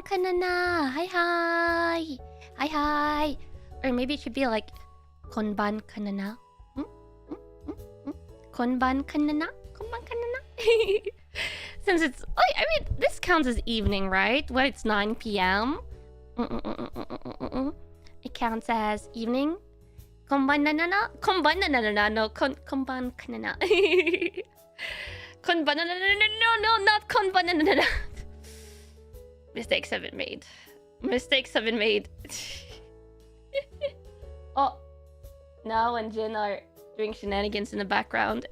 Kanna. Hi hi. Hi hi. Or maybe it should be like Konban Kanna. Konban Kanna. Konban Kanna. Since it's like, I mean, this counts as evening, right? When it's 9 p.m. It counts as evening. Konban nanana. Konban nanana. No, konban kanana. Konban nanana. No, not konban nanana. Mistakes have been made. Mistakes have been made. Oh, now and Jin are doing shenanigans in the background.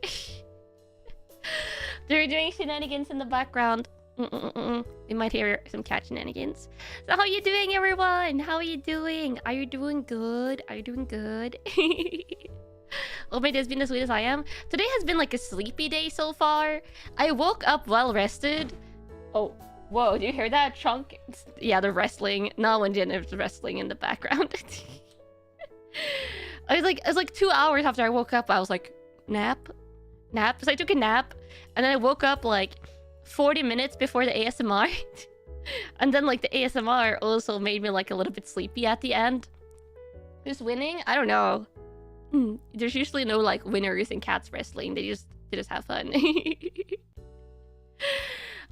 They're doing shenanigans in the background. We might hear some cat shenanigans. So how are you doing, everyone? How are you doing? Are you doing good? Are you doing good? Hope my day's been as sweet as I am. Today has been like a sleepy day so far. I woke up well rested. Oh, whoa, do you hear that? Chunk? Yeah, they're wrestling. No one did. There's wrestling in the background. I was like 2 hours after I woke up. I was like, nap? So I took a nap. And then I woke up like 40 minutes before the ASMR. And then like the ASMR also made me like a little bit sleepy at the end. Who's winning? I don't know. There's usually no like winners in cats wrestling. They just have fun.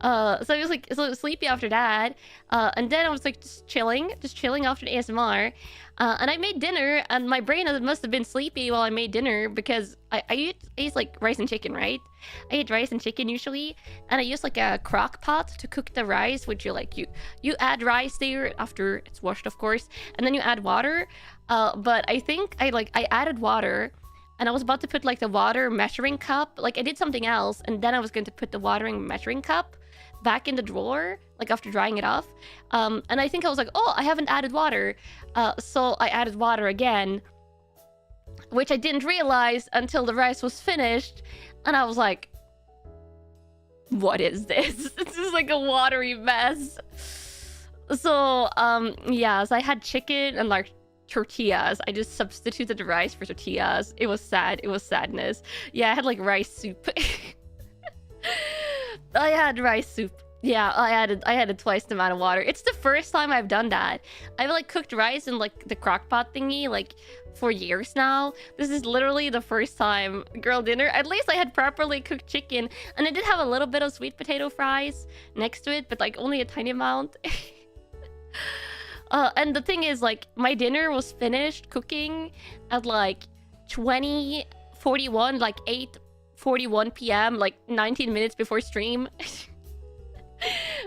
So I was like sleepy after that. And then I was like just chilling after the ASMR. And I made dinner, and my brain must have been sleepy while I made dinner because I ate like rice and chicken, right? I eat rice and chicken usually, and I use like a crock pot to cook the rice, which you add rice there after it's washed, of course, and then you add water. But I think I added water, and I was about to put like the water measuring cup. Like I did something else, and then I was going to put the watering measuring cup back in the drawer, like after drying it off. And I think I was like, oh, I haven't added water. So I added water again, which I didn't realize until the rice was finished. And I was like, what is this? This is like a watery mess. So, yeah, so I had chicken and like tortillas. I just substituted the rice for tortillas. It was sad. It was sadness. Yeah, I had like rice soup. I had rice soup. Yeah, I added twice the amount of water. It's the first time I've done that. I've like cooked rice in like the crock pot thingy like for years now. This is literally the first time. Girl dinner. At least I had properly cooked chicken, and I did have a little bit of sweet potato fries next to it, but like only a tiny amount. And the thing is, like, my dinner was finished cooking at like 20:41, like 8:41 p.m., like 19 minutes before stream.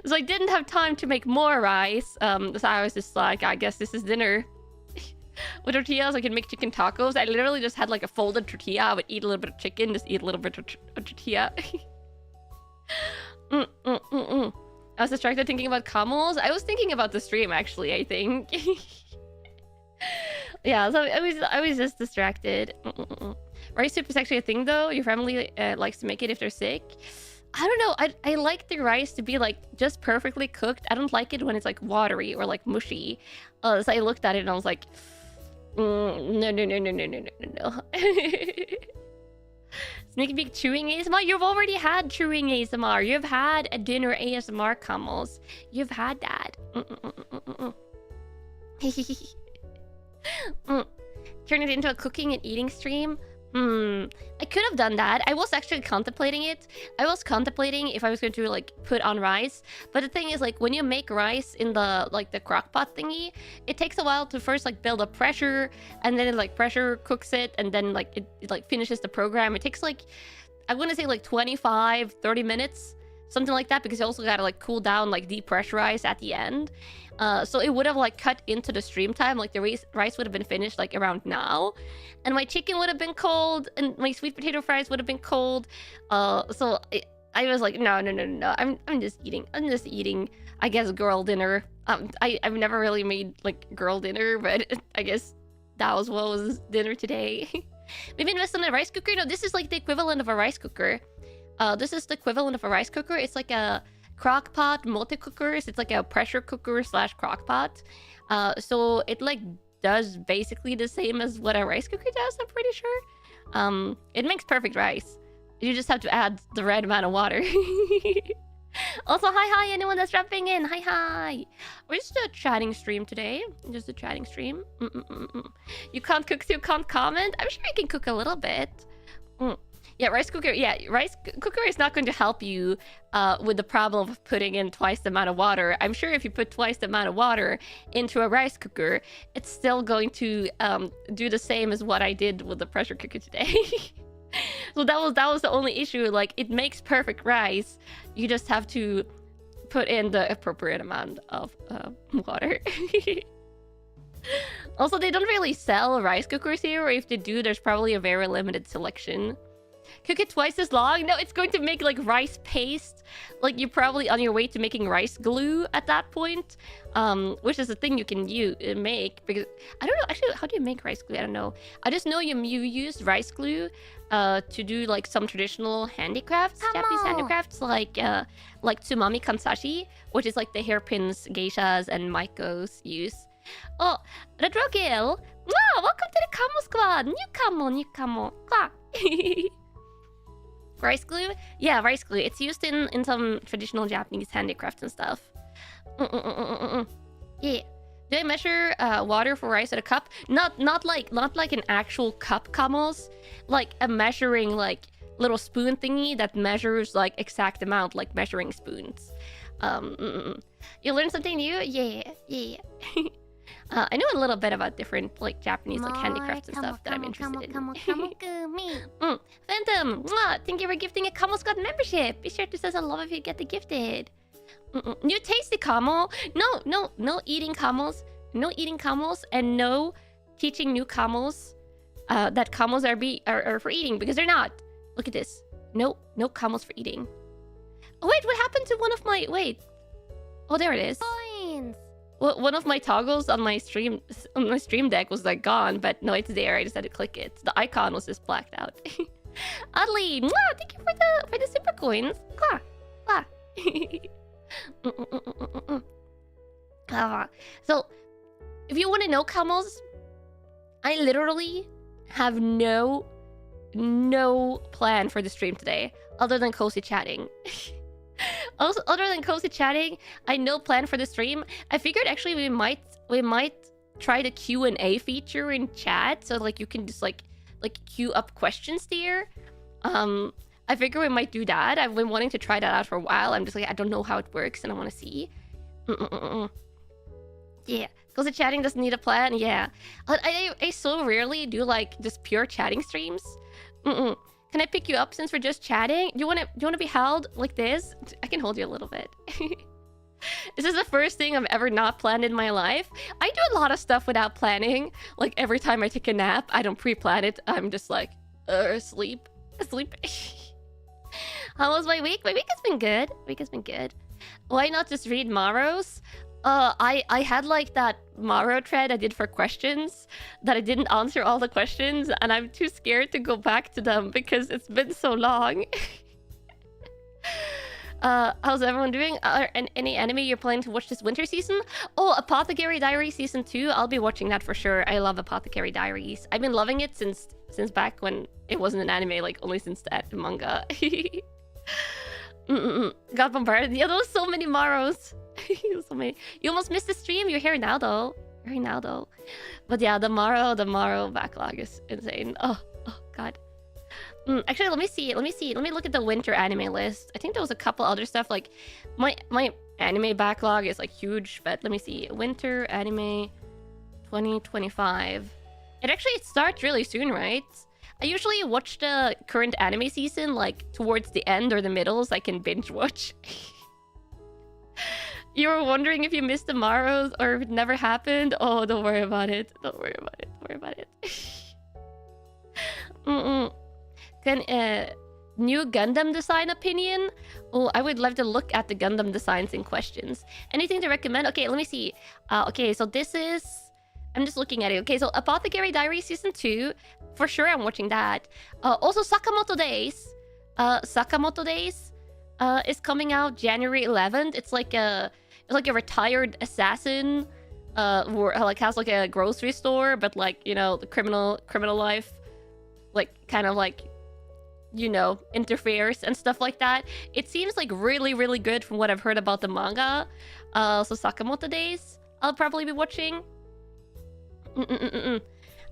So I didn't have time to make more rice. So I was just like, I guess this is dinner. With tortillas, I can make chicken tacos. I literally just had like a folded tortilla. I would eat a little bit of chicken, just eat a little bit of tortilla. I was distracted thinking about camels. I was thinking about the stream, actually, I think. Yeah, so I was just distracted. Rice soup is actually a thing, though. Your family likes to make it if they're sick. I don't know. I like the rice to be like just perfectly cooked. I don't like it when it's like watery or like mushy. So I looked at it and I was like, no. Sneaky peek chewing ASMR. You've already had chewing ASMR. You've had a dinner ASMR, Camels. You've had that. Turn it into a cooking and eating stream. I could have done that. I was actually contemplating it. I was contemplating if I was going to like put on rice. But the thing is, like, when you make rice in the like the crock pot thingy, it takes a while to first like build up pressure, and then it like pressure cooks it, and then like it like finishes the program. It takes like, I want to say like 25-30 minutes, something like that, because you also gotta like cool down, like depressurize at the end. So it would have like cut into the stream time. Like the rice would have been finished like around now, and my chicken would have been cold, and my sweet potato fries would have been cold. So I was like, no. I'm just eating. I guess girl dinner. I've never really made like girl dinner, but I guess that was what was dinner today. Maybe invest in a rice cooker. No, this is like the equivalent of a rice cooker. This is the equivalent of a rice cooker. It's like a crock pot multi-cookers. It's like a pressure cooker / crock pot. So it like does basically the same as what a rice cooker does, I'm pretty sure. It makes perfect rice. You just have to add the right amount of water. Also, hi, anyone that's dropping in. Hi. We're just a chatting stream today. Just a chatting stream. You can't cook, so you can't comment? I'm sure you can cook a little bit. Yeah, rice cooker. Yeah, rice cooker is not going to help you with the problem of putting in twice the amount of water. I'm sure if you put twice the amount of water into a rice cooker, it's still going to do the same as what I did with the pressure cooker today. So that was the only issue. Like, it makes perfect rice. You just have to put in the appropriate amount of water. Also, they don't really sell rice cookers here, or if they do, there's probably a very limited selection. Cook it twice as long? No, it's going to make like rice paste. Like, you're probably on your way to making rice glue at that point, which is a thing you can make. Because I don't know actually, how do you make rice glue? I don't know. I just know you use rice glue to do like some traditional handicrafts, Japanese handicrafts, like tsumami kansashi, which is like the hairpins geishas and maikos use. Oh, Redrogil! Wow, welcome to the Kamo Squad! Newcamo! Rice glue? Yeah, rice glue. It's used in some traditional Japanese handicrafts and stuff. Yeah. Do I measure water for rice at a cup? Not like an actual cup, Kamos. Like a measuring like little spoon thingy that measures like exact amount, like measuring spoons. You learn something new? Yeah. I know a little bit about different like Japanese like handicrafts and stuff that I'm interested in. Phantom, thank you for gifting a Kamo Squad membership. Be sure to say I love if you get the gifted. New tasty Kamo. No eating Kamos. No eating Kamos, and no teaching new Kamos that Kamos are for eating, because they're not. Look at this. No Kamos for eating. Oh wait, what happened to one of my Oh, there it is. Coins. Well, one of my toggles on my stream deck was like gone, but no, it's there. I just had to click it. The icon was just blacked out. Adley, thank you for the super coins. So, if you want to know, Kamos, I literally have no plan for the stream today, other than cozy chatting. Also, other than cozy chatting, I no plan for the stream. I figured actually we might try the Q&A feature in chat, so like you can just like queue up questions there. I figure we might do that. I've been wanting to try that out for a while. I'm just like, I don't know how it works and I want to see. Yeah, cozy chatting doesn't need a plan. Yeah, I so rarely do like just pure chatting streams. Can I pick you up since we're just chatting? Do you want to be held like this? I can hold you a little bit. This is the first thing I've ever not planned in my life. I do a lot of stuff without planning. Like every time I take a nap, I don't pre-plan it. I'm just like, sleep. How was my week? My week has been good. Why not just read Maros? I had like that Maro thread I did for questions that I didn't answer all the questions, and I'm too scared to go back to them because it's been so long. How's everyone doing? Any anime you're planning to watch this winter season? Oh, Apothecary Diaries Season 2. I'll be watching that for sure. I love Apothecary Diaries. I've been loving it since back when it wasn't an anime, like only since the manga. Got bombarded. Yeah, there was so many Maros. So many. You almost missed the stream. You're here now though. But yeah, the Maro backlog is insane. Oh god. Actually, let me see. Let me look at the winter anime list. I think there was a couple other stuff. Like my anime backlog is like huge, but let me see. Winter anime 2025. It starts really soon, right? I usually watch the current anime season like towards the end or the middle so I can binge watch. You were wondering if you missed the Maros or if it never happened? Oh, don't worry about it. Don't worry about it. New Gundam design opinion? Oh, I would love to look at the Gundam designs in questions. Anything to recommend? Okay, let me see. Okay, so this is... I'm just looking at it. Okay, so Apothecary Diaries Season 2. For sure, I'm watching that. Also, Sakamoto Days. Sakamoto Days is coming out January 11th. It's like a retired assassin who like has like a grocery store, but like, you know, the criminal life, like kind of like you know, interferes and stuff like that. It seems like really, really good from what I've heard about the manga. So Sakamoto Days, I'll probably be watching. And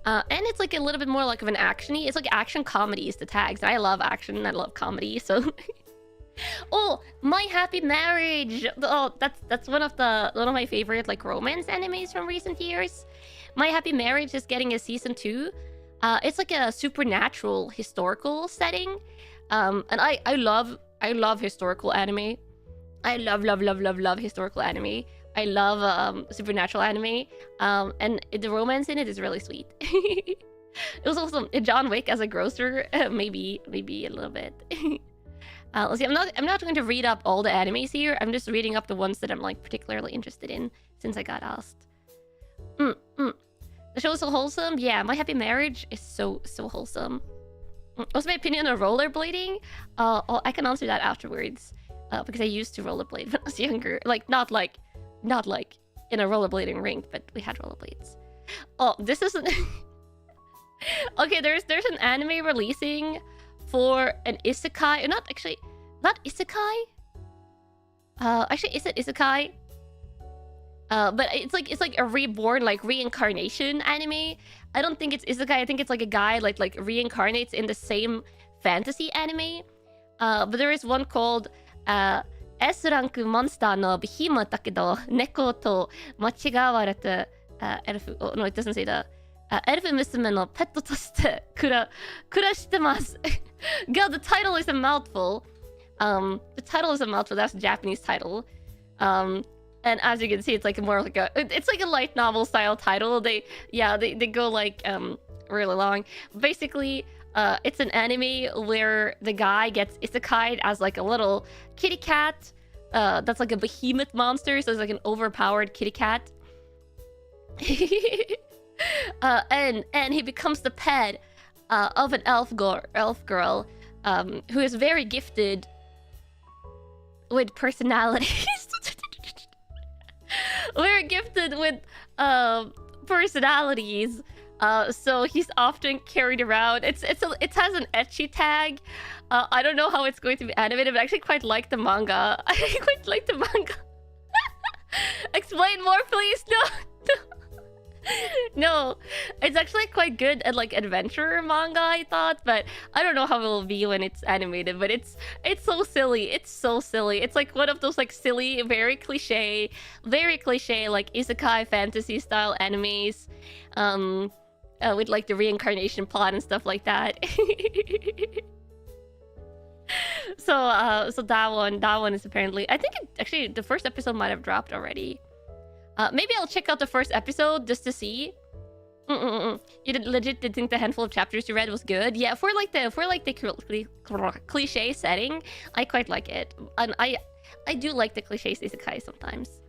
it's like a little bit more like of an actiony. It's like action comedies, the tags. I love action and I love comedy, so... Oh, My Happy Marriage! Oh, that's one of my favorite like romance animes from recent years. My Happy Marriage is getting a season 2. It's like a supernatural historical setting. And I love historical anime. I love historical anime. I love supernatural anime. And the romance in it is really sweet. It was also John Wick as a grocer, maybe a little bit. Let's see. I'm not going to read up all the animes here. I'm just reading up the ones that I'm like particularly interested in since I got asked. The show is so wholesome. Yeah, My Happy Marriage is so wholesome. What's my opinion on rollerblading? Oh, I can answer that afterwards. Because I used to rollerblade when I was younger. Like not like in a rollerblading rink, but we had rollerblades. Oh, this isn't. Okay, there's an anime releasing for an isekai. Not isekai. Actually, is it isekai? But it's like a reborn, like reincarnation anime. I don't think it's isekai. I think it's like a guy like reincarnates in the same fantasy anime. But there is one called S ランクモンスターのビヒモだけど猫と間違われたエルフ。Oh, no, it doesn't say that. エルフ娘のペットとして暮らしてます。God, the title is a mouthful. The title is a mouthful. That's the Japanese title. And as you can see, it's like more like it's like a light novel style title. They go like really long. Basically, it's an anime where the guy gets isekai'd as like a little kitty cat. That's like a behemoth monster, so it's like an overpowered kitty cat. And he becomes the pet of an elf girl who is very gifted with personalities. Very gifted with personalities. So he's often carried around. It has an ecchi tag. I don't know how it's going to be animated, but I actually quite like the manga. I quite like the manga. Explain more, please. No, it's actually quite good at like adventure manga, I thought, but I don't know how it will be when it's animated. But it's so silly. It's so silly. It's like one of those like silly, very cliche like isekai fantasy style animes, with like the reincarnation plot and stuff like that. So that one is apparently, I think actually the first episode might have dropped already. Maybe I'll check out the first episode just to see. You legit did think the handful of chapters you read was good? Yeah, for like the cliche setting, I quite like it, and I do like the cliches isekai sometimes.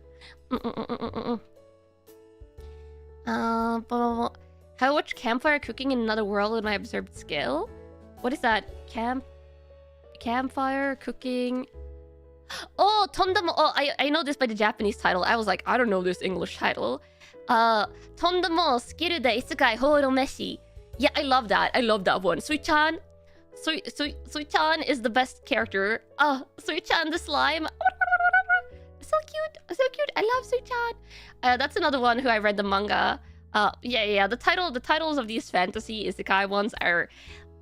How much campfire cooking in another world with my observed skill? What is that? Campfire cooking. Oh, Tondamo. Oh, I know this by the Japanese title. I was like, I don't know this English title. Tondamo skill de isekai horo meshi. Yeah, I love that. I love that one. Sui-chan. Sui-chan is the best character. Sui-chan the slime. So cute. So cute. I love Sui-chan. That's another one who I read the manga. Yeah. The titles of these fantasy isekai ones are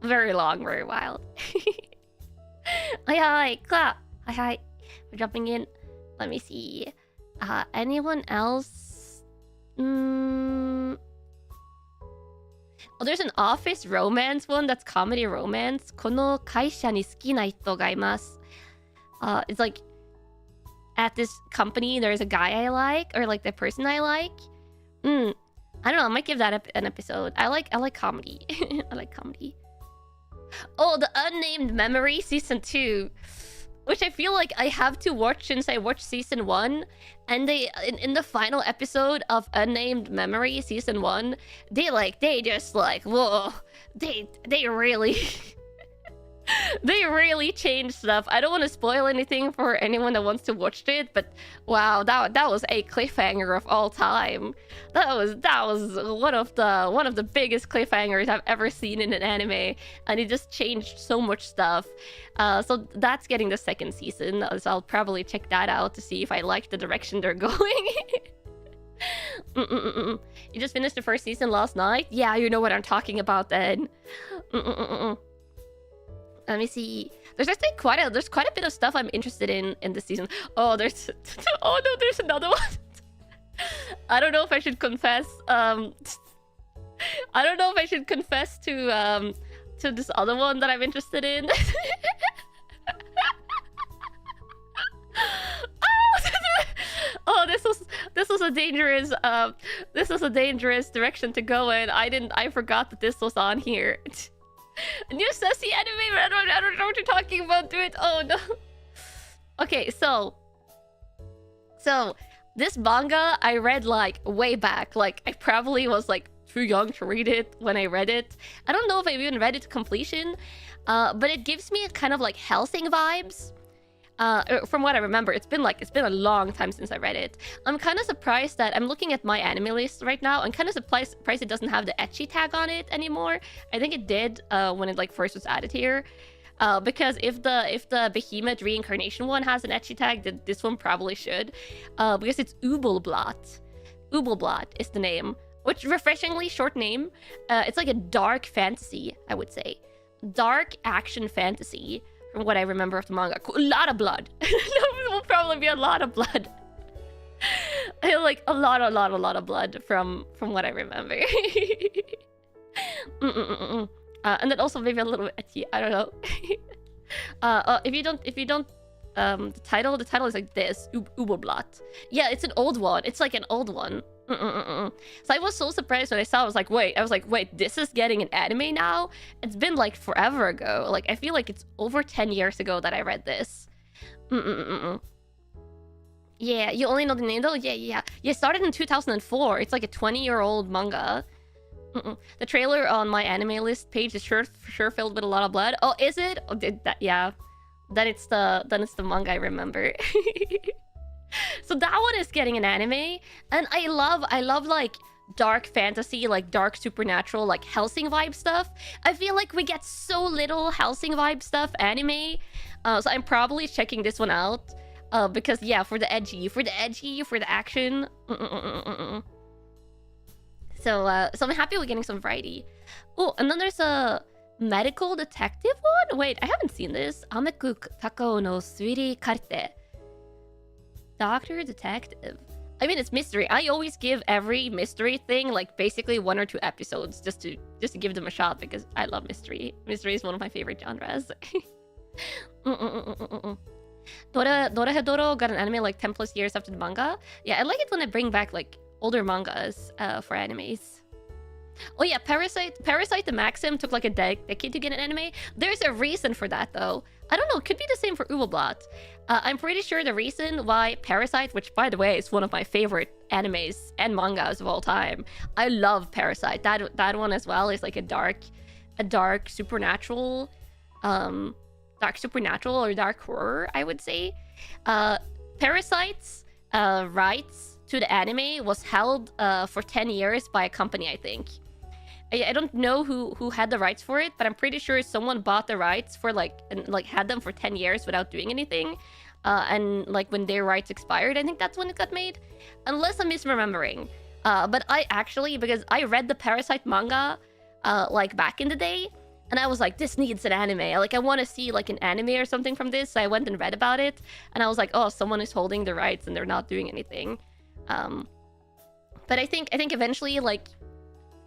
very long, very wild. Hi, clap. Hi. We're jumping in. Let me see. Anyone else? Oh, there's an office romance one that's comedy romance. この会社に好きな人がいます. It's like at this company there's a guy I like, or like the person I like. I don't know. I might give that an episode. I like comedy. I like comedy. Oh, the Unnamed Memory season 2. Which I feel like I have to watch since I watched season 1, and they in the final episode of Unnamed Memory season 1, they just like whoa, they really They really changed stuff. I don't want to spoil anything for anyone that wants to watch it, but wow, that was a cliffhanger of all time. That was one of the biggest cliffhangers I've ever seen in an anime, and it just changed so much stuff. So that's getting the second season. So I'll probably check that out to see if I like the direction they're going. You just finished the first season last night? Yeah, you know what I'm talking about then. Let me see. There's actually quite a bit of stuff I'm interested in this season. Oh, there's oh no, there's another one. I don't know if I should confess. I don't know if I should confess to this other one that I'm interested in. Oh, this was a dangerous direction to go in. I forgot that this was on here. New sassy anime, I don't know what you're talking about. Do it. Oh no. Okay, so this manga I read like way back. Like I probably was like too young to read it when I read it. I don't know if I've even read it to completion, but it gives me kind of like Hellsing vibes. From what I remember, it's been a long time since I read it. I'm kind of surprised that I'm looking at my anime list right now. I'm kind of surprised it doesn't have the ecchi tag on it anymore. I think it did when it like first was added here. Because if the Behemoth reincarnation one has an ecchi tag, then this one probably should. Because it's Ubelblatt. Ubelblatt is the name, which refreshingly short name. It's like a dark fantasy, I would say. Dark action fantasy. From what I remember of the manga. A lot of blood. There will probably be a lot of blood. Like a lot of blood from what I remember. And then also maybe a little bit ecchi. I don't know. If you don't the title is like this, Ubelblatt. Yeah, it's an old one. It's like an old one. So I was so surprised when I saw it. I was like, wait, this is getting an anime now? It's been like forever ago. Like I feel like it's over 10 years ago that I read this. Yeah, you only know the name though? Yeah. It started in 2004. It's like a 20-year-old manga. The trailer on my anime list page is for sure filled with a lot of blood. Oh, is it? Oh, did that? Yeah. Then it's the manga I remember. So that one is getting an anime, and I love like dark fantasy, like dark supernatural, like Hellsing vibe stuff. I feel like we get so little Hellsing vibe stuff anime, so I'm probably checking this one out. Because yeah, for the edgy, for the action. So I'm happy we're getting some variety. Oh, and then there's a medical detective one. Wait, I haven't seen this. Ameku Takao no Suiri Karte. Doctor detective. I mean, it's mystery. I always give every mystery thing like basically 1 or 2 episodes just to give them a shot because I love mystery. Mystery is one of my favorite genres. Dorohedoro got an anime like 10 plus years after the manga. Yeah, I like it when they bring back like older mangas for animes. Oh yeah, Parasite the Maxim took like a decade to get an anime. There's a reason for that though. I don't know, it could be the same for Ubelblatt. I'm pretty sure the reason why Parasite, which by the way is one of my favorite animes and mangas of all time. I love Parasite. That one as well is like a dark supernatural or dark horror, I would say. Parasite's rights to the anime was held for 10 years by a company, I think. I don't know who had the rights for it, but I'm pretty sure someone bought the rights for and had them for 10 years without doing anything. And like when their rights expired, I think that's when it got made. Unless I'm misremembering. But I actually, because I read the Parasite manga like back in the day, and I was like, this needs an anime. Like I want to see like an anime or something from this. So I went and read about it, and I was like, oh, someone is holding the rights and they're not doing anything. But I think eventually like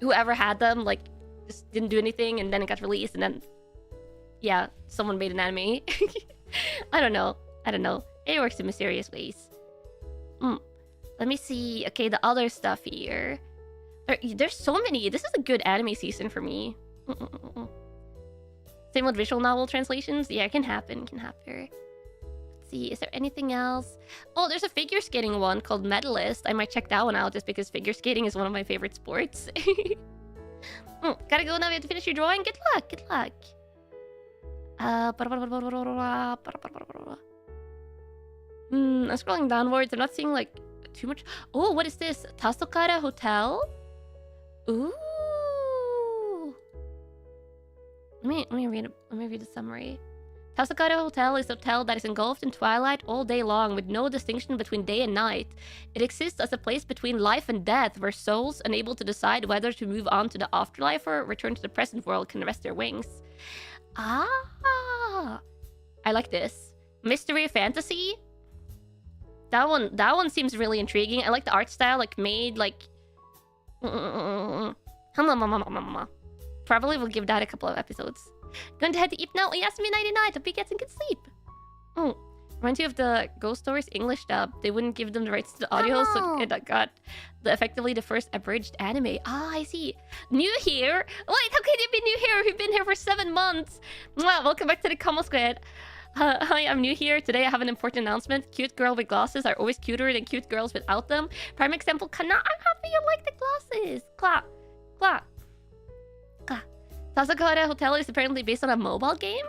whoever had them like just didn't do anything, and then it got released, and then yeah, someone made an anime. I don't know. It works in mysterious ways. Let me see. Okay, the other stuff here. There's so many. This is a good anime season for me. Same with visual novel translations. Yeah, it can happen. Let's see. Is there anything else? Oh, there's a figure skating one called Medalist. I might check that one out just because figure skating is one of my favorite sports. Gotta go now. We have to finish your drawing. Good luck. I'm scrolling downwards. I'm not seeing like too much. Oh, what is this? Tasokara Hotel? Ooh. Let me read the summary. Tasokara Hotel is a hotel that is engulfed in twilight all day long with no distinction between day and night. It exists as a place between life and death where souls unable to decide whether to move on to the afterlife or return to the present world can rest their wings. Ah, I like this. Mystery fantasy? That one seems really intriguing. I like the art style, like made like... Probably will give that a couple of episodes. Going to head to eat now. Yasumi 99. Hope you get some good sleep. Oh, reminds you of the Ghost Stories English dub. They wouldn't give them the rights to the audio, so it got effectively the first abridged anime. Ah, I see. New here? Wait, how can you be new here if you've been here for 7 months? Mwah, welcome back to the Kamo Squad. Hi, I'm new here. Today I have an important announcement. Cute girl with glasses are always cuter than cute girls without them. Prime example, Kanna. I'm happy you like the glasses. Clap. Clap. Tasokara Hotel is apparently based on a mobile game,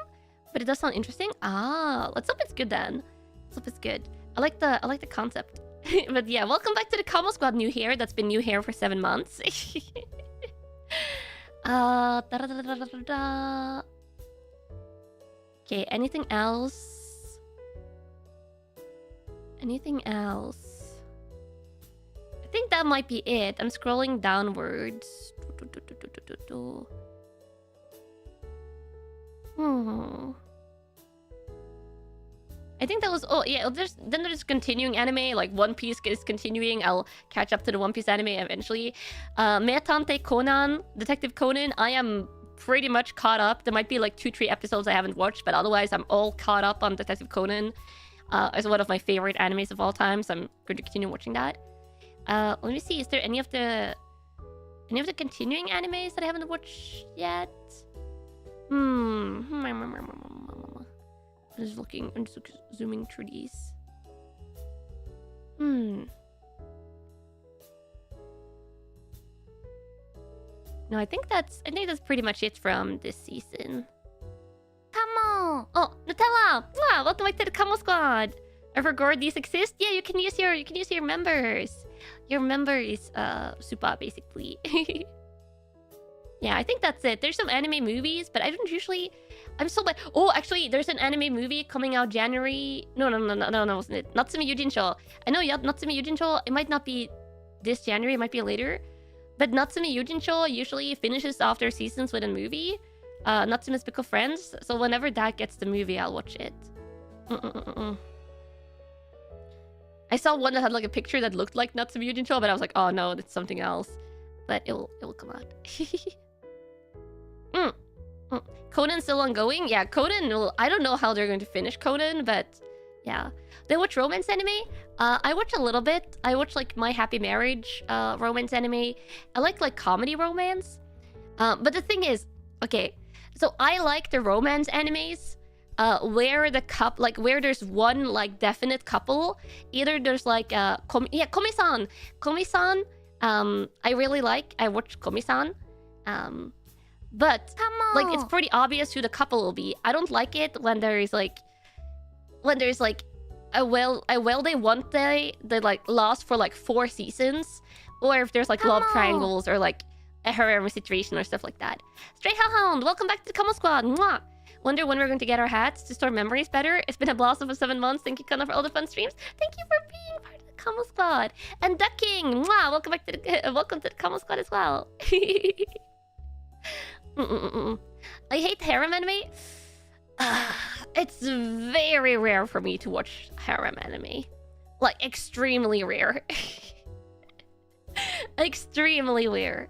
but it does sound interesting. Ah, let's hope it's good then. Let's hope it's good. I like the concept. But yeah, welcome back to the Kamo Squad new hair. That's been new hair for 7 months. Okay, anything else? Anything else? I think that might be it. I'm scrolling downwards. I think that was... Oh, yeah, there's continuing anime. Like, One Piece is continuing. I'll catch up to the One Piece anime eventually. Meatante Conan, Detective Conan, I am pretty much caught up. There might be like 2-3 episodes I haven't watched, but otherwise I'm all caught up on Detective Conan. It's one of my favorite animes of all time, so I'm going to continue watching that. Let me see, is there any of the continuing animes that I haven't watched yet? I'm just looking. I'm just zooming through these. No, I think that's pretty much it from this season. Come on! Oh, Nutella! Wow, welcome back to the Kamo Squad. I forgot these exist. Yeah, you can use your members. Your members, super basically. Yeah, I think that's it. There's some anime movies, but I don't usually... I'm so bad. Oh, actually, there's an anime movie coming out January... No, wasn't it? Natsume Yujinsho. I know Natsume Yujinsho, it might not be this January, it might be later. But Natsume Yujinsho usually finishes after seasons with a movie. Natsume's Pickle Friends. So whenever that gets the movie, I'll watch it. I saw one that had like a picture that looked like Natsume Yujinsho, but I was like, oh no, that's something else. But it will come out. Conan's still ongoing? Yeah, Conan will... I don't know how they're going to finish Conan, but yeah. They watch romance anime? I watch a little bit. I watch like My Happy Marriage romance anime. I like comedy romance. But the thing is, okay, so I like the romance animes where the where there's one like definite couple. Either there's like Komi-san. Komi-san, I really like. I watch Komi-san. But like it's pretty obvious who the couple will be. I don't like it when there's like a well-day one day that like lasts for like 4 seasons, or if there's like love triangles or like a harem situation or stuff like that. Stray Hellhound, welcome back to the Kamo Squad. Mwah! Wonder when we're going to get our hats to store memories better. It's been a blossom for 7 months. Thank you, Kanna, for all the fun streams. Thank you for being part of the Kamo Squad. And Ducking, mwah! Welcome back to the Kamo Squad as well. I hate harem anime. It's very rare for me to watch harem anime. Like, extremely rare. Extremely rare.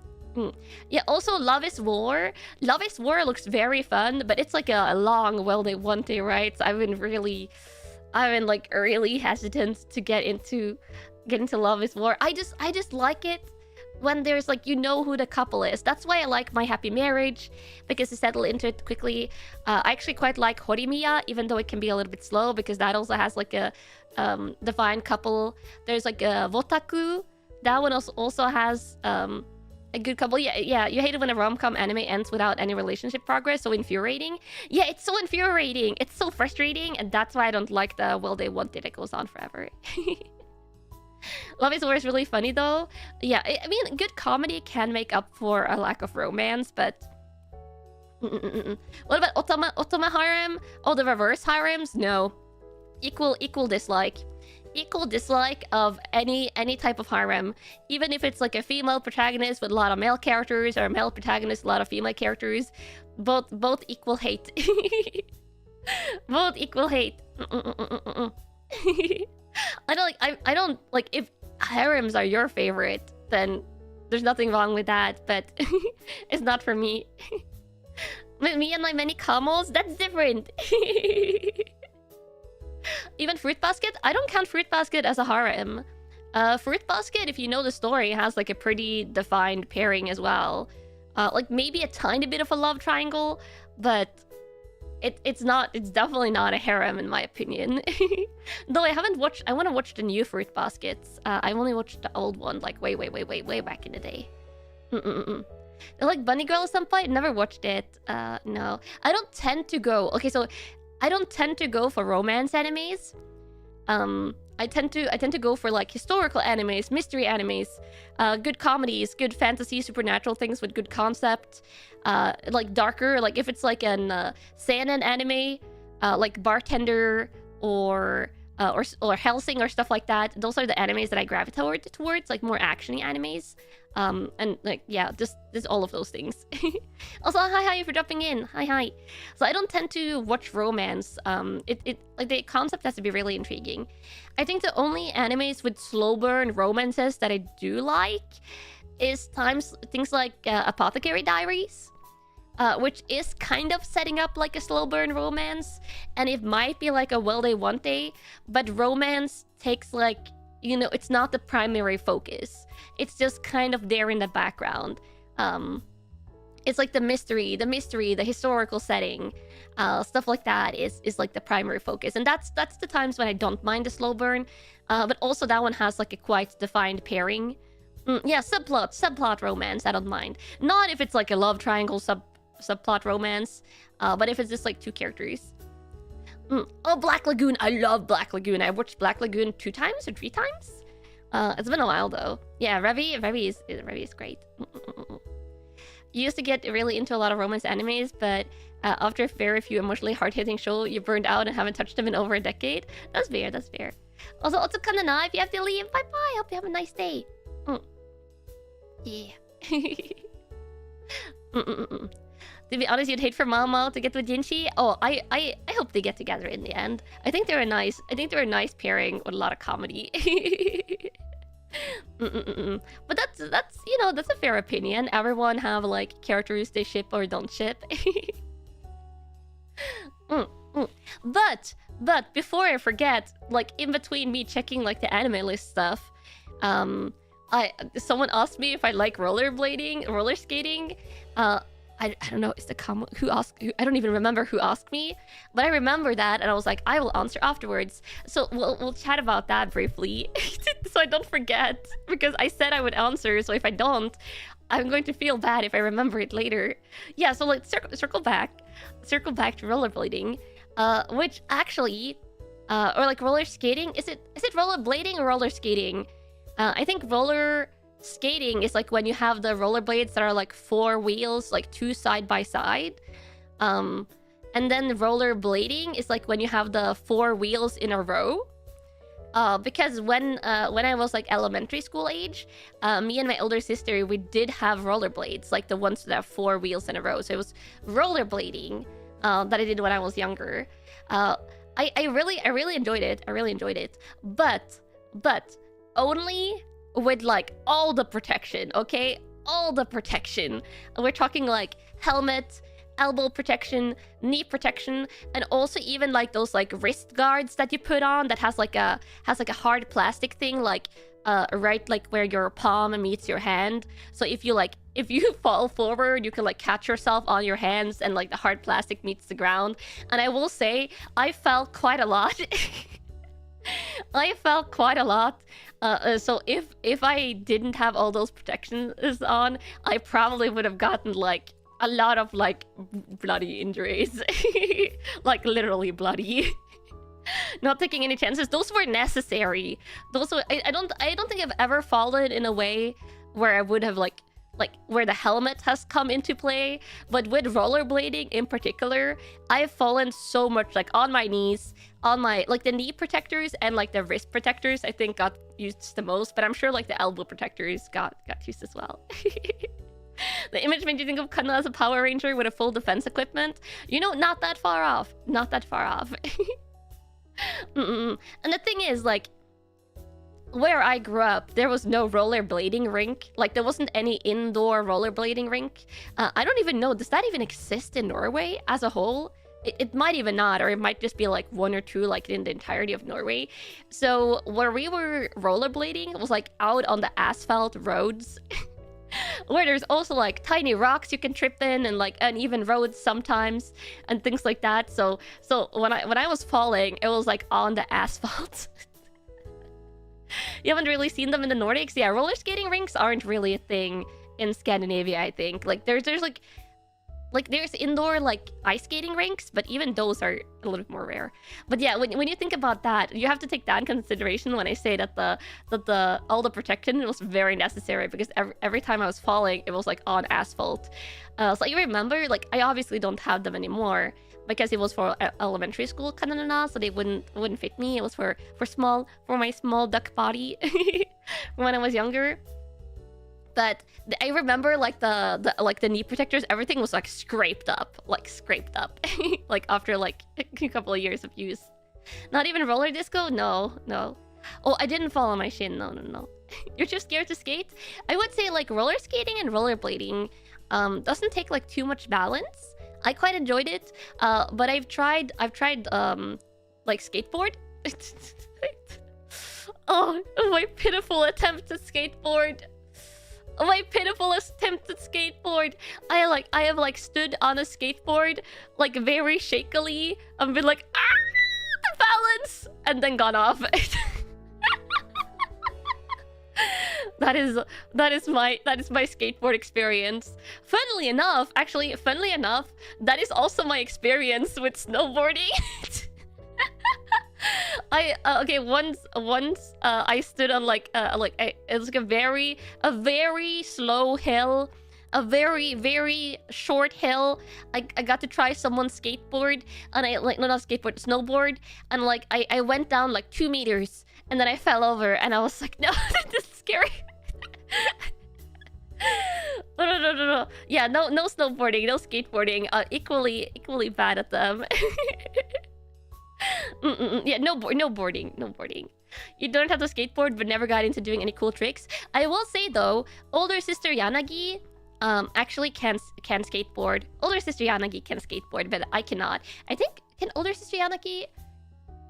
Yeah, also Love is War. Love is War looks very fun, but it's like a long, well-day one-day ride. So I've been really hesitant to get into Love is War. I just like it when there's like, you know who the couple is. That's why I like My Happy Marriage, because you settle into it quickly. I actually quite like Horimiya, even though it can be a little bit slow, because that also has like a defined couple. There's like a Wotaku. That one also has A good couple. Yeah. You hate it when a rom-com anime ends without any relationship progress. So infuriating. Yeah, it's so infuriating. It's so frustrating, and that's why I don't like the well they want it. It goes on forever. Love is War is really funny though. Yeah, I mean, good comedy can make up for a lack of romance, but. What about Otama harem? Oh, the reverse harems? No. Equal dislike. Equal dislike of any type of harem, even if it's like a female protagonist with a lot of male characters or a male protagonist with a lot of female characters. Both equal hate. Both equal hate. I don't like if harems are your favorite, then there's nothing wrong with that, but it's not for me. Me and my many camels, that's different. Even Fruit Basket? I don't count Fruit Basket as a harem. Fruit Basket, if you know the story, has like a pretty defined pairing as well. Like maybe a tiny bit of a love triangle, but it's definitely not a harem in my opinion. Though I want to watch the new Fruit Baskets. I only watched the old one like way back in the day. They're like Bunny Girl Senpai? Never watched it. No. I don't tend to go... Okay, so I don't tend to go for romance animes. I tend to go for like historical animes, mystery animes, good comedies, good fantasy, supernatural things with good concept, like darker, like if it's like an seinen anime, like Bartender or Hellsing or stuff like that. Those are the animes that I gravitate towards, like more actiony animes. And like yeah, just all of those things. Also, hi for dropping in. Hi. So I don't tend to watch romance. It like the concept has to be really intriguing. I think the only animes with slow burn romances that I do like is things like Apothecary Diaries, which is kind of setting up like a slow burn romance, and it might be like a well they want they, but romance takes like, you know, it's not the primary focus. It's just kind of there in the background. It's like the mystery, the historical setting, stuff like that is like the primary focus. And that's the times when I don't mind the slow burn. But also that one has like a quite defined pairing. Yeah, subplot romance, I don't mind. Not if it's like a love triangle subplot romance, but if it's just like two characters. Oh, Black Lagoon. I love Black Lagoon. I watched Black Lagoon 2 times or 3 times. It's been a while though. Yeah, Revy is great. You used to get really into a lot of romance animes, but after very few emotionally hard-hitting shows, you burned out and haven't touched them in over a decade. That's fair. Also, Kanna, if you have to leave, bye-bye. Hope you have a nice day. Yeah. To be honest, you'd hate for Mao to get with Jinchi. Oh, I hope they get together in the end. I think they're a nice pairing with a lot of comedy. But that's you know, that's a fair opinion. Everyone have like characters they ship or don't ship. But before I forget, like in between me checking like the anime list stuff, someone asked me if I like roller skating. I don't know, is the comment who asked? I don't even remember who asked me, but I remember that, and I was like, I will answer afterwards. So we'll chat about that briefly, so I don't forget, because I said I would answer. So if I don't, I'm going to feel bad if I remember it later. Yeah, so like circle back to rollerblading, which actually, or like roller skating. Is it rollerblading or roller skating? I think roller skating is like when you have the rollerblades that are like 4 wheels, like 2 side by side. And then rollerblading is like when you have the 4 wheels in a row. Because when I was like elementary school age, me and my older sister, we did have rollerblades, like the ones that have 4 wheels in a row. So it was rollerblading that I did when I was younger. I really enjoyed it. But only with like all the protection, okay? All the protection. We're talking like helmet, elbow protection, knee protection, and also even like those like wrist guards that you put on that has like a hard plastic thing, like right like where your palm meets your hand. So if you fall forward, you can like catch yourself on your hands and like the hard plastic meets the ground. And I will say, I fell quite a lot. So if I didn't have all those protections on, I probably would have gotten like a lot of like bloody injuries, like literally bloody. Not taking any chances. Those were necessary. Those were. I don't think I've ever fallen in a way where I would have like where the helmet has come into play. But with rollerblading in particular, I've fallen so much like on my knees, on my like the knee protectors and like the wrist protectors. I think got used the most, but I'm sure like the elbow protectors got used as well. The image made you think of Kanna as a Power Ranger with a full defense equipment. You know, not that far off. Not that far off. And the thing is, like, where I grew up, there was no rollerblading rink. Like, there wasn't any indoor rollerblading rink. I don't even know, does that even exist in Norway as a whole? It might even not, or it might just be like one or two, like in the entirety of Norway. So where we were rollerblading was like out on the asphalt roads. Where there's also like tiny rocks you can trip in and like uneven roads sometimes and things like that. So when I was falling, it was like on the asphalt. You haven't really seen them in the Nordics? Yeah, roller skating rinks aren't really a thing in Scandinavia, I think. Like there's like there's indoor like ice skating rinks, but even those are a little bit more rare. But yeah, when you think about that, you have to take that in consideration when I say that all the protection was very necessary, because every time I was falling, it was like on asphalt. So I remember, like, I obviously don't have them anymore because it was for elementary school Kanna, so they wouldn't fit me. It was for my small duck body when I was younger. But I remember like the knee protectors, everything was like scraped up, like after like a couple of years of use. Not even roller disco? No. Oh, I didn't fall on my shin. No. You're too scared to skate? I would say like roller skating and rollerblading doesn't take like too much balance. I quite enjoyed it, but I've tried like skateboard. Oh, my pitiful attempt to skateboard. My pitiful attempt at skateboard. I have like stood on a skateboard like very shakily and been like, the balance, and then gone off. That is my skateboard experience. Funnily enough, that is also my experience with snowboarding. Once I stood on it was like a very slow hill, a very short hill. I got to try someone's skateboard, and snowboard, and like I went down like 2 meters, and then I fell over, and I was like, no, this is scary. No. Yeah, no snowboarding, no skateboarding. Equally bad at them. Yeah, no boarding. You don't have to skateboard, but never got into doing any cool tricks. I will say though, older sister Yanagi actually can skateboard. Older sister Yanagi can skateboard, but I cannot. I think older sister Yanagi,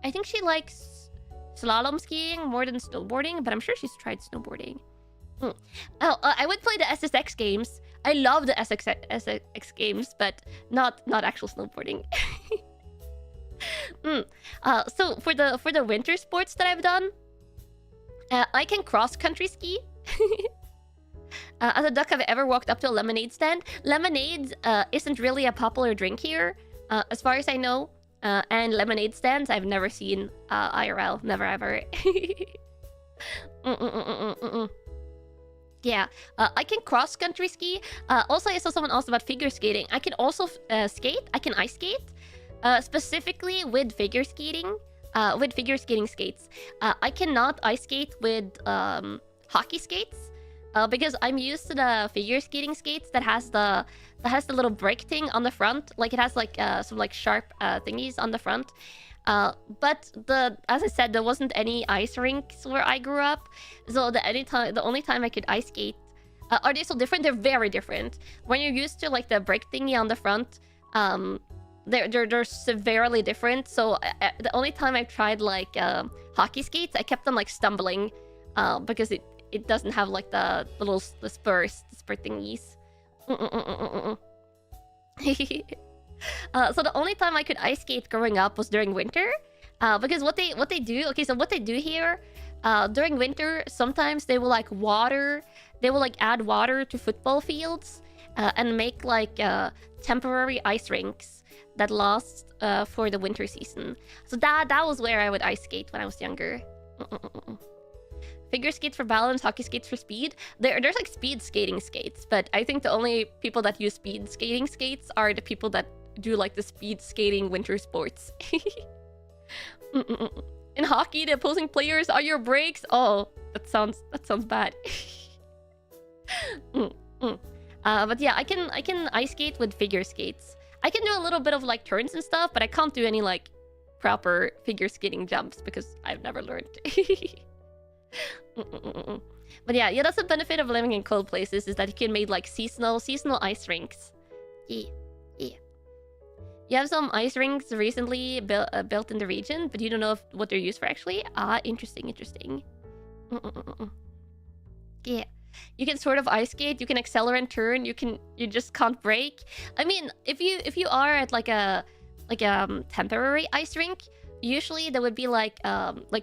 I think she likes slalom skiing more than snowboarding, but I'm sure she's tried snowboarding. I would play the SSX games. I love the SSX games, but not actual snowboarding. So for the winter sports that I've done, I can cross-country ski. As a duck, have I ever walked up to a lemonade stand? Lemonade isn't really a popular drink here, as far as I know. And lemonade stands I've never seen IRL, never ever. Yeah, I can cross-country ski. Also, I saw someone asked about figure skating. I can also skate. I can ice skate. Specifically with figure skating skates. I cannot ice skate with hockey skates because I'm used to the figure skating skates that has the little brake thing on the front. Like it has like some like sharp thingies on the front. But as I said, there wasn't any ice rinks where I grew up, so the only time I could ice skate. Are they so different? They're very different. When you're used to like the brake thingy on the front, they're severely different. So the only time I've tried like hockey skates, I kept them like stumbling because it doesn't have like the little spur thingies. So the only time I could ice skate growing up was during winter, because what they do. Okay, so what they do here, during winter, sometimes they will like add water to football fields and make like temporary ice rinks that last for the winter season. So that was where I would ice skate when I was younger. Figure skates for balance, hockey skates for speed. There's like speed skating skates, but I think the only people that use speed skating skates are the people that do like the speed skating winter sports. In hockey, the opposing players are your brakes. Oh, that sounds bad. But yeah, I can ice skate with figure skates. I can do a little bit of like turns and stuff, but I can't do any like proper figure skating jumps because I've never learned. But yeah, that's the benefit of living in cold places, is that you can make like seasonal ice rinks. Yeah. You have some ice rinks recently built in the region, but you don't know what they're used for actually. Interesting. Yeah. You can sort of ice skate, you can accelerate and turn, you just can't brake. I mean, if you are at like a temporary ice rink, usually there would be like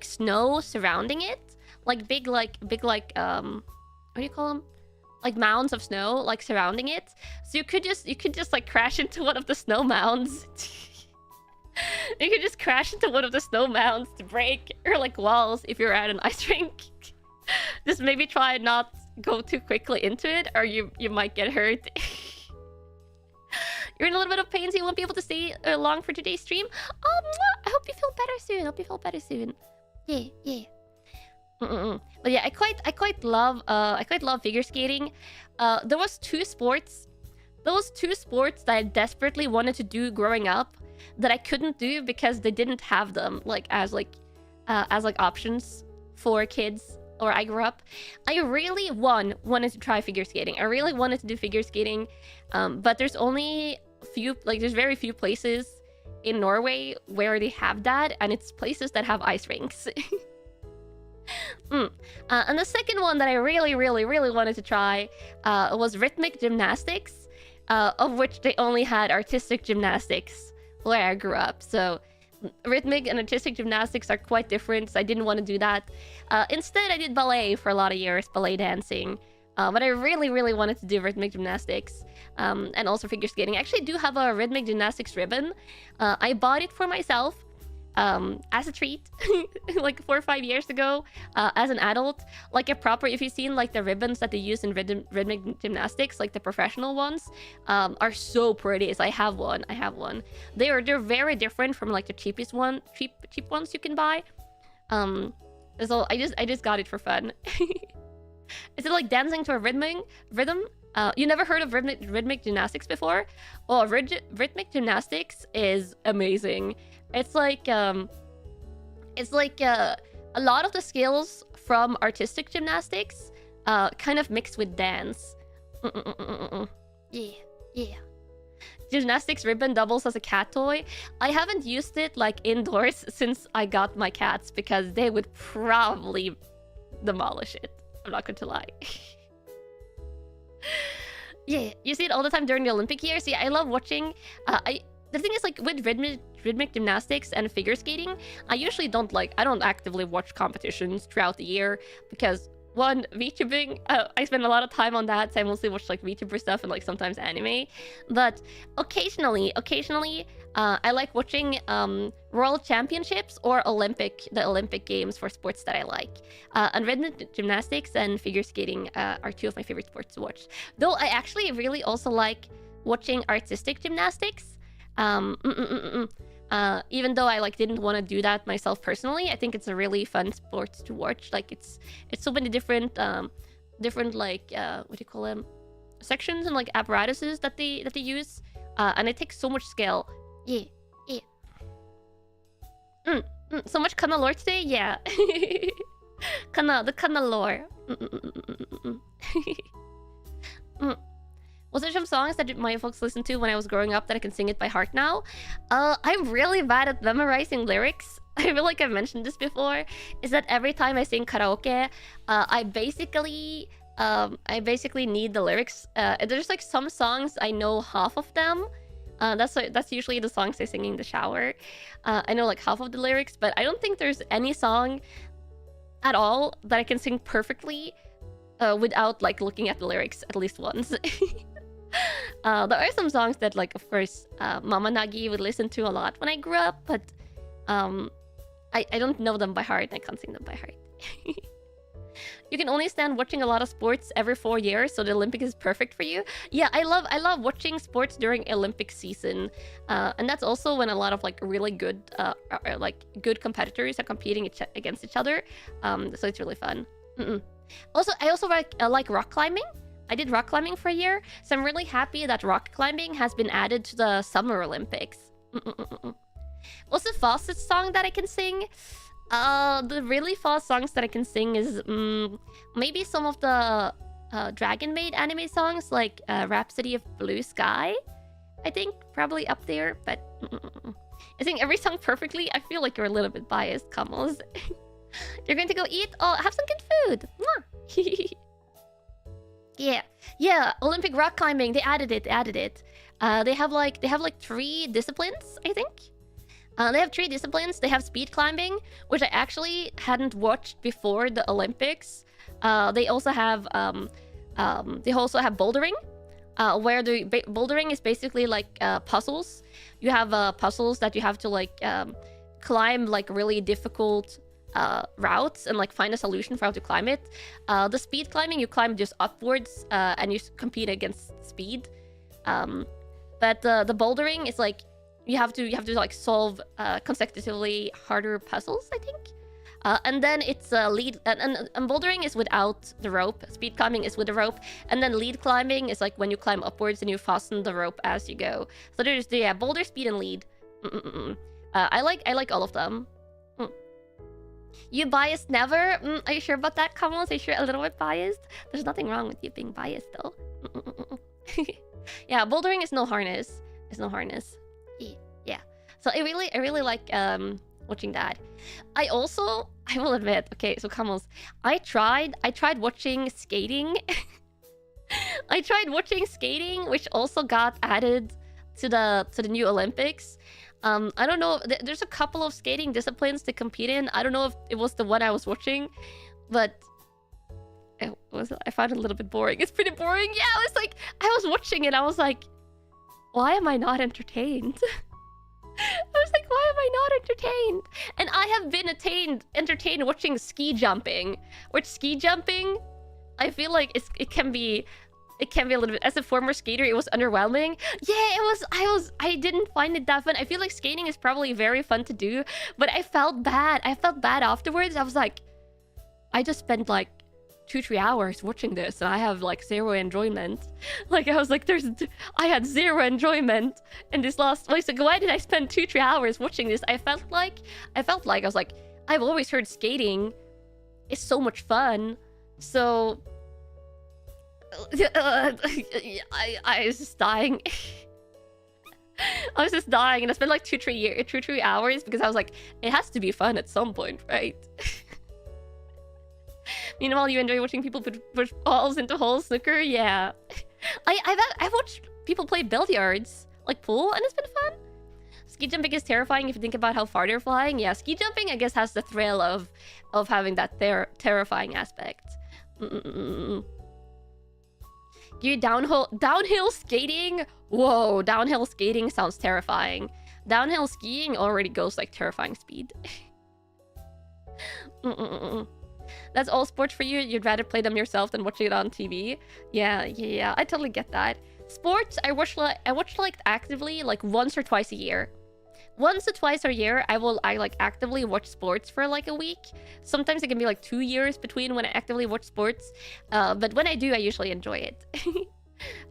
snow surrounding it. Like big what do you call them? Like mounds of snow like surrounding it. So you could just like crash into one of the snow mounds. You could just crash into one of the snow mounds to break, or like walls if you're at an ice rink. Just maybe try not go too quickly into it, or you might get hurt. You're in a little bit of pain, so you won't be able to stay long for today's stream. I hope you feel better soon. Yeah. But yeah, I quite love figure skating. There was two sports that I desperately wanted to do growing up that I couldn't do because they didn't have them as options for kids where I grew up. I really wanted to try figure skating. I really wanted to do figure skating, but there's very few places in Norway where they have that, and it's places that have ice rinks. And the second one that I really wanted to try was rhythmic gymnastics, of which they only had artistic gymnastics where I grew up. So rhythmic and artistic gymnastics are quite different, so I didn't want to do that. Instead, I did ballet for a lot of years, ballet dancing. But I really wanted to do rhythmic gymnastics and also figure skating. I actually do have a rhythmic gymnastics ribbon. I bought it for myself as a treat like 4 or 5 years ago as an adult. Like a proper, if you've seen like the ribbons that they use in rhythmic gymnastics, like the professional ones, are so pretty. So I have one. They're very different from like the cheap ones you can buy. So I just got it for fun. Is it like dancing to a rhythm? You never heard of rhythmic gymnastics before? Well, rhythmic gymnastics is amazing. It's like a lot of the skills from artistic gymnastics kind of mixed with dance. Yeah. Gymnastics ribbon doubles as a cat toy. I haven't used it like indoors since I got my cats because they would probably demolish it. I'm not going to lie. Yeah, you see it all the time during the Olympic years. Yeah, I love watching. The thing is, like, with rhythmic gymnastics and figure skating, I don't actively watch competitions throughout the year because, one, VTubing, I spend a lot of time on that, so I mostly watch like VTuber stuff and like sometimes anime. But occasionally, I like watching World Championships or the Olympic Games for sports that I like. And rhythmic gymnastics and figure skating are two of my favorite sports to watch. Though I actually really also like watching artistic gymnastics. Even though I didn't want to do that myself personally, I think it's a really fun sport to watch. Like it's so many different what do you call them, sections and like apparatuses that they use, and it takes so much skill. Yeah. So much Kanna lore today. Yeah. the Kanna lore. Was there some songs that my folks listened to when I was growing up that I can sing it by heart now? I'm really bad at memorizing lyrics. I feel like I've mentioned this before. Is that every time I sing karaoke, I basically need the lyrics. There's like some songs I know half of them. That's usually the songs I sing in the shower. I know like half of the lyrics, but I don't think there's any song at all that I can sing perfectly without like looking at the lyrics at least once. There are some songs that, like, of course, Mama Nagi would listen to a lot when I grew up, but I don't know them by heart. I can't sing them by heart. You can only stand watching a lot of sports every 4 years, so the Olympics is perfect for you. Yeah, I love watching sports during Olympic season, and that's also when a lot of like really good good competitors are competing against each other. So it's really fun. Also, I also like rock climbing. I did rock climbing for a year, so I'm really happy that rock climbing has been added to the Summer Olympics. What's the fastest song that I can sing? The really fast songs that I can sing is maybe some of the Dragon Maid anime songs, like Rhapsody of Blue Sky. I think probably up there, but I sing every song perfectly. I feel like you're a little bit biased, Kamals. You're going to go eat? Oh, have some good food. Mwah. Yeah. Olympic rock climbing. They added it. They have like 3 disciplines, I think. They have 3 disciplines. They have speed climbing, which I actually hadn't watched before the Olympics. They also have bouldering, where the bouldering is basically like puzzles. You have puzzles that you have to like climb like really difficult routes and like find a solution for how to climb it. The speed climbing, you climb just upwards and you compete against speed. But the bouldering is like you have to like solve consecutively harder puzzles, I think. And then it's lead and bouldering is without the rope. Speed climbing is with the rope, and then lead climbing is like when you climb upwards and you fasten the rope as you go. So there's boulder, speed, and lead. I like all of them. You biased never? Are you sure about that, Kamals? Are you sure a little bit biased? There's nothing wrong with you being biased, though. Yeah, bouldering is no harness. It's no harness. Yeah. So I really like watching that. I will admit, okay, so Kamals, I tried watching skating. I tried watching skating, which also got added to the new Olympics. I don't know. There's a couple of skating disciplines to compete in. I don't know if it was the one I was watching, but I found it a little bit boring. It's pretty boring. Yeah, I was like, I was watching it. I was like, why am I not entertained? I was like, why am I not entertained? And I have been entertained watching ski jumping. Which ski jumping, I feel like it can be a little bit, as a former skater, it was underwhelming. Yeah, I didn't find it that fun. I feel like skating is probably very fun to do, but I felt bad. I felt bad afterwards. I was like, I just spent like 2-3 hours watching this and I have like 0 enjoyment. Like, I was like, I had 0 enjoyment in this last, like, so why did I spend 2-3 hours watching this? I felt like I was like, I've always heard skating is so much fun, so I was just dying. I was just dying, and I spent like 2-3 hours because I was like, it has to be fun at some point, right? Meanwhile, you enjoy watching people put balls into holes, snooker. Yeah, I've watched people play billiards, like pool, and it's been fun. Ski jumping is terrifying if you think about how far they're flying. Yeah, ski jumping, I guess, has the thrill of having that terrifying aspect. You downhill skating? Whoa, downhill skating sounds terrifying. Downhill skiing already goes like terrifying speed. That's all sports for you? You'd rather play them yourself than watching it on TV? Yeah, I totally get that. Sports, I watch like actively like once or twice a year. Once or twice a year, I like actively watch sports for like a week. Sometimes it can be like 2 years between when I actively watch sports. But when I do, I usually enjoy it.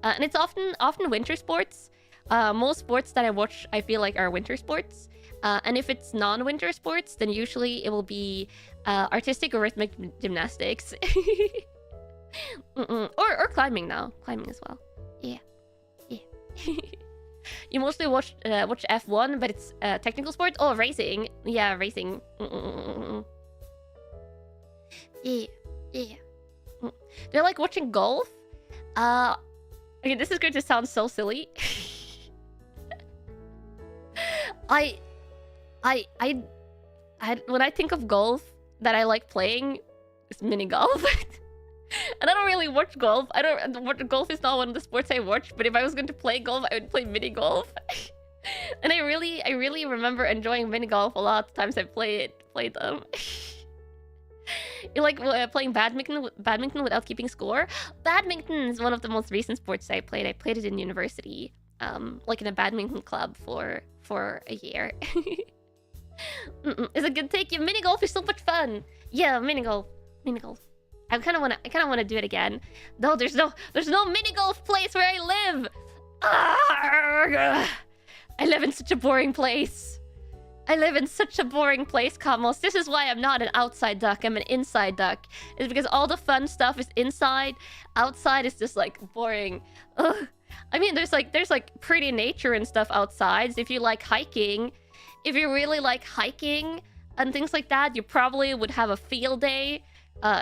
And it's often winter sports. Most sports that I watch, I feel like, are winter sports. And if it's non-winter sports, then usually it will be artistic or rhythmic gymnastics. Or climbing now. Climbing as well. Yeah. You mostly watch F1, but it's technical sport. Oh, racing. Yeah, racing. Yeah. They're like watching golf. Okay, this is going to sound so silly. I when I think of golf, that I like playing is mini golf. And I don't really watch golf. Golf is not one of the sports I watch, but if I was going to play golf, I would play mini golf. And I really remember enjoying mini golf a lot the times I played them. You like playing badminton without keeping score? Badminton is one of the most recent sports I played. I played it in university, like in a badminton club for a year. It's a good take. Yeah, mini golf is so much fun. Yeah, mini golf. I kind of wanna do it again. No, there's no mini golf place where I live. I live in such a boring place. Kamos. This is why I'm not an outside duck. I'm an inside duck. It's because all the fun stuff is inside. Outside is just like boring. Ugh. I mean, there's like pretty nature and stuff outside. So if you like hiking, if you really like hiking and things like that, you probably would have a field day.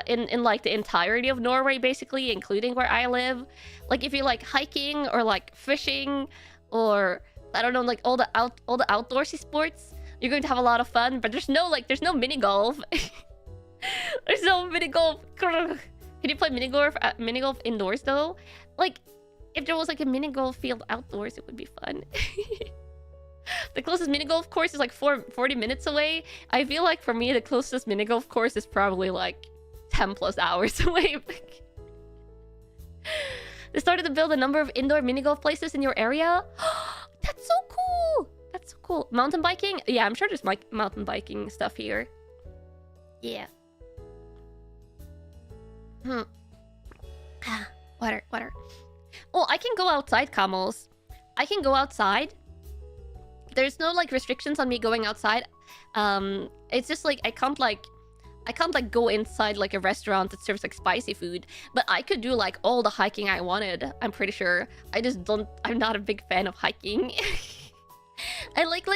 In like the entirety of Norway, basically, including where I live. Like if you like hiking or like fishing or I don't know, like all the outdoorsy sports, you're going to have a lot of fun. But there's no mini golf. There's no mini golf. Can you play mini golf indoors though? Like if there was like a mini golf field outdoors, it would be fun. The closest mini golf course is like 40 minutes away. I feel like for me, the closest mini golf course is probably like 10 plus hours away. They started to build a number of indoor mini golf places in your area. That's so cool. Mountain biking? Yeah, I'm sure there's like mountain biking stuff here. Yeah. Water. Oh, I can go outside, Camels. I can go outside. There's no like restrictions on me going outside. It's just like I can't go inside like a restaurant that serves like spicy food, but I could do like all the hiking I wanted. I'm pretty sure. I'm not a big fan of hiking. I like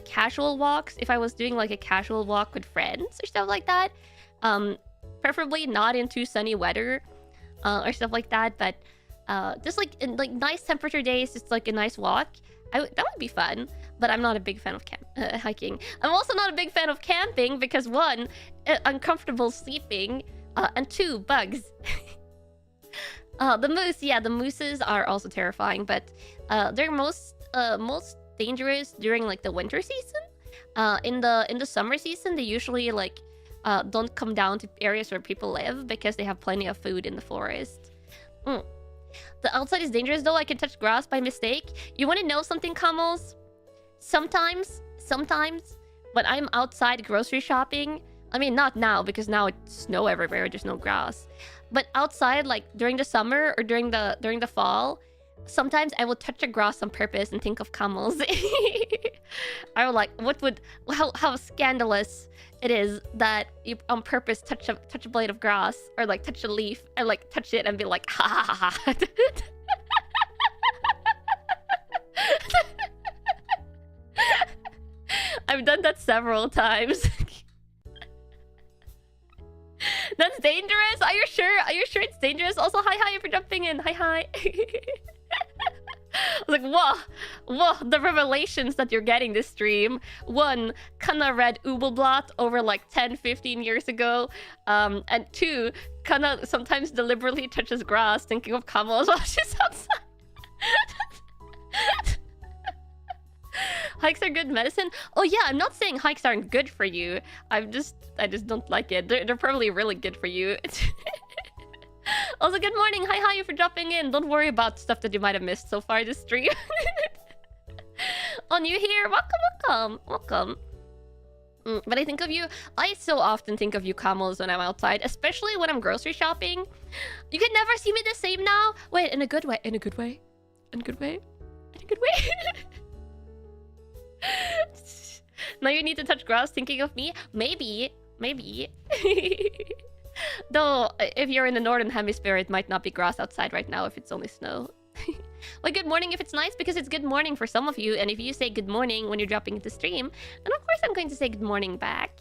casual walks if I was doing like a casual walk with friends or stuff like that. Preferably not in too sunny weather or stuff like that, but just like in like nice temperature days, just like a nice walk. That would be fun, but I'm not a big fan of hiking. I'm also not a big fan of camping because 1, uncomfortable sleeping, and 2, bugs. The mooses are also terrifying, but they're most dangerous during like the winter season. In the summer season, they usually like don't come down to areas where people live because they have plenty of food in the forest. The outside is dangerous though. I can touch grass by mistake. You want to know something, Camels? Sometimes when I'm outside grocery shopping, I mean not now because now it's snow everywhere, there's no grass. But outside, like during the summer or during the fall, sometimes I will touch the grass on purpose and think of Camels. I will like, how scandalous it is that you on purpose touch a blade of grass or like touch a leaf and like touch it and be like ha ha ha ha. I've done that several times. That's dangerous. Are you sure it's dangerous? Also, hi for jumping in. Hi. I was like, whoa, the revelations that you're getting this stream. 1, Kanna read Ubelblatt over like 10-15 years ago. And 2, Kanna sometimes deliberately touches grass thinking of Camels while she's outside. Hikes are good medicine. Oh yeah, I'm not saying hikes aren't good for you. I just don't like it. They're probably really good for you. Also, good morning. Hi for dropping in. Don't worry about stuff that you might have missed so far this stream. Oh, new here. Welcome. But I think of you. I so often think of you, Camels, when I'm outside, especially when I'm grocery shopping. You can never see me the same now. Wait, in a good way. Now you need to touch grass thinking of me? Maybe. Though, if you're in the northern hemisphere, it might not be grass outside right now if it's only snow. Well, good morning if it's nice, because it's good morning for some of you. And if you say good morning when you're dropping into stream, then of course I'm going to say good morning back.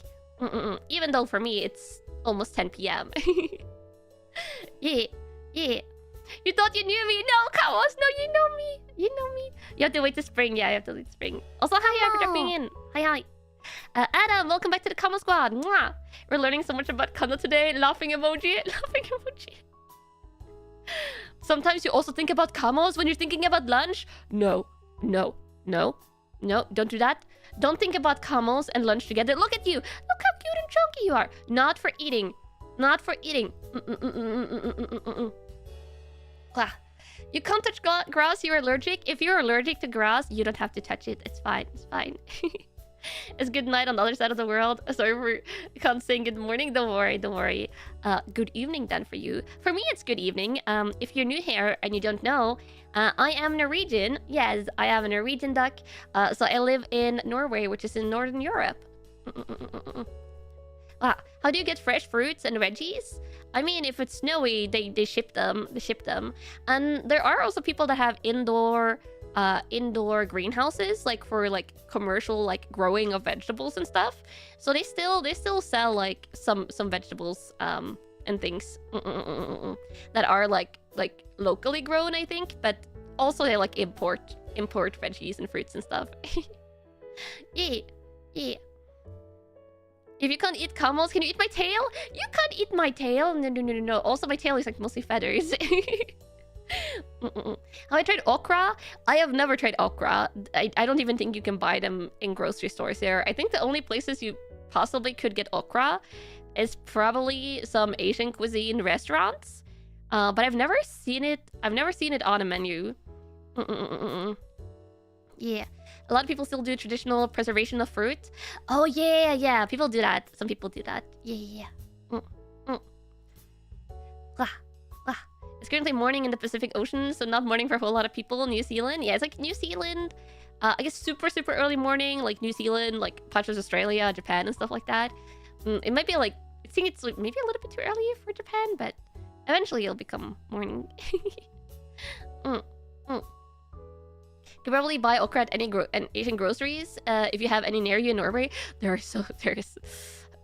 Even though for me, it's almost 10 p.m. Yeah. You thought you knew me? No, Kaos! No, you know me. You have to wait to spring. Yeah, you have to wait to spring. Also, hi for dropping in. Hi. Adam, welcome back to the Kama Squad. Mwah! We're learning so much about Kanna today. Laughing emoji. Laughing emoji. Sometimes you also think about Kamos when you're thinking about lunch. No. No. No. No. Don't do that. Don't think about Kamos and lunch together. Look at you. Look how cute and chunky you are. Not for eating. Not for eating. You can't touch grass. You're allergic. If you're allergic to grass, you don't have to touch it. It's fine. It's fine. It's good night on the other side of the world. Sorry for can't saying good morning. Don't worry, don't worry. Good evening then for you. For me, it's good evening. If you're new here and you don't know, I am Norwegian. Yes, I am a Norwegian duck. So I live in Norway, which is in Northern Europe. How do you get fresh fruits and veggies? I mean, if it's snowy, they ship them. They ship them. And there are also people that have indoor greenhouses, like for like commercial like growing of vegetables and stuff. So they still sell like some vegetables and things that are like locally grown, I think, but also they like import veggies and fruits and stuff. Yeah. If you can't eat camels, can you eat my tail? You can't eat my tail. No. Also, my tail is like mostly feathers. Have I tried okra? I have never tried okra. I don't even think you can buy them in grocery stores here. I think the only places you possibly could get okra is probably some Asian cuisine restaurants. But I've never seen it. I've never seen it on a menu. Yeah. A lot of people still do traditional preservation of fruit. Oh, yeah. People do that. Some people do that. Yeah. It's currently morning in the Pacific Ocean, so not morning for a whole lot of people. New Zealand. Yeah, it's like New Zealand. I guess super early morning, like New Zealand, like parts of Australia, Japan, and stuff like that. It might be like... I think it's like maybe a little bit too early for Japan, but eventually it'll become morning. You can probably buy okra at any Asian groceries if you have any near you in Norway. There's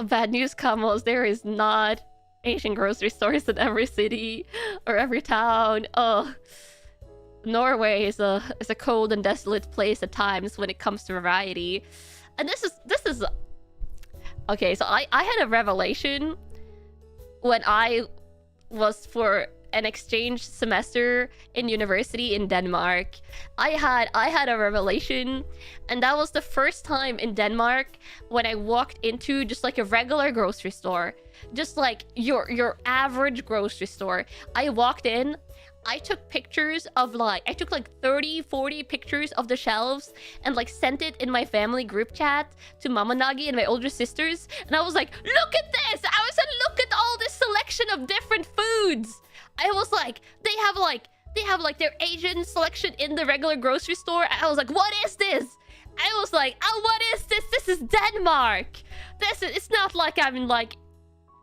bad news, Kamos. There is not Asian grocery stores in every city or every town. Oh, Norway is a cold and desolate place at times when it comes to variety. And this is okay. So I had a revelation when I was for an exchange semester in university in Denmark. I had a revelation, and that was the first time in Denmark when I walked into just like a regular grocery store, just like your average grocery store. I walked in, I took pictures of like 30-40 pictures of the shelves and like sent it in my family group chat to Mama Nagi and my older sisters, and I was like, look at this! I was like, look at all this selection of different foods. I was like, they have their Asian selection in the regular grocery store. I was like, what is this? I was like, oh, what is this? This is Denmark. It's not like I'm in like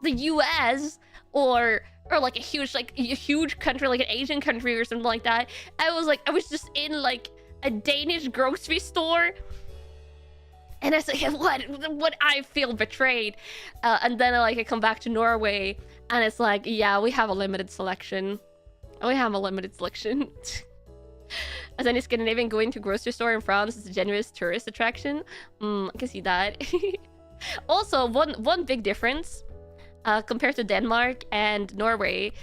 the US or like a huge country, like an Asian country or something like that. I was just in like a Danish grocery store. And I was like, what? I feel betrayed. And then I come back to Norway, and it's like, yeah, we have a limited selection. We have a limited selection. As any Scandinavian, going to a grocery store in France is a generous tourist attraction. I can see that. Also, one big difference compared to Denmark and Norway.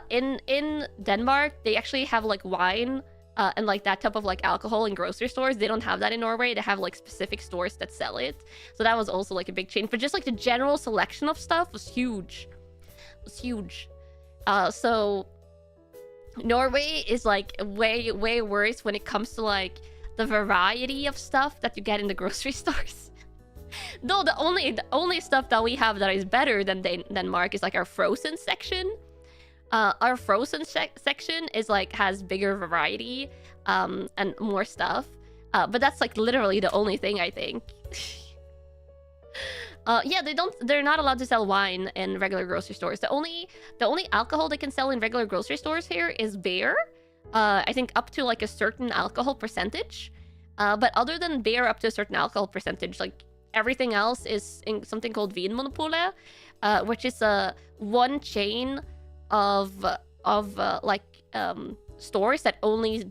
In Denmark, they actually have like wine and like that type of like alcohol in grocery stores. They don't have that in Norway. They have like specific stores that sell it. So that was also like a big change. But just like the general selection of stuff was huge. So Norway is like way worse when it comes to like the variety of stuff that you get in the grocery stores. Though the only stuff that we have that is better than Denmark is like our frozen section. Our frozen section is like has bigger variety and more stuff. But that's like literally the only thing, I think. Yeah, they're not allowed to sell wine in regular grocery stores. The only alcohol they can sell in regular grocery stores here is beer. I think up to like a certain alcohol percentage. But other than beer up to a certain alcohol percentage, like everything else is in something called Vinmonopolet, which is one chain of stores that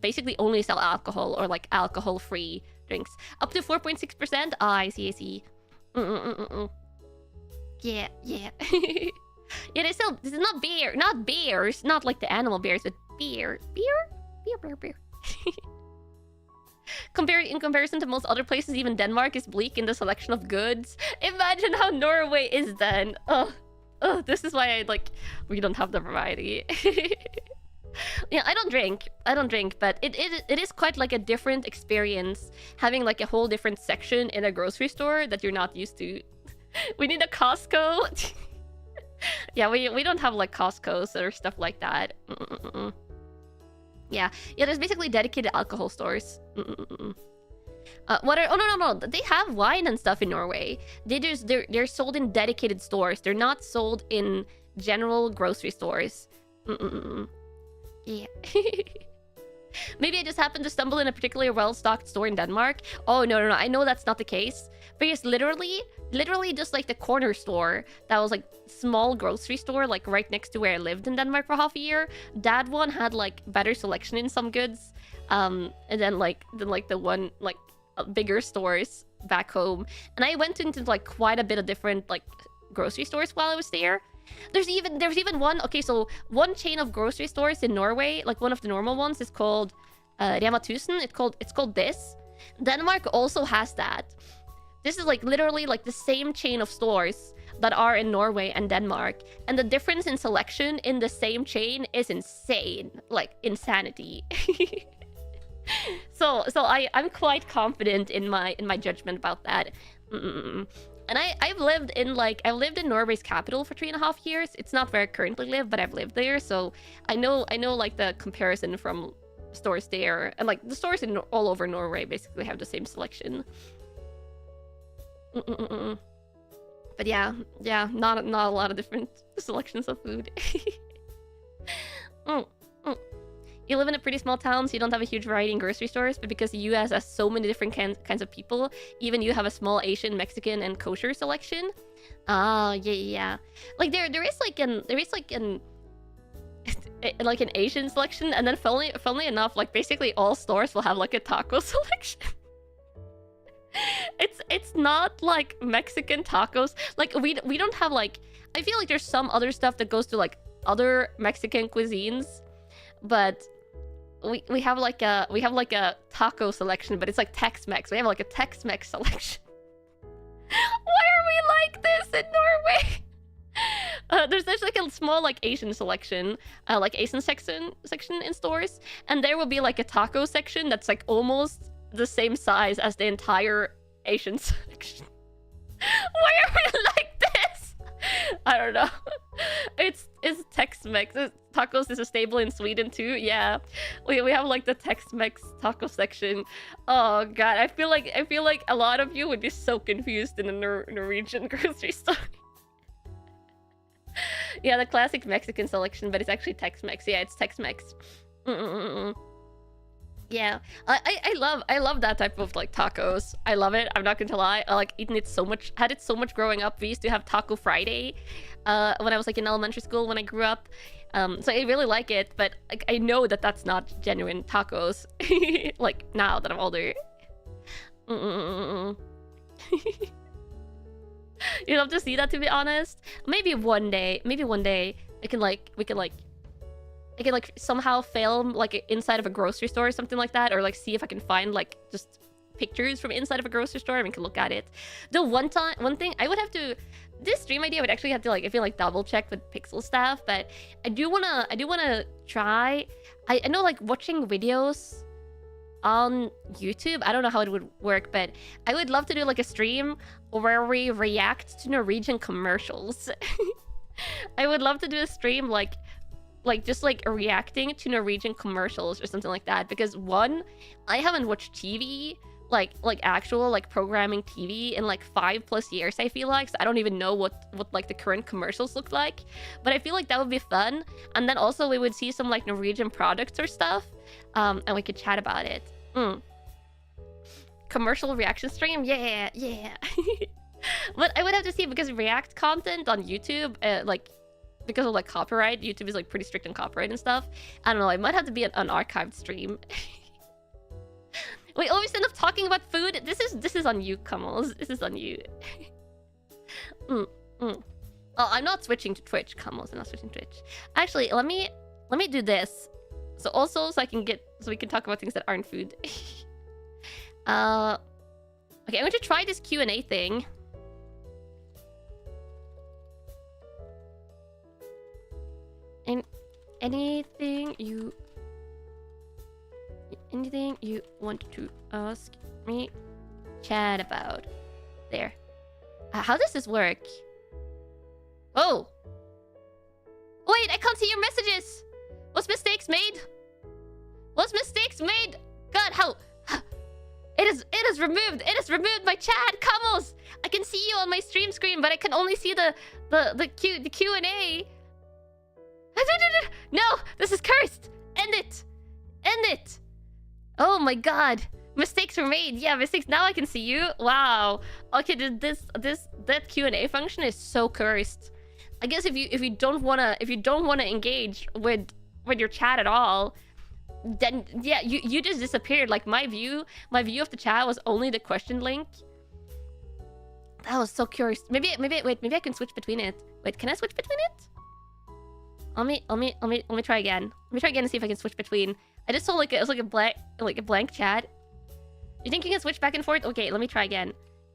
basically only sell alcohol or like alcohol-free drinks. Up to 4.6%. I see. Mm-mm-mm-mm. Yeah, yeah. Yeah, this is not bear, not bears, not like the animal bears, but beer. Beer. In comparison to most other places, even Denmark is bleak in the selection of goods. Imagine how Norway is then. Oh, this is why we don't have the variety. Yeah, I don't drink, but it is quite like a different experience having like a whole different section in a grocery store that you're not used to. We need a Costco. Yeah, we don't have like Costco's or stuff like that. Yeah, there's basically dedicated alcohol stores. What are... Oh, no. They have wine and stuff in Norway. They're sold in dedicated stores. They're not sold in general grocery stores. Yeah. Maybe I just happened to stumble in a particularly well-stocked store in Denmark. Oh, no. I know that's not the case. Because literally just like the corner store that was like small grocery store like right next to where I lived in Denmark for half a year. That one had like better selection in some goods. And then the one like bigger stores back home. And I went into like quite a bit of different like grocery stores while I was there. There's even one... Okay, so one chain of grocery stores in Norway, like one of the normal ones, is called Rema 1000. It's called this. Denmark also has that. This is like literally like the same chain of stores that are in Norway and Denmark, and the difference in selection in the same chain is insane, like insanity. So I'm quite confident in my judgment about that. And I've lived in Norway's capital for 3.5 years. It's not where I currently live, but I've lived there, so I know like the comparison from stores there, and like the stores in all over Norway basically have the same selection. But yeah, not a lot of different selections of food. You live in a pretty small town, so you don't have a huge variety in grocery stores, but because the US has so many different kinds of people, even you have a small Asian, Mexican, and kosher selection. Ah, yeah. Like there is an like an Asian selection, and then funnily enough, like basically all stores will have like a taco selection. It's not like Mexican tacos. Like we don't have like... I feel like there's some other stuff that goes to like other Mexican cuisines, but we have like a taco selection, but it's like Tex-Mex. We have like a Tex-Mex selection. Why are we like this in Norway? There's like a small like Asian selection, like Asian section in stores, and there will be like a taco section that's like almost the same size as the entire Asian section. Why are we like this? I don't know. It's Tex-Mex. Tacos is a staple in Sweden too. Yeah, we have like the Tex-Mex taco section. Oh god, I feel like a lot of you would be so confused in a Norwegian grocery store. Yeah, the classic Mexican selection, but it's actually Tex-Mex. Yeah, it's Tex-Mex. Yeah, I love that type of like tacos. I love it. I'm not gonna lie. I like eating it so much. Had it so much growing up. We used to have Taco Friday when I was like in elementary school when I grew up. So I really like it, but like I know that that's not genuine tacos. Like now that I'm older. You'd love to see that, to be honest. Maybe one day we can somehow film like inside of a grocery store or something like that, or like see if I can find like just pictures from inside of a grocery store and we can look at it. The one thing I would have to... This stream idea would actually have to like, I feel like double check with Pixel staff, but I do wanna try. I know like watching videos on YouTube, I don't know how it would work, but I would love to do like a stream where we react to Norwegian commercials. I would love to do a stream like just like reacting to Norwegian commercials or something like that, because one, I haven't watched TV, like actual like programming TV in like 5+ years, I feel like, so I don't even know what like the current commercials look like, but I feel like that would be fun. And then also we would see some like Norwegian products or stuff, and we could chat about it. Commercial reaction stream, yeah. But I would have to see, because React content on YouTube, like because of like copyright, YouTube is like pretty strict on copyright and stuff. I don't know, it might have to be an archived stream. We always end up talking about food. This is on you, Kamals. This is on you. Mm, mm. Oh, I'm not switching to Twitch. Come on, I'm not switching to Twitch. Actually, let me do this. So also, so we can talk about things that aren't food. Okay, I'm going to try this Q&A thing. And anything you want to ask me, chat about. There. How does this work? Oh! Wait, I can't see your messages! What's mistakes made? What's mistakes made? God, how? It is removed! It has removed my chat! Kamos! I can see you on my stream screen, but I can only see the Q&A. No! This is cursed! End it! End it! Oh my god. Mistakes were made. Yeah, mistakes. Now I can see you. Wow. Okay, that Q&A function is so cursed. I guess if you don't wanna engage with your chat at all, then yeah, you just disappeared. Like my view of the chat was only the question link. That was so curious. Maybe I can switch between it. Wait, can I switch between it? Let me try again. Let me try again and see if I can switch between. I just saw it was like a blank chat. You think you can switch back and forth? Okay, let me try again.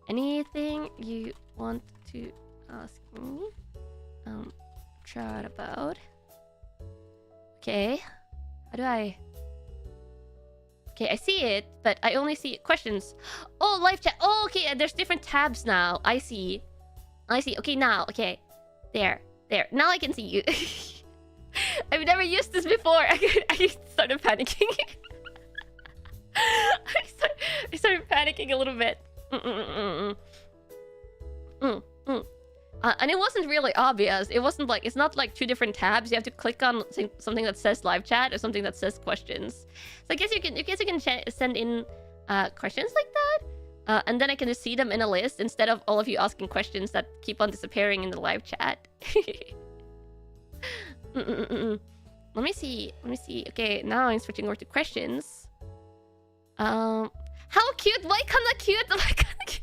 Anything you want to ask me? Chat about. Okay. How do I? Okay, I see it, but I only see questions. Oh, live chat. Oh, okay, there's different tabs now. I see. Okay, now. Okay. There. Now I can see you. I've never used this before. I started panicking. I started panicking a little bit. And it wasn't really obvious. It wasn't like, it's not like two different tabs. You have to click on something that says live chat or something that says questions. So I guess you can send in questions like that, and then I can just see them in a list instead of all of you asking questions that keep on disappearing in the live chat. Let me see. Okay, now I'm switching over to questions. How cute? Why Kanna cute? Why Kanna cute?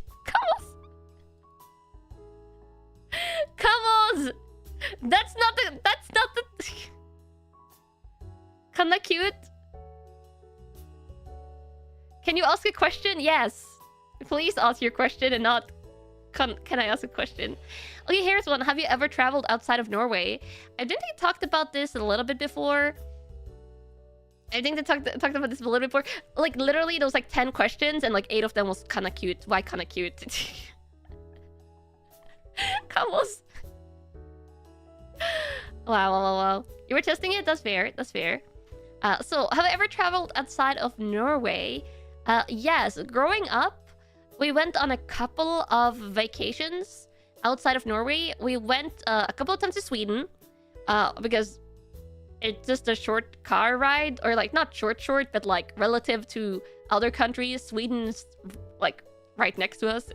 Come on! That's not the Kanna cute? Can you ask a question? Yes. Please ask your question and not can I ask a question? Okay, here's one. Have you ever traveled outside of Norway? I think I talked about this a little bit before. I think they talked about this a little bit before. Like literally there was like 10 questions and like 8 of them was Kanna cute. Why Kanna cute? Come on. Wow. You were testing it? That's fair. So, have I ever traveled outside of Norway? Yes. Growing up, we went on a couple of vacations outside of Norway. We went a couple of times to Sweden because it's just a short car ride. Or like, not short, but like relative to other countries. Sweden's like right next to us.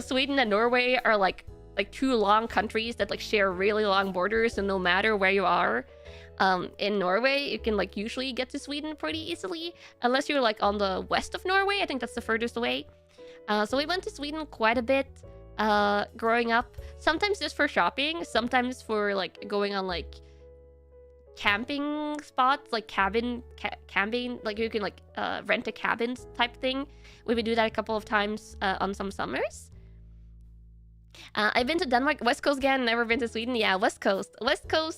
Sweden and Norway are like two long countries that like share really long borders, and no matter where you are in Norway, you can like usually get to Sweden pretty easily, unless you're like on the west of Norway. I think that's the furthest away. So we went to Sweden quite a bit growing up, sometimes just for shopping, sometimes for like going on like camping spots, like camping, like you can like rent a cabin type thing. We would do that a couple of times on some summers. I've been to Denmark, West Coast again, never been to Sweden. Yeah, West Coast,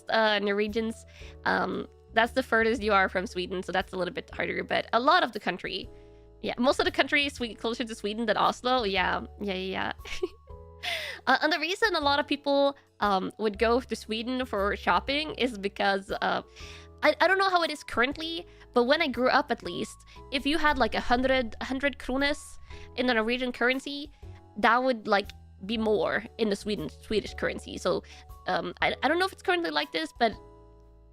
Norwegians. That's the furthest you are from Sweden, so that's a little bit harder. But a lot of the country, yeah, most of the country is closer to Sweden than Oslo. Yeah. And the reason a lot of people would go to Sweden for shopping is because I don't know how it is currently, but when I grew up at least, if you had like 100 krones in the Norwegian currency, that would like be more in the Swedish currency. So I don't know if it's currently like this, but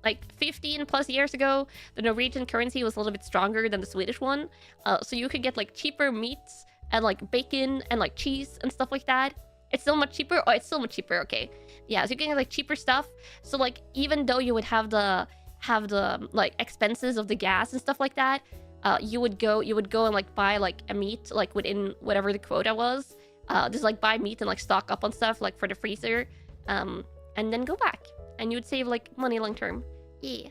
like 15 plus years ago, the Norwegian currency was a little bit stronger than the Swedish one. So you could get like cheaper meats and like bacon and like cheese and stuff like that. It's still much cheaper. Oh, it's still much cheaper. Okay. Yeah, so you can get like cheaper stuff. So like even though you would have the like expenses of the gas and stuff like that, you would go and like buy like a meat like within whatever the quota was. just like buy meat and like stock up on stuff like for the freezer, and then go back, and you would save like money long term. Yeah.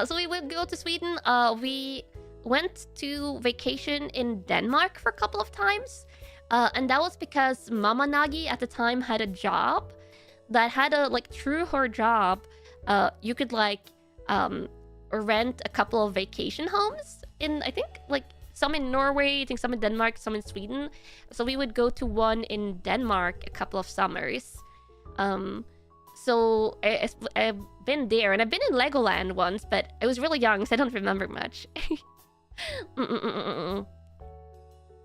So we would go to Sweden. We went to vacation in Denmark for a couple of times, and that was because Mama Nagi at the time had a job that had a like through her job, you could like rent a couple of vacation homes in, I think, like some in Norway, I think some in Denmark, some in Sweden. So we would go to one in Denmark a couple of summers. So I've been there, and I've been in Legoland once, but I was really young, so I don't remember much.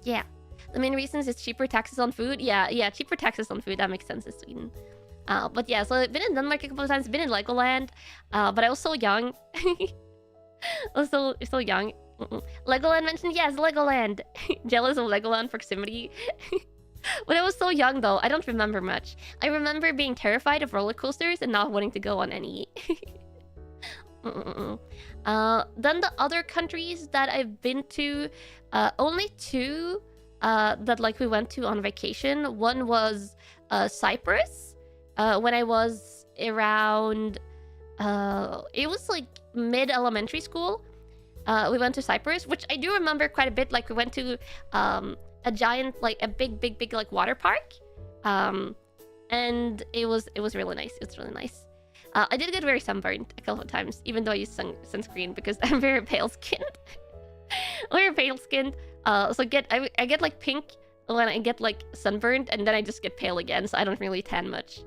Yeah. The main reasons is cheaper taxes on food. Yeah, cheaper taxes on food. That makes sense in Sweden. But yeah, so I've been in Denmark a couple of times, been in Legoland, but I was so young. I was so young. Legoland mentioned, yes, Legoland. Jealous of Legoland proximity. When I was so young, though, I don't remember much. I remember being terrified of roller coasters and not wanting to go on any. Then the other countries that I've been to, only two that like we went to on vacation. One was Cyprus, when I was around, it was like mid-elementary school. We went to Cyprus, which I do remember quite a bit. Like we went to a giant, like a big like water park, and it was really nice. It's really nice. I did get very sunburned a couple of times, even though I used sunscreen because I'm very pale skinned. Very pale skinned. So I get like pink when I get like sunburned, and then I just get pale again. So I don't really tan much.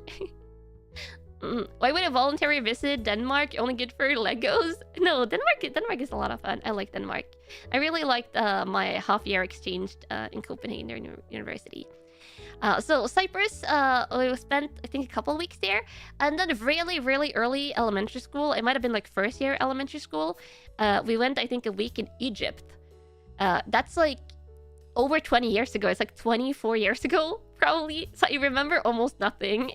Why would a voluntary visit Denmark? Only good for Legos? No, Denmark is a lot of fun. I like Denmark. I really liked my half-year exchange in Copenhagen University. So Cyprus, we spent I think a couple of weeks there, and then really early elementary school. It might have been like first year elementary school. We went I think a week in Egypt. That's like over 20 years ago. It's like 24 years ago probably. So I remember almost nothing.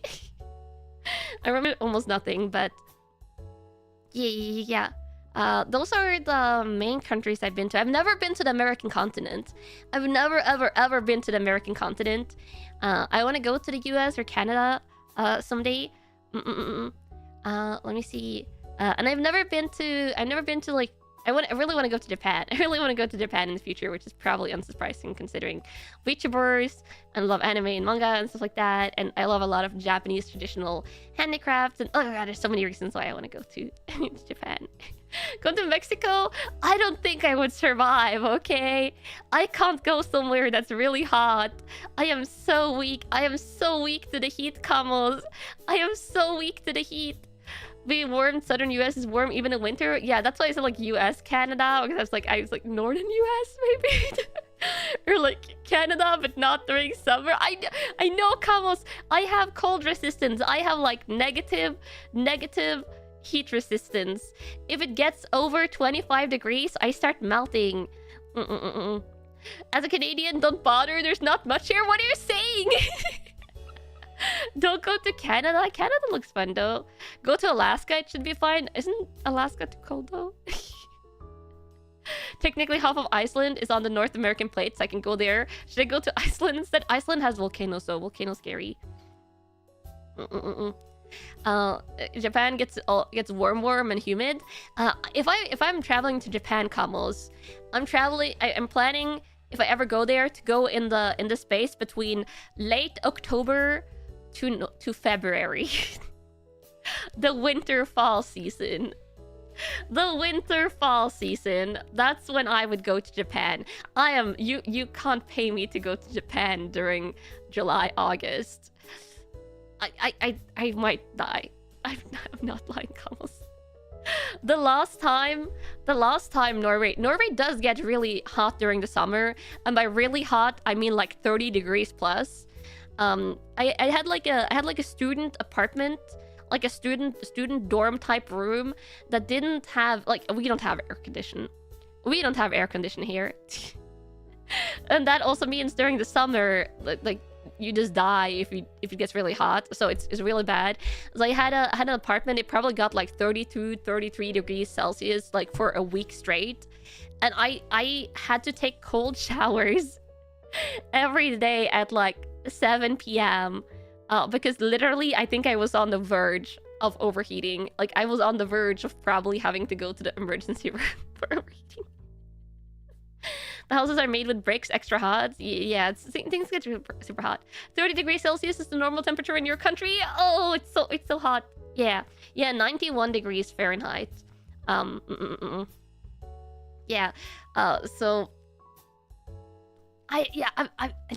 I remember almost nothing, but yeah. Those are the main countries I've been to. I've never been to the American continent. I've never ever been to the American continent. I want to go to the US or Canada someday. Let me see. And I've never been to like I really want to go to Japan. I really want to go to Japan in the future, which is probably unsurprising considering VTubers and love anime and manga and stuff like that. And I love a lot of Japanese traditional handicrafts. And oh my god, there's so many reasons why I want to go to Japan. Go to Mexico? I don't think I would survive, okay? I can't go somewhere that's really hot. I am so weak. I am so weak to the heat, Kamos. I am so weak to the heat. Being warm, southern US is warm even in winter. Yeah, that's why I said like US, Canada, because I was like northern US maybe. Or like Canada, but not during summer. I know, Kamos. I have cold resistance. I have like negative heat resistance. If it gets over 25 degrees, I start melting. As a Canadian, don't bother. There's not much here. What are you saying? Don't go to Canada. Canada looks fun though. Go to Alaska. It should be fine. Isn't Alaska too cold though? Technically, half of Iceland is on the North American plate, so I can go there. Should I go to Iceland instead? Iceland has volcanoes, so volcanoes scary. Japan gets warm and humid. If I'm traveling to Japan, Kamos, I'm planning, if I ever go there, to go in the space between late October to February. The winter-fall season. The winter-fall season. That's when I would go to Japan. You can't pay me to go to Japan during July, August. I might die. I'm not lying, Kamos. The last time Norway does get really hot during the summer, and by really hot I mean like 30 degrees plus. I had like a student apartment, like a student dorm type room that didn't have, like, we don't have air condition. We don't have air condition here. And that also means during the summer, like you just die if it gets really hot. So it's really bad. So I had an apartment. It probably got like 32, 33 degrees Celsius like for a week straight. And I had to take cold showers every day at like 7 p.m. Because literally, I think I was on the verge of overheating. Like, I was on the verge of probably having to go to the emergency room for overheating. The houses are made with bricks, extra hot. Yeah, things get super hot. 30 degrees Celsius is the normal temperature in your country. Oh, it's so hot. Yeah, 91 degrees Fahrenheit. Yeah. So I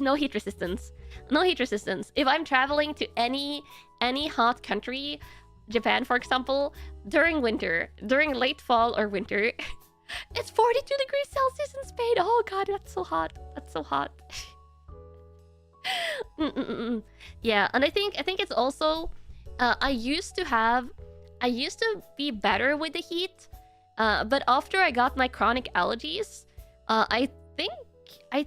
no heat resistance. No heat resistance. If I'm traveling to any hot country, Japan for example, during winter, during late fall or winter, it's 42 degrees Celsius in Spain. Oh god, that's so hot. That's so hot. Yeah, and I think it's also I used to be better with the heat, but after I got my chronic allergies, I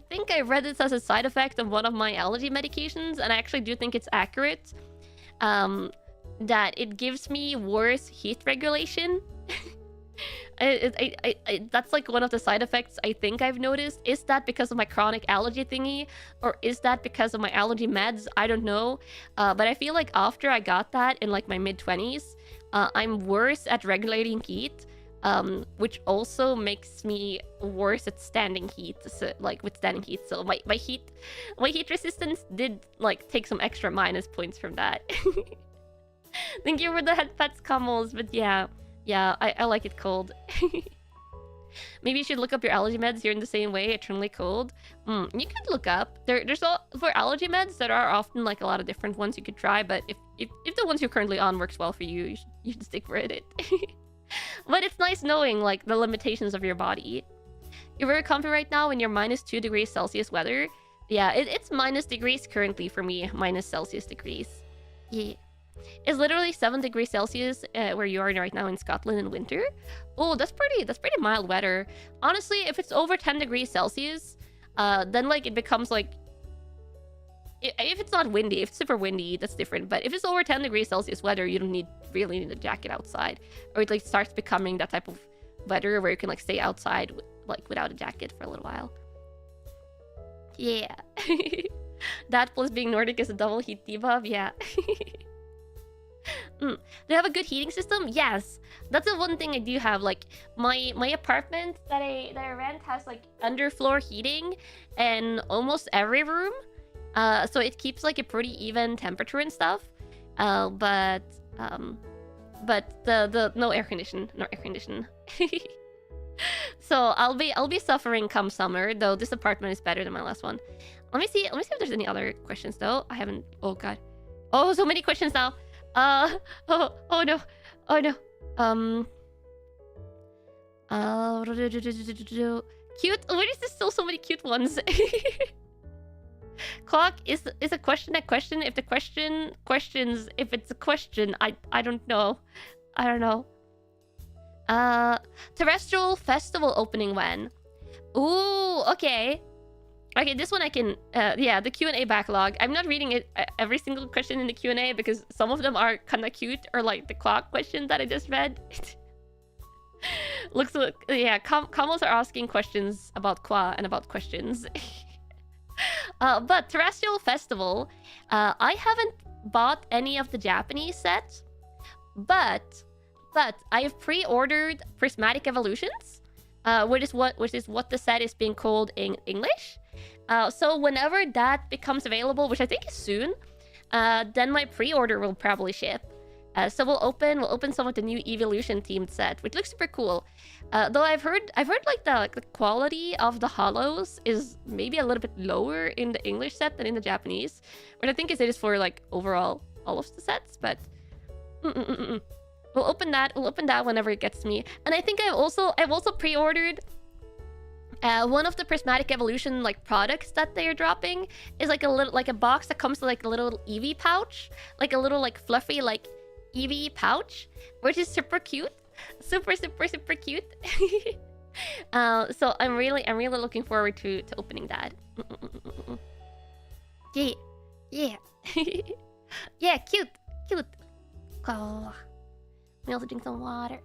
think I read this as a side effect of one of my allergy medications, and I actually do think it's accurate. That it gives me worse heat regulation. That's like one of the side effects I think I've noticed. Is that because of my chronic allergy thingy, or is that because of my allergy meds? I don't know. But I feel like after I got that in like my mid-20s, I'm worse at regulating heat, which also makes me worse at standing heat. So, like withstanding heat. So my heat resistance did like take some extra minus points from that. Thank you for the head pets, Camels. But yeah, I like it cold. Maybe you should look up your allergy meds. You're in the same way, eternally cold. You could look up. There's all for allergy meds. There are often like a lot of different ones you could try. But if the ones you're currently on works well for you, you should stick with it. But it's nice knowing like the limitations of your body. You're very comfy right now in your -2 degrees Celsius weather. Yeah, it's minus degrees currently for me. Minus Celsius degrees. Yeah. It's literally 7 degrees Celsius where you are right now in Scotland in winter. Oh, that's pretty mild weather. Honestly, if it's over 10 degrees Celsius, then like it becomes like, if it's not windy, if it's super windy, that's different. But if it's over 10 degrees Celsius weather, you don't really need a jacket outside, or it like starts becoming that type of weather where you can like stay outside like without a jacket for a little while. Yeah. That plus being Nordic is a double heat debuff. Yeah. Do you have a good heating system? Yes, that's the one thing I do have. Like my apartment that I rent has like underfloor heating in almost every room, so it keeps like a pretty even temperature and stuff. But the no air condition. So I'll be suffering come summer, though this apartment is better than my last one. Let me see if there's any other questions though. I haven't. Oh god. Oh, so many questions now. Oh no. Cute. Where is there still so many cute ones? Clock is a question a question? If the question questions if it's a question, I don't know. Terrestrial festival opening when? Ooh, okay. Okay, this one I can... yeah, the Q&A backlog. I'm not reading it every single question in the Q&A because some of them are kind of cute, or like the clock question that I just read. Yeah, Kamals are asking questions about Qua and about questions. But Terrestrial Festival, I haven't bought any of the Japanese sets, but I have pre-ordered Prismatic Evolutions, which is what the set is being called in English. So whenever that becomes available, which I think is soon, then my pre-order will probably ship. So we'll open some of the new Evolution themed set, which looks super cool. Though I've heard like the quality of the holos is maybe a little bit lower in the English set than in the Japanese, which I think is for like overall all of the sets. But we'll open that whenever it gets to me. And I think I've also pre-ordered one of the Prismatic Evolution like products that they're dropping is like a box that comes with like a little Eevee pouch, like a little like fluffy like Eevee pouch, which is super cute, super cute. So I'm really looking forward to opening that. Yeah. Yeah, cute. Oh, let me also drink some water.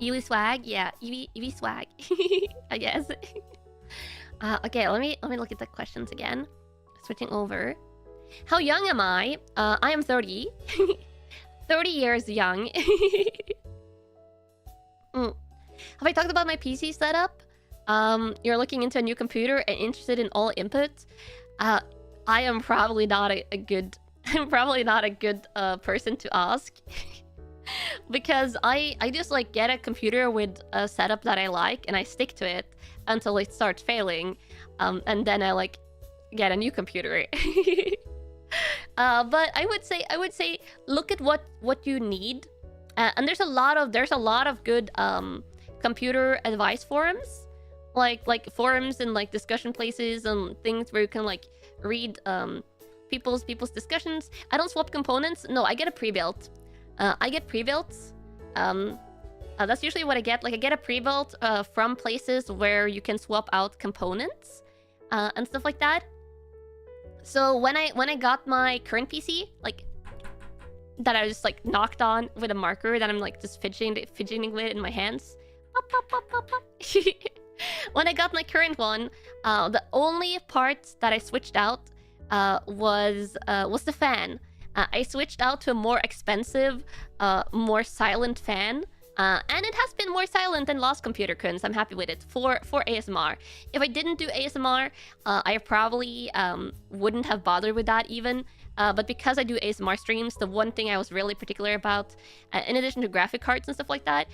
Eevee swag, yeah, Eevee swag, I guess. Okay, let me look at the questions again. Switching over. How young am I? I am 30. 30 years young. Have I talked about my PC setup? You're looking into a new computer and interested in all inputs. I am probably not a good. I'm probably not a good person to ask. Because I just like get a computer with a setup that I like and I stick to it until it starts failing, and then I like get a new computer. But I would say look at what you need, and there's a lot of good computer advice forums, like forums and like discussion places and things where you can like read people's discussions. I don't swap components. No, I get a pre-built. I get pre-builts. That's usually what I get. Like I get a pre-built from places where you can swap out components and stuff like that. So when I got my current PC, like that I just like knocked on with a marker that I'm like just fidgeting with in my hands. Pop, pop, pop, pop, pop. When I got my current one, the only part that I switched out was the fan. I switched out to a more expensive, more silent fan. And it has been more silent than last computer could, so I'm happy with it for ASMR. If I didn't do ASMR, I probably wouldn't have bothered with that even. But because I do ASMR streams, the one thing I was really particular about, in addition to graphic cards and stuff like that,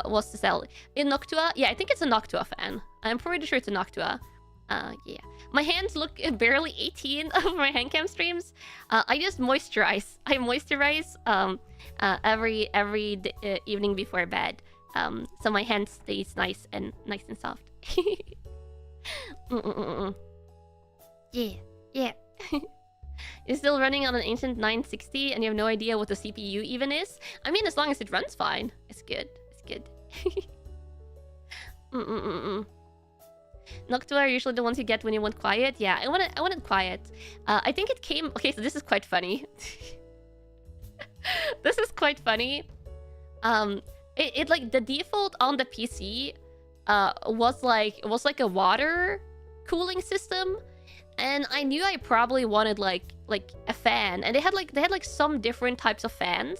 was to sell in Noctua. Yeah, I think it's a Noctua fan. I'm pretty sure it's a Noctua. Yeah. My hands look barely 18 of my handcam streams. I just moisturize. I moisturize every evening before bed. So my hand stays nice and soft. Yeah, yeah. You're still running on an ancient 960 and you have no idea what the CPU even is? I mean, as long as it runs fine. It's good. It's good. Noctua are usually the ones you get when you want quiet. Yeah, I wanted quiet. I think it came... Okay, so this is quite funny. This is quite funny. It like the default on the PC was like a water cooling system, and I knew I probably wanted like a fan, and they had like some different types of fans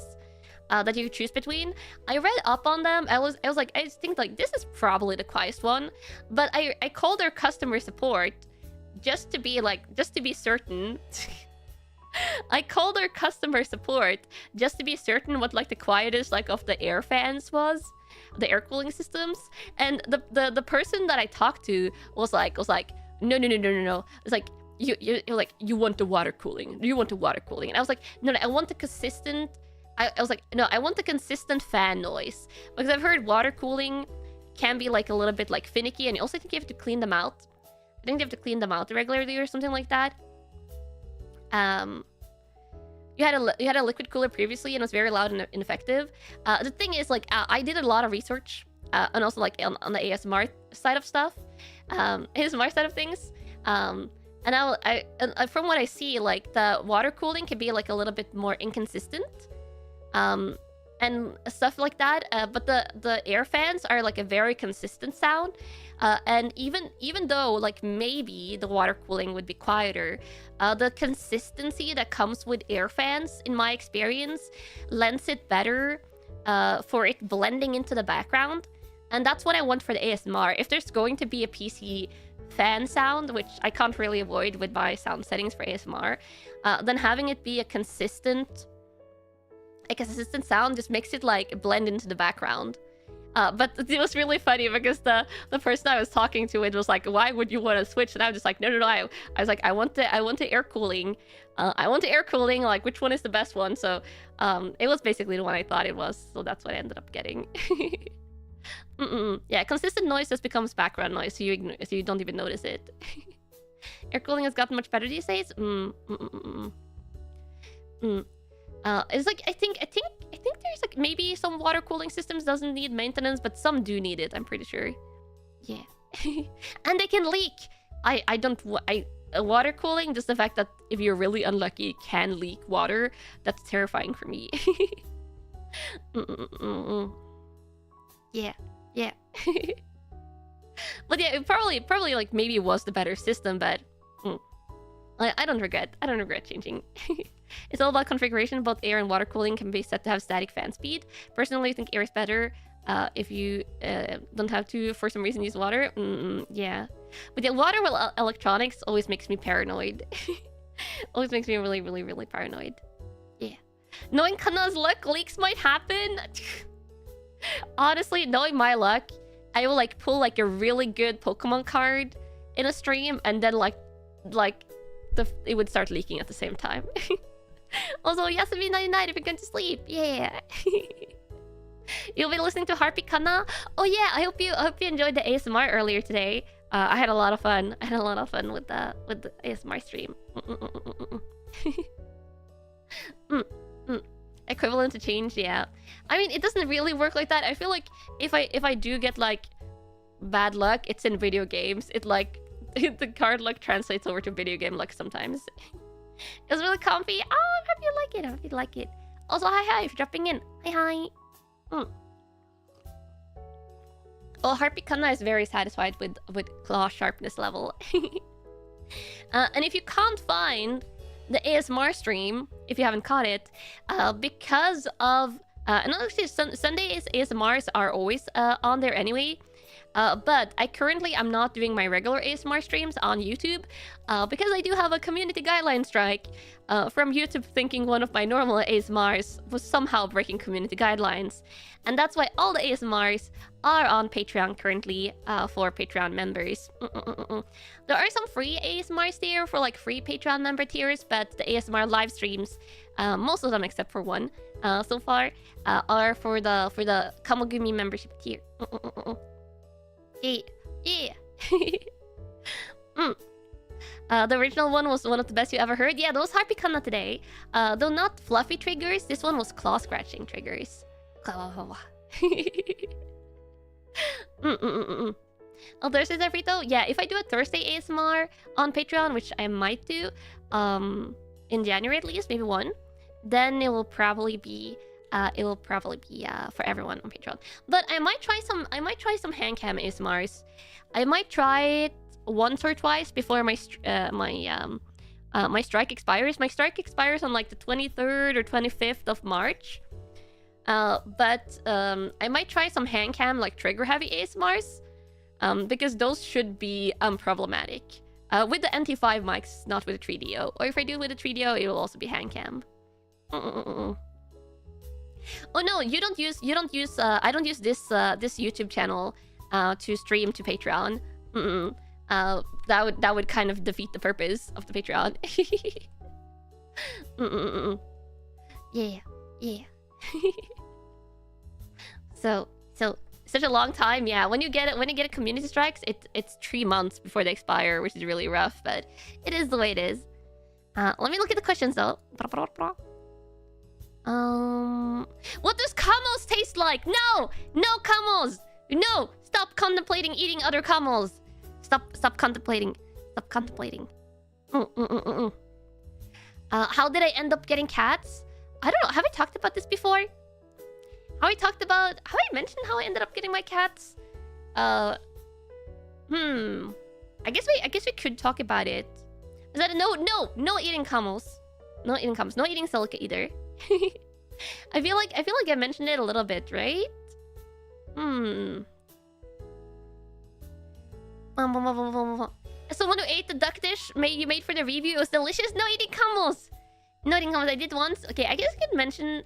that you could choose between. I read up on them. I was like, I just think like this is probably the quietest one, but I called their customer support just to be certain. I called their customer support just to be certain what like the quietest like of the air fans was, the air cooling systems, and the person that I talked to was like no. It's like you want the water cooling. You want the water cooling, and I was like no, I want the consistent. I was like no, I want the consistent fan noise, because I've heard water cooling can be like a little bit like finicky, and you also think you have to clean them out. I think you have to clean them out regularly or something like that. You had a liquid cooler previously and it was very loud and ineffective. The thing is, like, I did a lot of research, and also like on the ASMR side of stuff, ASMR side of things. And from what I see, like the water cooling can be like a little bit more inconsistent, and stuff like that. But the air fans are like a very consistent sound. And even though like maybe the water cooling would be quieter, the consistency that comes with air fans, in my experience, lends it better for it blending into the background. And that's what I want for the ASMR. If there's going to be a PC fan sound, which I can't really avoid with my sound settings for ASMR, then having it be a consistent sound just makes it like blend into the background. But it was really funny because the person I was talking to, it was like, why would you want to switch? And I was just like, no. I was like, I want the air cooling. I want the air cooling. Like, which one is the best one? So it was basically the one I thought it was. So that's what I ended up getting. Yeah, consistent noise just becomes background noise, so you don't even notice it. Air cooling has gotten much better these days. It's like I think there's like maybe some water cooling systems doesn't need maintenance, but some do need it. I'm pretty sure. Yeah, and they can leak. Water cooling, just the fact that if you're really unlucky, it can leak water. That's terrifying for me. Yeah. Yeah. But yeah, it probably like maybe was the better system, but I don't regret changing. It's all about configuration. Both air and water cooling can be set to have static fan speed. Personally, I think air is better if you don't have to, for some reason, use water. Yeah. But yeah, water with electronics always makes me paranoid. Always makes me really, really, really paranoid. Yeah. Knowing Kanna's luck, leaks might happen. Honestly, knowing my luck, I will like pull like a really good Pokemon card in a stream, and then it would start leaking at the same time. Also, Yasumi99 if you're going to sleep. Yeah. You'll be listening to Harpy Kanna. Oh yeah, I hope you enjoyed the ASMR earlier today. I had a lot of fun. I had a lot of fun with the ASMR stream. Equivalent to change, yeah. I mean, it doesn't really work like that. I feel like if I do get like bad luck, it's in video games. It like the card luck translates over to video game luck sometimes. It's really comfy. Oh, I'm happy you like it. I'm happy you like it. Also, hi for dropping in. Hi. Oh, Harpy Kanna is very satisfied with claw sharpness level. And if you can't find the ASMR stream, if you haven't caught it, because of and actually Sunday's ASMRs are always on there anyway. But I'm not doing my regular ASMR streams on YouTube because I do have a community guideline strike from YouTube thinking one of my normal ASMRs was somehow breaking community guidelines. And that's why all the ASMRs are on Patreon currently for Patreon members. There are some free ASMRs there for like free Patreon member tiers, but the ASMR live streams, most of them except for one so far, are for the Kamogumi membership tier. Yeah. The original one was one of the best you ever heard. Yeah, those Harpy Kanna today. Though not fluffy triggers, this one was claw scratching triggers. Oh, Thursdays are free though? Yeah, if I do a Thursday ASMR on Patreon, which I might do, in January at least, maybe one, then it will probably be for everyone on Patreon. But I might try some hand cam ASMRs. I might try it once or twice before my strike expires. My strike expires on like the 23rd or 25th of March. But I might try some hand cam like trigger heavy ASMRs. Because those should be unproblematic. With the NT5 mics, not with the 3DO. Or if I do it with the 3DO, it will also be hand cam. Oh no, I don't use this YouTube channel to stream to Patreon. That would kind of defeat the purpose of the Patreon. Yeah. So such a long time, yeah. When you get a community strikes, it's 3 months before they expire, which is really rough, but it is the way it is. Let me look at the questions though. What does camels taste like? No camels. No, stop contemplating eating other camels. Stop contemplating. How did I end up getting cats? I don't know. Have I talked about this before? Have I mentioned how I ended up getting my cats? I guess we could talk about it. Is that no eating camels. No eating silica either. I feel like I mentioned it a little bit, right? Someone who ate the duck dish you made for the review, it was delicious. No eating camels. I did once. Okay, I guess I could mention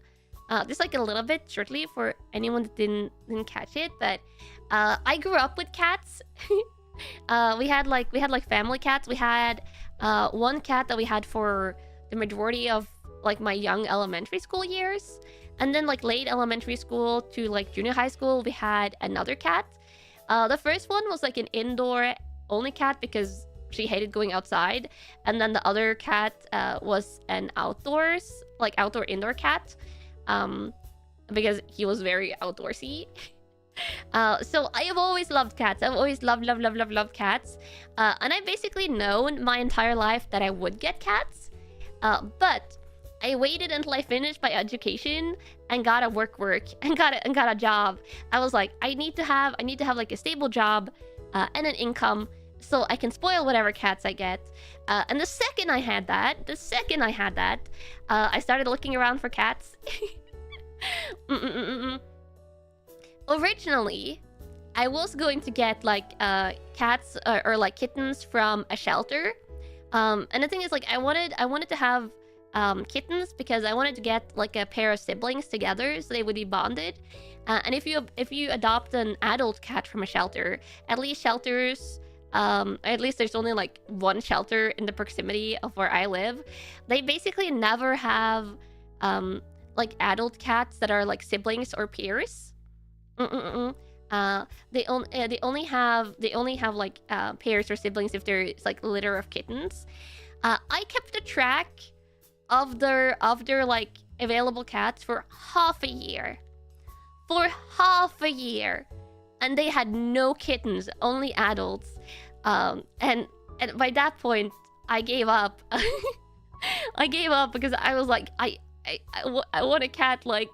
this like a little bit shortly for anyone that didn't catch it. But I grew up with cats. we had family cats. We had one cat that we had for the majority of like my young elementary school years, and then like late elementary school to like junior high school, we had another cat. The first one was like an indoor only cat because she hated going outside, and then the other cat was an outdoor indoor cat because he was very outdoorsy. So I have always loved cats. I've always loved cats, and I've basically known my entire life that I would get cats. But I waited until I finished my education and got a work and got a job. I was like, I need to have like a stable job and an income so I can spoil whatever cats I get. And the second I had that, I started looking around for cats. Originally, I was going to get like cats or like kittens from a shelter. And the thing is, like, I wanted to have kittens because I wanted to get like a pair of siblings together so they would be bonded. And if you adopt an adult cat from a shelter, at least there's only like one shelter in the proximity of where I live. They basically never have like adult cats that are like siblings or peers. They only have like pairs or siblings if there's like a litter of kittens. I kept a track of their like available cats for half a year. And they had no kittens, only adults. And by that point, I gave up. I gave up because I was like, I want a cat like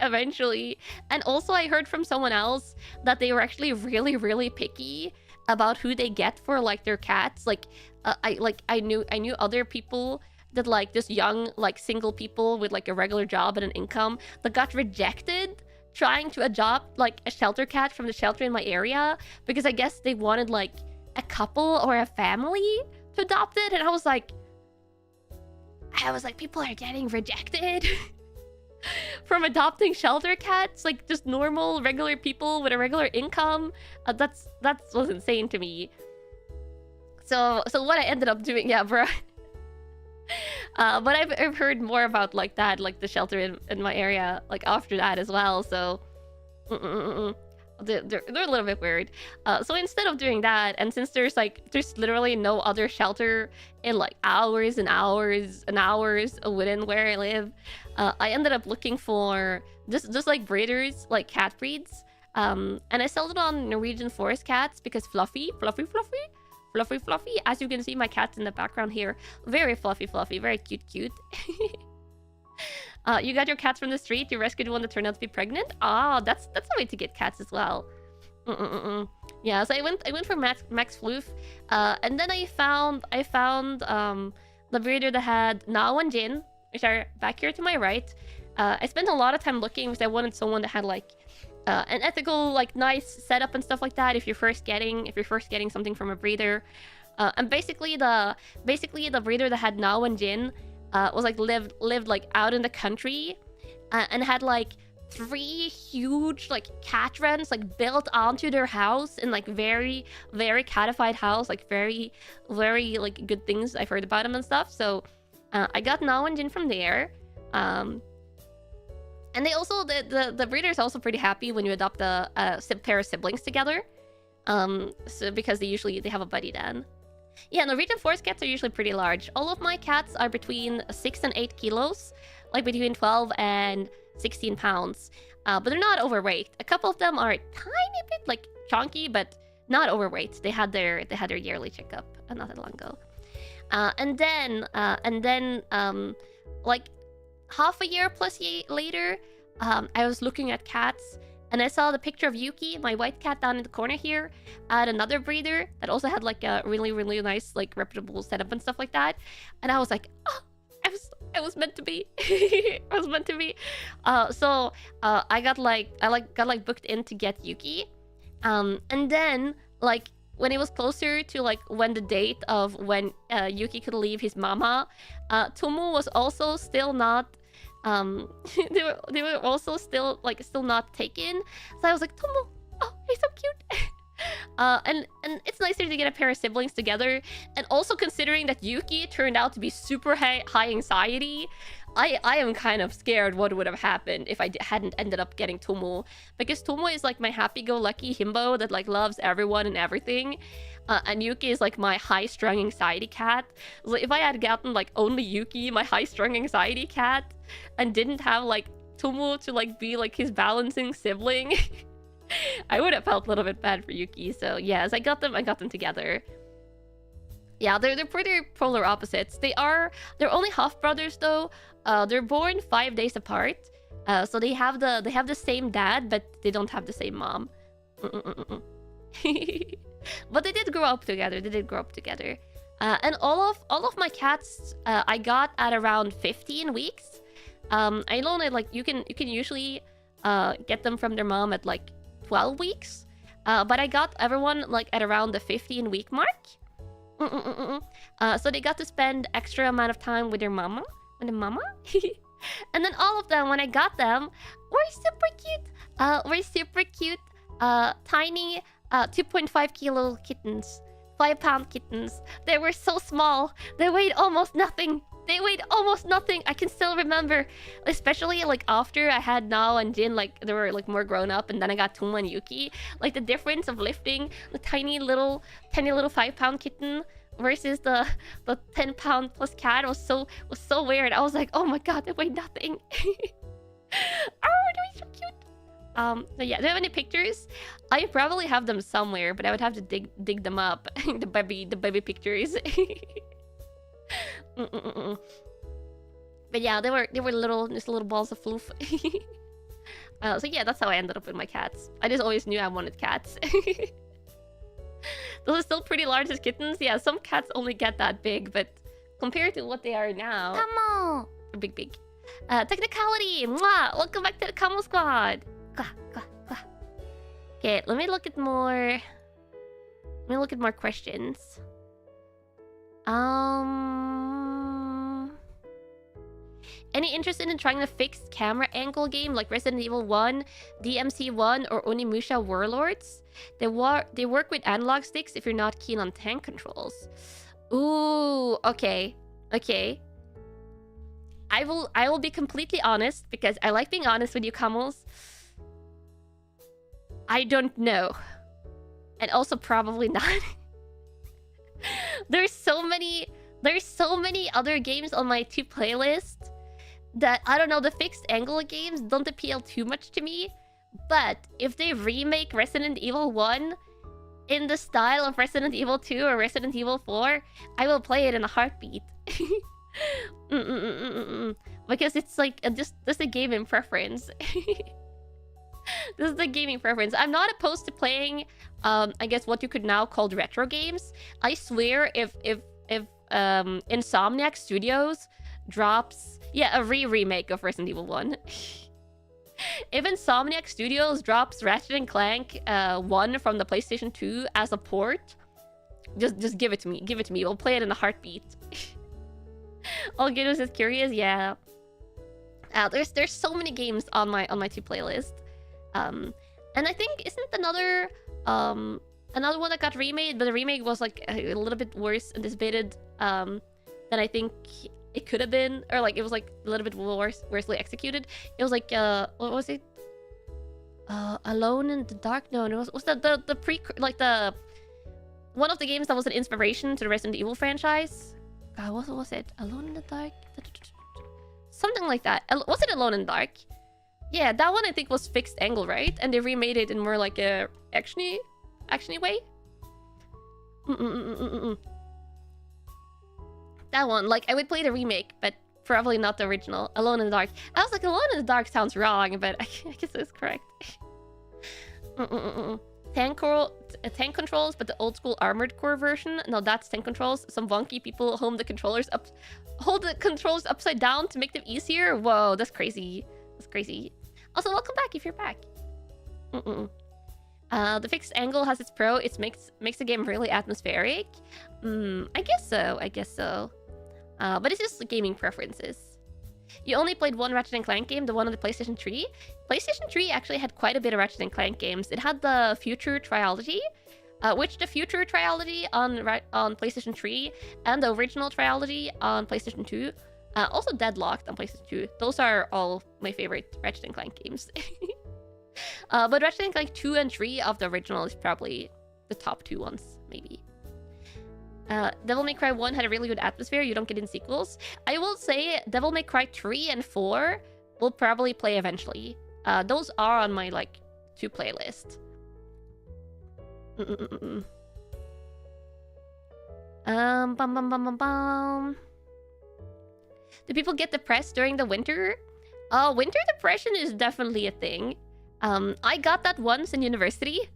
eventually. And also I heard from someone else that they were actually really, really picky about who they get for like their cats. Like I knew other people that like just young like single people with like a regular job and an income that got rejected trying to adopt like a shelter cat from the shelter in my area because I guess they wanted like a couple or a family to adopt it. And I was like people are getting rejected from adopting shelter cats, like just normal regular people with a regular income. That was insane to me. So what I ended up doing, yeah, bro. But I've heard more about like that, like the shelter in my area, like after that as well. So they're a little bit weird. So instead of doing that, and since there's literally no other shelter in like hours and hours and hours within where I live, I ended up looking for just like breeders, like cat breeds. And I settled on Norwegian forest cats because fluffy. As you can see, my cat's in the background here. Very fluffy, very cute. You got your cats from the street. You rescued one that turned out to be pregnant. Ah, that's a way to get cats as well. Yeah, so I went for Max Floof, and then I found the breeder that had Nao and Jin, which are back here to my right. I spent a lot of time looking because I wanted someone that had like an ethical, like nice setup and stuff like that. If you're first getting something from a breeder, and basically the breeder that had Nao and Jin was like lived like out in the country, and had like 3 huge like cat runs like built onto their house, and like very catified house, like very like good things I've heard about them and stuff. So I got Nao and Jin from there. And they also, the breeder is also pretty happy when you adopt a pair of siblings together. So because they have a buddy then. Yeah, Norwegian forest cats are usually pretty large. All of my cats are between 6 and 8 kilos, like between 12 and 16 pounds. But they're not overweight. A couple of them are a tiny bit like chunky, but not overweight. They had their yearly checkup not that long ago. And then like half a year plus later, I was looking at cats, and I saw the picture of Yuki, my white cat down in the corner here, at another breeder that also had like a really nice like reputable setup and stuff like that. And I was like, oh, I was meant to be. I was meant to be. So I got booked in to get Yuki, and then like when it was closer to like when the date of when Yuki could leave his mama, Tomo was also still not they were also still not taken. So I was like, Tomo, oh, he's so cute. And it's nicer to get a pair of siblings together. And also considering that Yuki turned out to be super high anxiety, I am kind of scared what would have happened if I hadn't ended up getting Tomo. Because Tomo is like my happy-go-lucky himbo that like loves everyone and everything. And Yuki is like my high-strung anxiety cat. So if I had gotten like only Yuki, my high-strung anxiety cat, and didn't have like Tomo to like be like his balancing sibling, I would have felt a little bit bad for Yuki. So yes, I got them together. Yeah, they're pretty polar opposites. They're only half brothers though. They're born 5 days apart. So they have the same dad, but they don't have the same mom. But they did grow up together. And all of my cats I got at around 15 weeks. I know that like you can usually get them from their mom at like 12 weeks. But I got everyone like at around the 15-week mark. So they got to spend extra amount of time with their mama. And then all of them, when I got them, were super cute. Tiny 2.5 kilo kittens. 5-pound kittens. They were so small. They weighed almost nothing. I can still remember, especially like after I had Nao and Jin, like they were like more grown up, and then I got Tuma and Yuki. Like the difference of lifting the tiny little 5-pound kitten versus the 10-pound plus cat was so weird. I was like, oh my god, they weigh nothing. Oh, they're so cute. So yeah, do you have any pictures? I probably have them somewhere, but I would have to dig them up. the baby pictures. But yeah, they were just little balls of floof. So yeah, that's how I ended up with my cats. I just always knew I wanted cats. Those are still pretty large as kittens. Yeah, some cats only get that big, but compared to what they are now, Kamo! They're big. Technicality! Mwah! Welcome back to the Kamo Squad! Okay, let me look at more questions. Any interest in trying a fixed camera angle game like Resident Evil 1, DMC1, or Onimusha Warlords? They work with analog sticks if you're not keen on tank controls. Ooh, okay. I will be completely honest because I like being honest with you, Kamals. I don't know. And also probably not. There's so many other games on my to playlist that, I don't know, the fixed angle games don't appeal too much to me. But if they remake Resident Evil 1 in the style of Resident Evil 2 or Resident Evil 4, I will play it in a heartbeat. Because it's like just a gaming preference. This is the gaming preference. I'm not opposed to playing, I guess what you could now call retro games. I swear, if Insomniac Studios drops, a remake of Resident Evil 1. If Insomniac Studios drops Ratchet and Clank 1 from the PlayStation 2 as a port, just give it to me. We'll play it in a heartbeat. All Ginos is curious, yeah. There's so many games on my to playlist. And I think isn't another one that got remade, but the remake was like a little bit worse anticipated than I think it could have been, or like it was like a little bit worsely executed. It was like what was it? Alone in the Dark? No, it was the pre, like the one of the games that was an inspiration to the Resident Evil franchise. God, what was it? Alone in the Dark? Something like that. Was it Alone in the Dark? Yeah, that one I think was fixed angle, right? And they remade it in more like a actiony way. That one, like I would play the remake, but probably not the original. Alone in the Dark. I was like, Alone in the Dark sounds wrong, but I guess it's correct. Tank controls, but the old school Armored Core version. No, that's tank controls. Some wonky people hold the controllers upside down to make them easier. Whoa, that's crazy. Also, welcome back if you're back. The fixed angle has its pro. It makes the game really atmospheric. I guess so. But it's just gaming preferences. You only played one Ratchet & Clank game, the one on the PlayStation 3. PlayStation 3 actually had quite a bit of Ratchet & Clank games. It had the Future Trilogy, which the Future Trilogy on PlayStation 3 and the original Trilogy on PlayStation 2. Also Deadlocked on PlayStation 2. Those are all my favorite Ratchet & Clank games. But Ratchet & Clank 2 and 3 of the original is probably the top 2 ones, maybe. Devil May Cry 1 had a really good atmosphere. You don't get in sequels. I will say Devil May Cry 3 and 4 will probably play eventually. Those are on my, like, to playlist. Bum bum bum bum bum. Do people get depressed during the winter? Winter depression is definitely a thing. I got that once in university.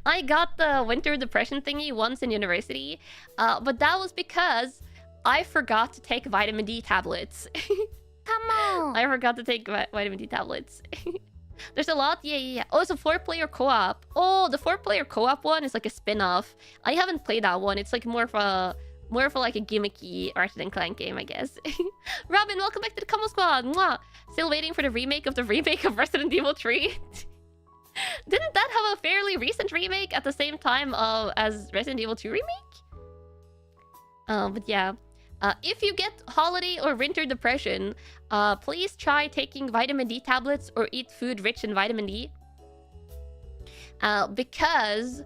I got the winter depression thingy once in university. But that was because I forgot to take vitamin D tablets. Come on. I forgot to take vitamin D tablets. There's a lot. Yeah. Oh, it's a 4-player co-op. Oh, the 4-player co-op one is like a spin-off. I haven't played that one. It's like more of like a gimmicky Ratchet & Clank game, I guess. Robin, welcome back to the Combo Squad. Mwah. Still waiting for the remake of Resident Evil 3. Didn't that have a fairly recent remake at the same time as Resident Evil 2 remake? But yeah. If you get holiday or winter depression, please try taking vitamin D tablets or eat food rich in vitamin D. Because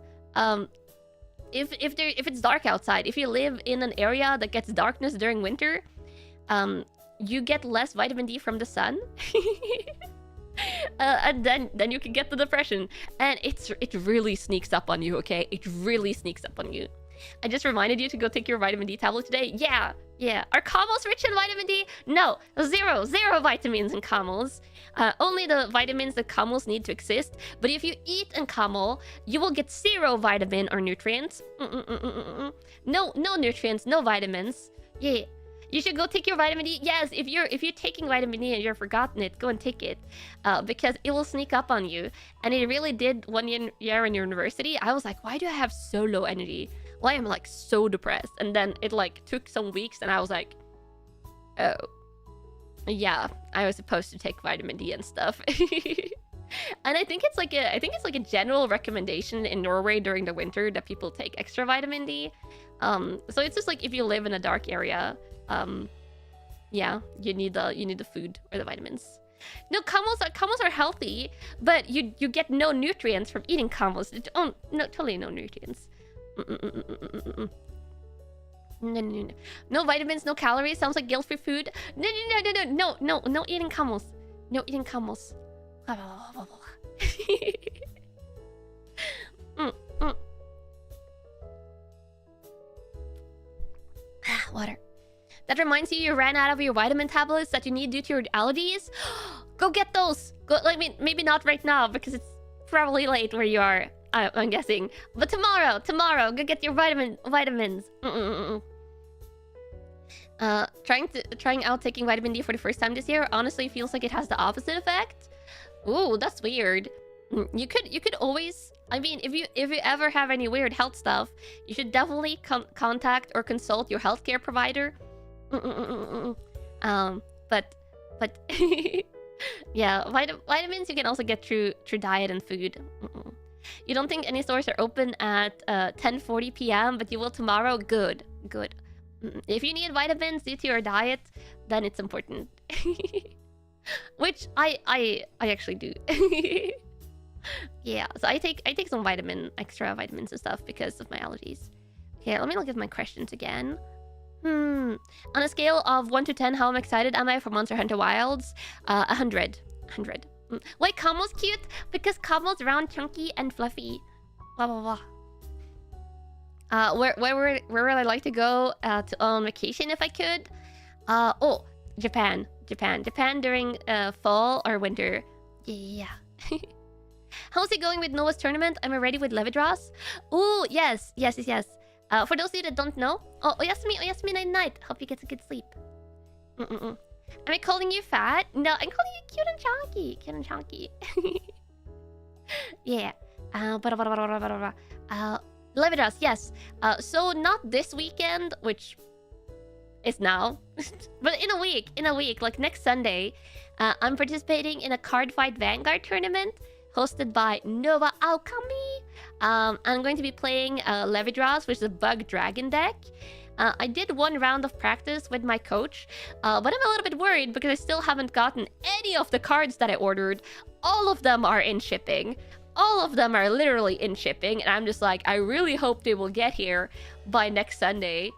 if it's dark outside, if you live in an area that gets darkness during winter, you get less vitamin D from the sun. And then you can get the depression, and it really sneaks up on you. Okay, it really sneaks up on you. I just reminded you to go take your vitamin D tablet today. Yeah. Are camels rich in vitamin D? No, zero vitamins in camels. Only the vitamins that camels need to exist. But if you eat a camel, you will get 0 vitamin or nutrients. No nutrients, no vitamins. Yeah. You should go take your vitamin D. Yes, if you're taking vitamin D and you've forgotten it, go and take it, because it will sneak up on you. And it really did 1 year in university. I was like, why do I have so low energy? Why am I like so depressed? And then it like took some weeks, and I was like, oh, yeah, I was supposed to take vitamin D and stuff. And I think it's like a general recommendation in Norway during the winter that people take extra vitamin D. So it's just like if you live in a dark area, yeah, you need the food or the vitamins. No, camels are healthy, but you get no nutrients from eating camels. Oh, no, totally no nutrients. No vitamins, no calories. Sounds like guilt-free food. No eating camels. No eating camels. Water. That reminds you ran out of your vitamin tablets that you need due to your allergies. Go get those. Go. I mean, maybe not right now because it's probably late where you are. I'm guessing. But tomorrow, go get your vitamins. Trying out taking vitamin D for the first time this year honestly feels like it has the opposite effect. Ooh, that's weird. You could always. I mean, if you ever have any weird health stuff, you should definitely contact or consult your healthcare provider. But yeah, vitamins you can also get through diet and food. You don't think any stores are open at 10:40 p.m., but you will tomorrow? Good. If you need vitamins due to your diet, then it's important. Which I actually do. Yeah, so I take some extra vitamins and stuff because of my allergies. Okay, let me look at my questions again. On a scale of 1 to 10, how excited am I for Monster Hunter Wilds? 100. Why Camel's cute? Because Camel's round, chunky, and fluffy. Blah blah blah. Where would I like to go on vacation if I could? Oh, Japan during fall or winter. Yeah. How's it going with Noah's tournament? I'm already with Levidraws. Ooh, yes. For those of you that don't know, Oyasumi night. Hope you get a good sleep. Am I calling you fat? No, I'm calling you cute and chunky. Yeah. Levidraws, yes. So not this weekend, which is now, but in a week, like next Sunday, I'm participating in a card fight Vanguard tournament hosted by Nova Alchemy. I'm going to be playing Levidraws, which is a bug dragon deck. I did 1 round of practice with my coach, but I'm a little bit worried because I still haven't gotten any of the cards that I ordered. All of them are in shipping. All of them are literally in shipping, and I'm just like, I really hope they will get here by next Sunday.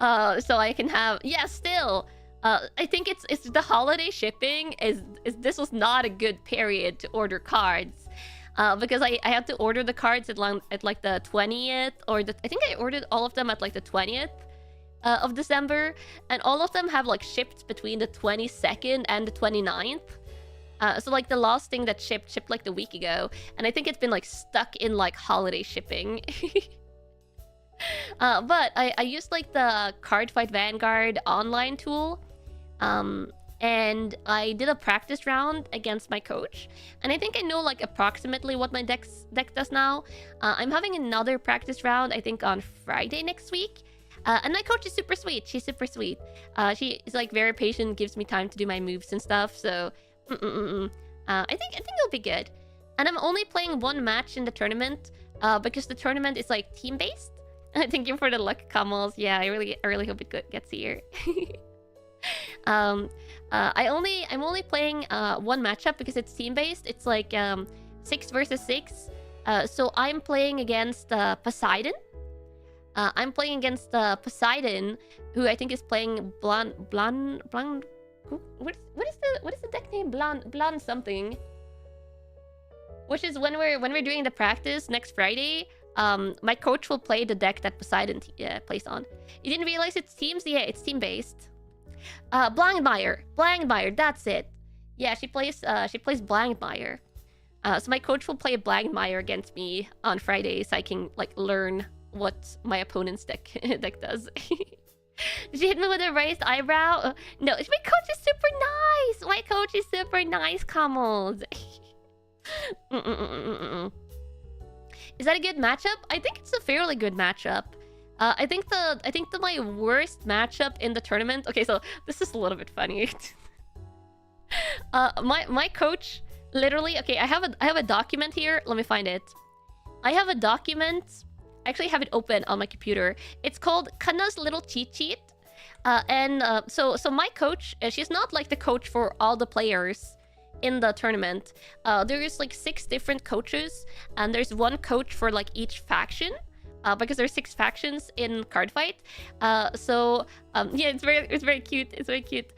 So I can have... Yeah, still... I think it's the holiday shipping is this was not a good period to order cards. because I had to order the cards at like the 20th, or I think I ordered all of them at like the 20th of December, and all of them have like shipped between the 22nd and the 29th. So like the last thing that shipped like the week ago, and I think it's been like stuck in like holiday shipping. But I used like the Cardfight Vanguard online tool, and I did a practice round against my coach, and I think I know like approximately what my deck does now. I'm having another practice round, I think on Friday next week, and my coach is super sweet. She's super sweet. She is like very patient, gives me time to do my moves and stuff. So I think it'll be good. And I'm only playing one match in the tournament, because the tournament is like team based. Thank you for the luck, Kamals. Yeah, I really hope it gets here. I'm only playing one matchup because it's team based. It's like 6 versus 6. So I'm playing against Poseidon. I'm playing against Poseidon, who I think is playing Blan. What is the deck name? Blan something. Which is when we're doing the practice next Friday. My coach will play the deck that Poseidon plays on. You didn't realize it's teams? Yeah, it's team based. Blangmeyer, that's it. Yeah, she plays Blangmeyer. So my coach will play Blangmeyer against me on Friday, so I can like learn what my opponent's deck does. Did she hit me with a raised eyebrow? No, my coach is super nice. My coach is super nice, Kamals. Is that a good matchup? I think it's a fairly good matchup. I think my worst matchup in the tournament. Okay, so this is a little bit funny. My coach literally. Okay, I have a document here. Let me find it. I have a document. I actually have it open on my computer. It's called Kanna's little cheat sheet. So my coach, she's not like the coach for all the players in the tournament. There is like 6 different coaches, and there's one coach for like each faction. Because there's 6 factions in Cardfight. Yeah, it's very cute. It's very cute.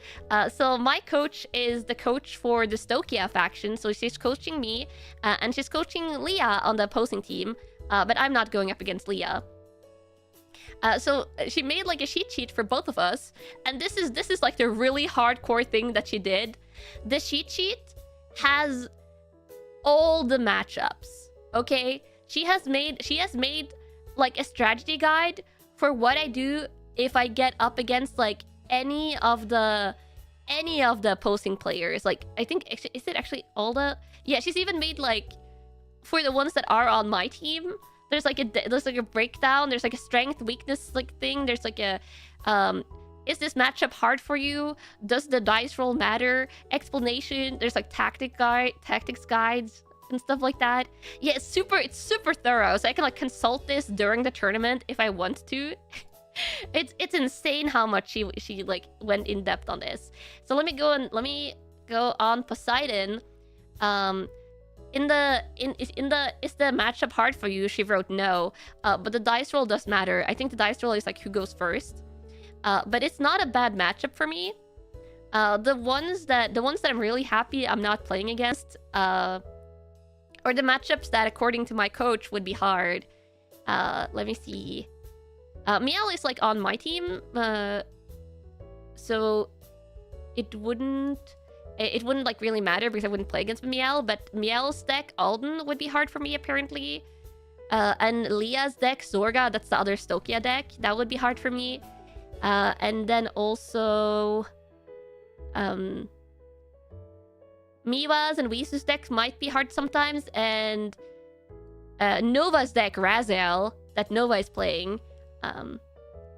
So my coach is the coach for the Stokia faction. So she's coaching me, and she's coaching Leah on the opposing team. But I'm not going up against Leah. So she made like a cheat sheet for both of us, and this is like the really hardcore thing that she did. The cheat sheet has all the matchups. Okay, she has made like a strategy guide for what I do if I get up against like any of the opposing players. Like I think is it actually all the she's even made like for the ones that are on my team. There's like a breakdown. There's like a strength weakness like thing. There's like a is this matchup hard for you? Does the dice roll matter? Explanation. There's like tactics guides and stuff like that. Yeah, it's super thorough. So I can like consult this during the tournament if I want to. It's insane how much she like went in depth on this. So let me go on Poseidon. Is the matchup hard for you? She wrote no. But the dice roll does matter. I think the dice roll is like who goes first. But it's not a bad matchup for me. The ones that I'm really happy I'm not playing against, or the matchups that according to my coach would be hard. Let me see. Miel is like on my team, so it wouldn't like really matter because I wouldn't play against Miel. But Miel's deck Alden would be hard for me apparently, and Leah's deck Zorga, that's the other Stokia deck, that would be hard for me. And then also Miwa's and Wisu's decks might be hard sometimes, and Nova's deck Raziel that Nova is playing,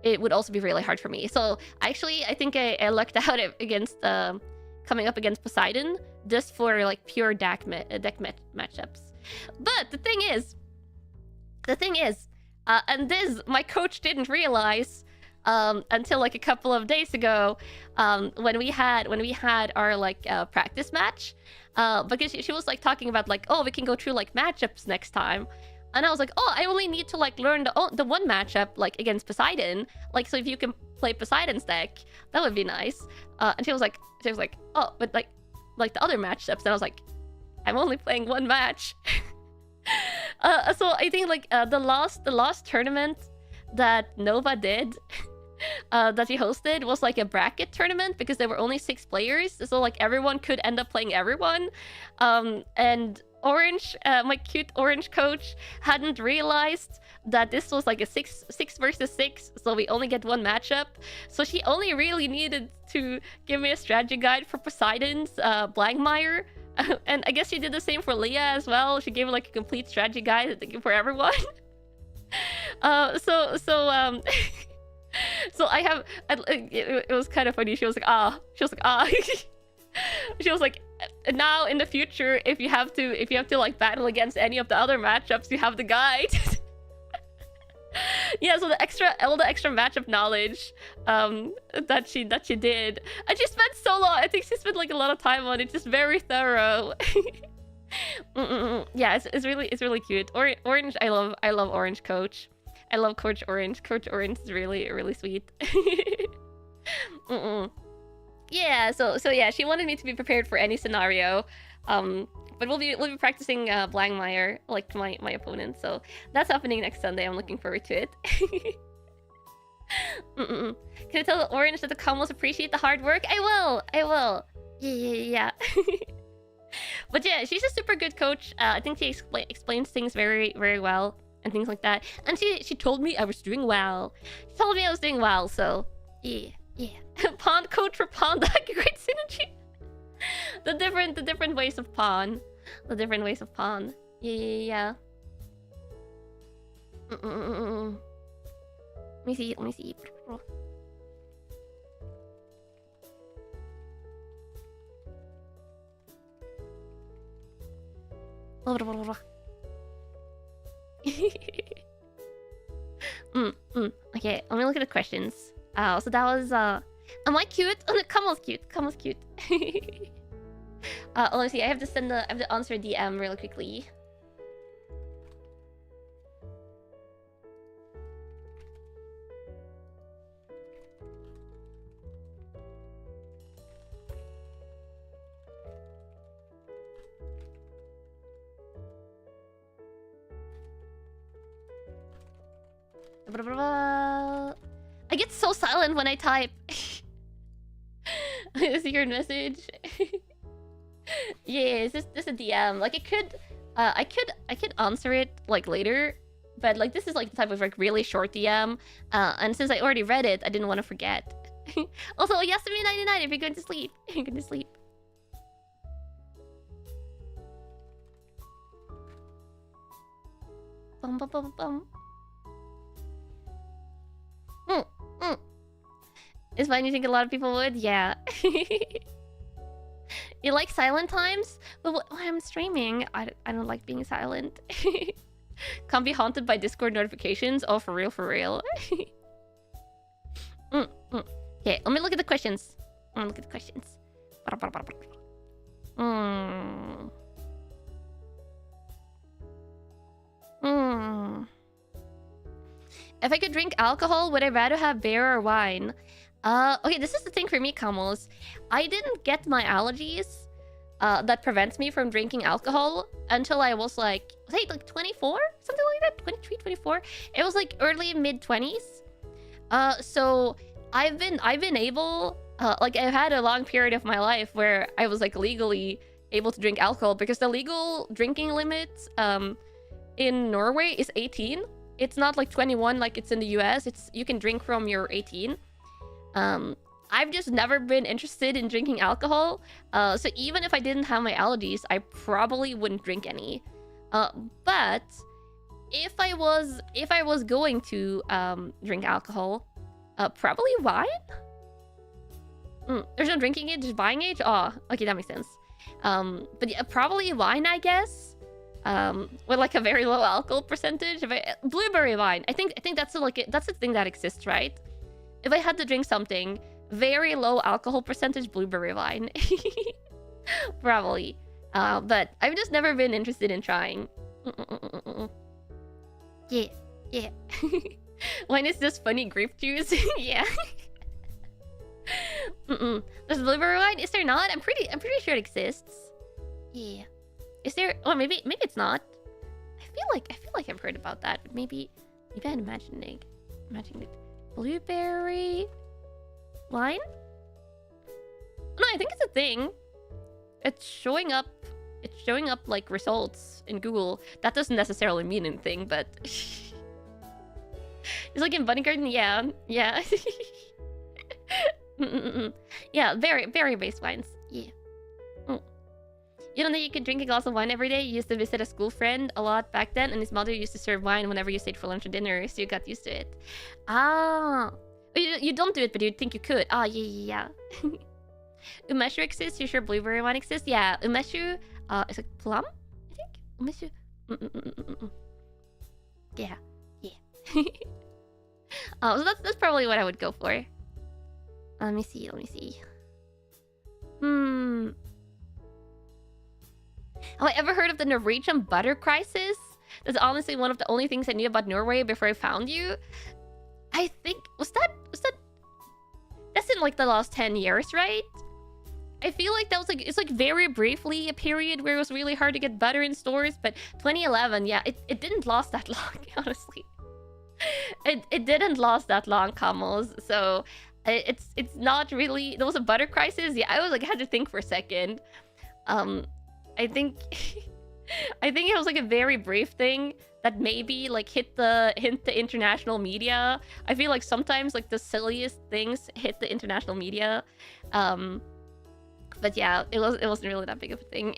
it would also be really hard for me. So actually I think I lucked out against coming up against Poseidon just for like pure deck matchups. But the thing is, and this my coach didn't realize until like a couple of days ago, when we had our like practice match, because she was like talking about like, oh, we can go through like matchups next time. And I was like, oh, I only need to like learn the one matchup like against Poseidon. Like, so if you can play Poseidon's deck, that would be nice. And she was like, oh, but like the other matchups. And I was like, I'm only playing one match. So I think like the last tournament that Nova did, that he hosted was like a bracket tournament because there were only 6 players, so like everyone could end up playing everyone. And Orange, my cute orange coach, hadn't realized that this was like a 6 versus 6, so we only get 1 matchup. So she only really needed to give me a strategy guide for Poseidon's Blankmire. And I guess she did the same for Leah as well. She gave like a complete strategy guide for everyone. So I have. It was kind of funny. She was like, ah. She was like, ah. She was like, now in the future, if you have to like battle against any of the other matchups, you have the guide. Yeah, so all the extra matchup knowledge that she did, and she spent so long. I think she spent like a lot of time on it, just very thorough. Yeah, it's really cute. Orange, I love Orange Coach. I love Coach Orange. Coach Orange is really sweet. Yeah, so yeah, she wanted me to be prepared for any scenario. But we'll be practicing Blankmire, like my opponent. So that's happening next Sunday. I'm looking forward to it. Can you tell Orange that the combos appreciate the hard work? I will. Yeah. But yeah, she's a super good coach. I think she explains things very well and things like that. And she told me I was doing well. She told me I was doing well. So yeah. Pawn coach for pawn deck, great synergy. The different ways of pawn. The different ways of pawn. Yeah. Let me see. Okay, let me look at the questions. So that was am I cute? Oh, no, Kamal's cute. Let me see. I have to answer DM really quickly. I get so silent when I type. Is your message? Yeah, this is a DM. Like I could answer it like later, but like this is like the type of like really short DM. And since I already read it, I didn't want to forget. Also, Yasumi99 if you're going to sleep. You're going to sleep. Bum. It's fine, you think a lot of people would? Yeah. You like silent times? But when I'm streaming, I don't like being silent. Can't be haunted by Discord notifications? Oh, for real. Okay, let me look at the questions. If I could drink alcohol, would I rather have beer or wine? Okay, this is the thing for me, Camels. I didn't get my allergies that prevents me from drinking alcohol until I was like 24? Something like that? 23, 24? It was like early mid-20s. So I've been able... like, I've had a long period of my life where I was like legally able to drink alcohol because the legal drinking limit in Norway is 18. It's not like 21 like it's in the US. You can drink from you're 18. I've just never been interested in drinking alcohol. So even if I didn't have my allergies, I probably wouldn't drink any. But if I was going to drink alcohol, probably wine. There's no drinking age, just buying age. Oh, okay, that makes sense. But yeah, probably wine, I guess. With like a very low alcohol percentage. Blueberry wine. I think that's that's a thing that exists, right? If I had to drink something, very low alcohol percentage, blueberry wine. Probably. But I've just never been interested in trying. Yeah. Wine is just funny grape juice. Yeah. There's blueberry wine? Is there not? I'm pretty sure it exists. Yeah. Is there? Or maybe it's not. feel like I've heard about that, but maybe I'm imagining it. Blueberry line? No, I think it's a thing. It's showing up like results in Google. That doesn't necessarily mean anything, but it's like in Bunny Garden, yeah. Yeah, very base wines. Yeah. You don't think you could drink a glass of wine every day? You used to visit a school friend a lot back then, and his mother used to serve wine whenever you stayed for lunch or dinner, so you got used to it. Ah. You don't do it, but you think you could. Ah, yeah. Umeshu exists? You sure blueberry wine exists? Yeah, umeshu, it's like plum, I think? Umeshu. Yeah. So that's probably what I would go for. Let me see. Have I ever heard of the Norwegian butter crisis? That's honestly one of the only things I knew about Norway before I found you. I think was that that's in like the last 10 years, right? I feel like that was like it's like very briefly a period where it was really hard to get butter in stores, but 2011, yeah, it didn't last that long, honestly. It didn't last that long, Kamos. So it's not really. There was a butter crisis. Yeah, I was like I had to think for a second. I think it was like a very brief thing that maybe like hit the international media. I feel like sometimes like the silliest things hit the international media. But yeah, it wasn't really that big of a thing.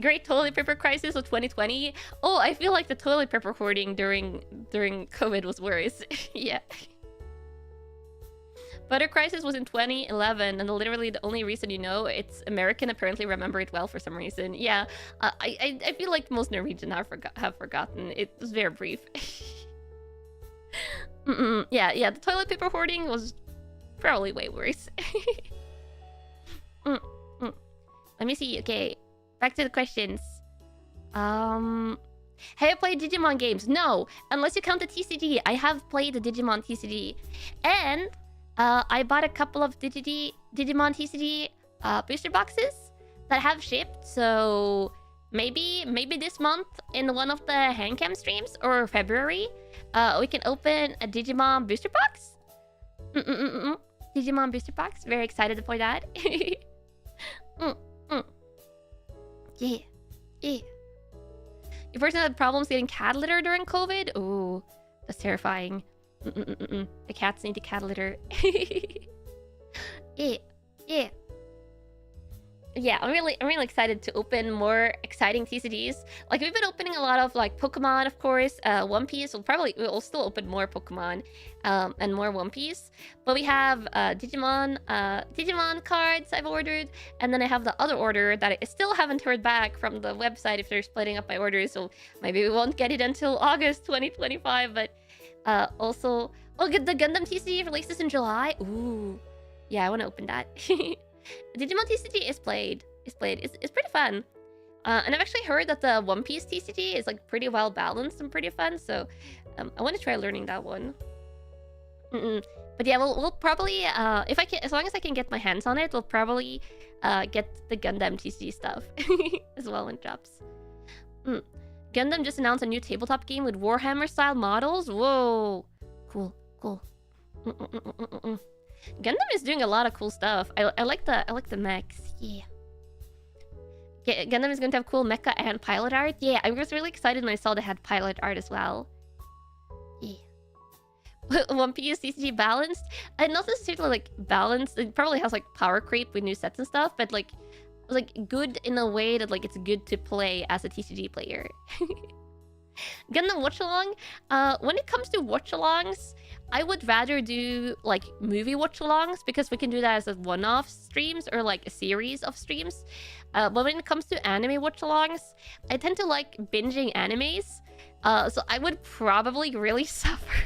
Great toilet paper crisis of 2020. Oh, I feel like the toilet paper hoarding during COVID was worse. Yeah. Butter crisis was in 2011, and literally the only reason you know it's American apparently remember it well for some reason. Yeah, I feel like most Norwegian have forgotten. It was very brief. Yeah, the toilet paper hoarding was probably way worse. Let me see. Okay, back to the questions. Have you played Digimon games? No, unless you count the TCG. I have played the Digimon TCG, and I bought a couple of Digimon TCG booster boxes that have shipped. So maybe this month in one of the Handcam streams or February, we can open a Digimon booster box. Digimon booster box. Very excited for that. Yeah. You personally had problems getting cat litter during COVID? Ooh, that's terrifying. The cats need the cat litter. Yeah, I'm really excited to open more exciting TCGs. Like we've been opening a lot of like Pokemon, of course. One Piece. We'll still open more Pokemon, and more One Piece. But we have Digimon cards I've ordered, and then I have the other order that I still haven't heard back from the website if they're splitting up my orders. So maybe we won't get it until August 2025. But also, the Gundam TCG releases in July. Ooh, yeah, I want to open that. Digimon TCG is played. It's pretty fun. And I've actually heard that the One Piece TCG is like pretty well balanced and pretty fun. So I want to try learning that one. But yeah, we'll probably as long as I can get my hands on it, we'll probably get the Gundam TCG stuff as well when it drops. Gundam just announced a new tabletop game with Warhammer style models. Whoa, cool. Gundam is doing a lot of cool stuff. I like the mechs. Yeah. Gundam is going to have cool mecha and pilot art. Yeah, I was really excited when I saw they had pilot art as well. Yeah. One Piece TCG balanced. Not necessarily like balanced. It probably has like power creep with new sets and stuff, but like good in a way that like it's good to play as a TCG player. Gundam watch-along. When it comes to watch-alongs, I would rather do like movie watch-alongs because we can do that as a one-off streams or like a series of streams. But when it comes to anime watch-alongs, I tend to like binging animes. So I would probably really suffer.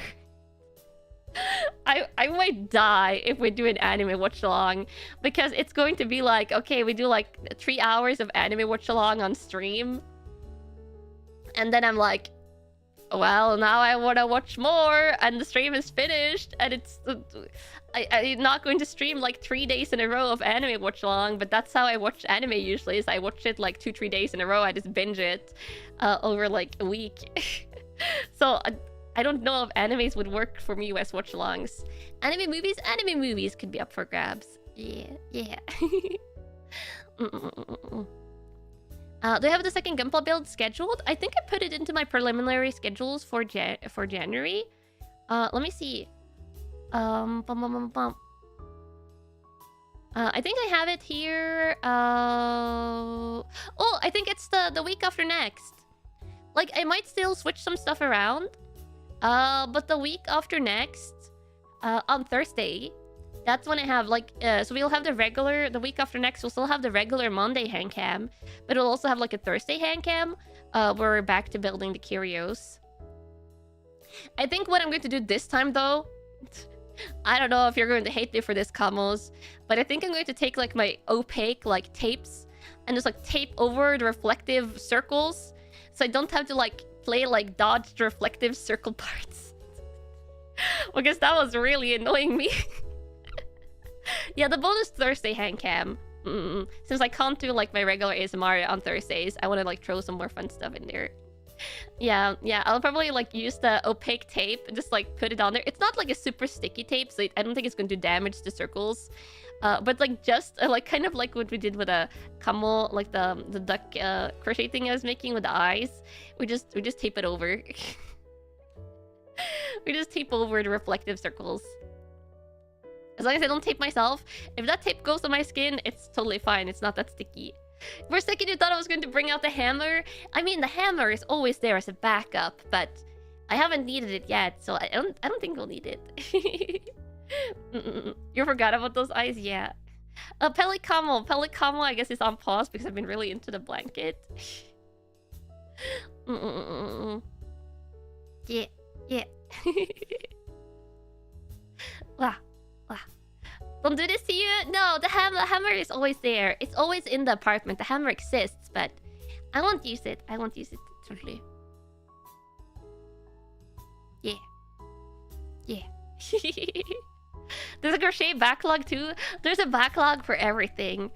I might die if we do an anime watch-along because it's going to be like, okay, we do like 3 hours of anime watch-along on stream. And then I'm like, well, now I want to watch more, and the stream is finished, and it's... I'm not going to stream like 3 days in a row of anime watch along, but that's how I watch anime usually, is I watch it like 2-3 days in a row. I just binge it over like a week. So I don't know if animes would work for me as watch alongs. Anime movies could be up for grabs. Yeah. Do I have the second Gunpla build scheduled? I think I put it into my preliminary schedules for January. Let me see. I think I have it here. Oh, I think it's the week after next. Like, I might still switch some stuff around. But the week after next, on Thursday, that's when I have, like, so we'll have the week after next, we'll still have the regular Monday hand cam, but it'll also have, like, a Thursday hand cam, where we're back to building the curios. I think what I'm going to do this time, though, I don't know if you're going to hate me for this, Kamos, but I think I'm going to take, like, my opaque, like, tapes, and just, like, tape over the reflective circles, so I don't have to, like, play, like, dodge the reflective circle parts. Because that was really annoying me. Yeah, the bonus Thursday hand cam. Since I can't do, like, my regular ASMR on Thursdays, I want to, like, throw some more fun stuff in there. Yeah, I'll probably, like, use the opaque tape and just, like, put it on there. It's not, like, a super sticky tape, so I don't think it's going to do damage to circles. But, like, just, like, kind of like what we did with a camo, like, the duck crochet thing I was making with the eyes. We just tape it over. We just tape over the reflective circles. As long as I don't tape myself, if that tape goes on my skin, it's totally fine. It's not that sticky. For a second, you thought I was going to bring out the hammer. I mean, the hammer is always there as a backup, but I haven't needed it yet, so I don't think we'll need it. You forgot about those eyes? Yeah. Pelicamo, I guess, is on pause because I've been really into the blanket. Yeah. Wow. Don't do this to you. No, the hammer is always there. It's always in the apartment. The hammer exists, but I won't use it. Totally. Yeah. There's a crochet backlog too. There's a backlog for everything.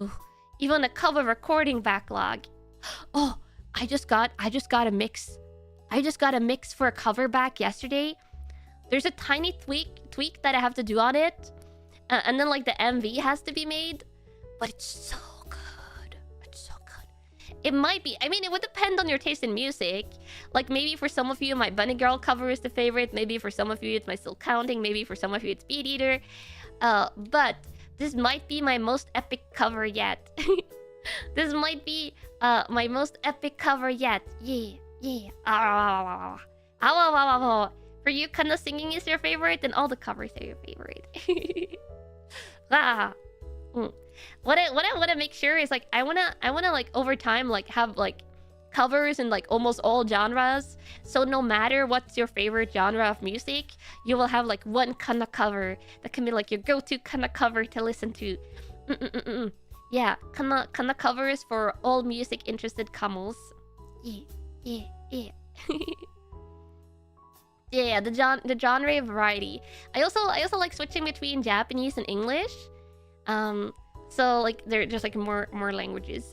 Ooh. Even a cover recording backlog. Oh, I just got a mix. I just got a mix for a cover back yesterday. There's a tiny tweak that I have to do on it. And then, like, the MV has to be made. But it's so good. It might be... I mean, it would depend on your taste in music. Like, maybe for some of you, my Bunny Girl cover is the favorite. Maybe for some of you, it's my Still Counting. Maybe for some of you, it's Beat Eater. But this might be my most epic cover yet. This might be my most epic cover yet. Yeah. For you, Kanna singing is your favorite, and all the covers are your favorite. What I want to make sure is, like, I wanna like over time, like, have, like, covers in, like, almost all genres. So no matter what's your favorite genre of music, you will have, like, one Kanna cover that can be, like, your go-to Kanna cover to listen to. Yeah, Kanna covers for all music interested Kamos. Yeah. Yeah, the genre variety. I also like switching between Japanese and English. So, like, there's just, like, more languages.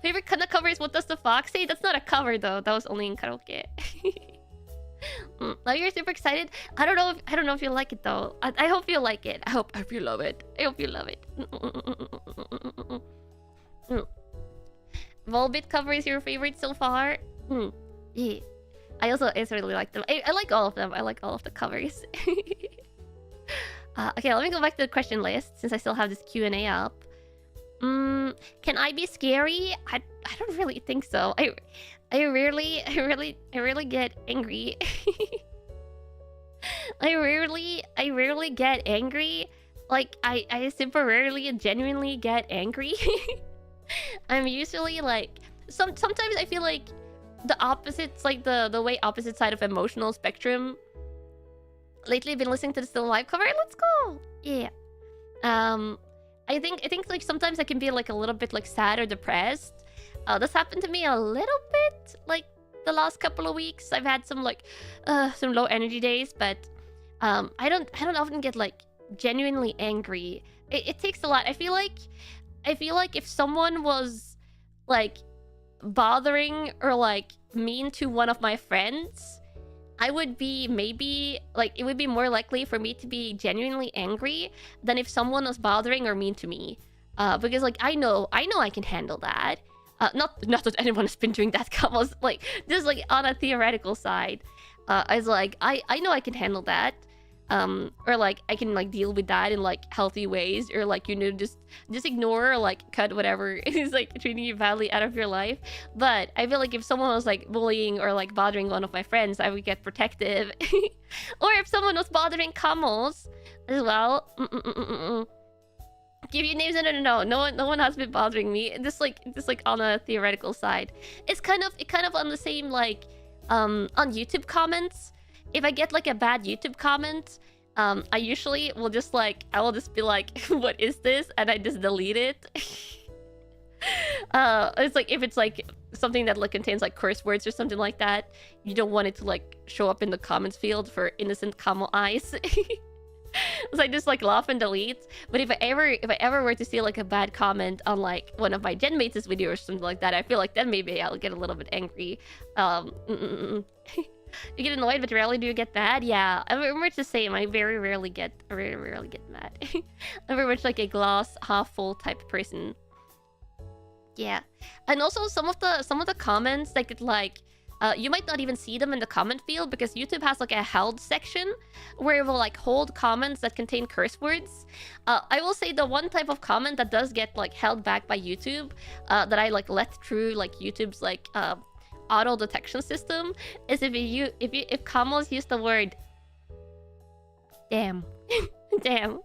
Favorite Kanna cover is What Does the Fox Say? That's not a cover though. That was only in karaoke. Now you're super excited. I don't know if you like it though. I hope you like it. I hope you love it. Volbit cover is your favorite so far? Yeah. I really like them. I like all of them. I like all of the covers. Okay, let me go back to the question list since I still have this Q&A up. Can I be scary? I don't really think so. I rarely get angry. I rarely get angry. Like, I super rarely and genuinely get angry. I'm usually like... Sometimes I feel like the opposites, like the way opposite side of emotional spectrum. Lately I've been listening to the Still Alive cover. Let's go! Yeah. I think like sometimes I can be like a little bit like sad or depressed. This happened to me a little bit, like the last couple of weeks. I've had some like some low energy days, but I don't often get like genuinely angry. It takes a lot. I feel like if someone was like bothering or like mean to one of my friends, I would be maybe like, it would be more likely for me to be genuinely angry than if someone was bothering or mean to me. Because like I know I can handle that. Not that anyone has been doing that, Kamos. Like just like on a theoretical side, I was like I know I can handle that. Or like I can like deal with that in like healthy ways, or like, you know, just ignore or like cut whatever is like treating you badly out of your life. But I feel like if someone was like bullying or like bothering one of my friends, I would get protective. Or if someone was bothering Kamos as well. Give you names? No one has been bothering me. Just like on a theoretical side. It's kind of on the same like on YouTube comments. If I get like a bad YouTube comment, I usually will just like, I will just be like, what is this? And I just delete it. It's like, if it's like something that like contains like curse words or something like that, you don't want it to like show up in the comments field for innocent Kamo eyes. So I just like laugh and delete. But if I ever were to see like a bad comment on like one of my gen mates' video or something like that, I feel like then maybe I'll get a little bit angry. You get annoyed, but rarely do you get mad. Yeah, I'm very much the same. I very rarely get mad. I'm very much like a glass half full type person. Yeah, and also some of the comments that get like, you might not even see them in the comment field because YouTube has like a held section where it will like hold comments that contain curse words. I will say the one type of comment that does get like held back by YouTube, that I like let through like YouTube's like auto detection system, is if Kamos use the word damn. Damn.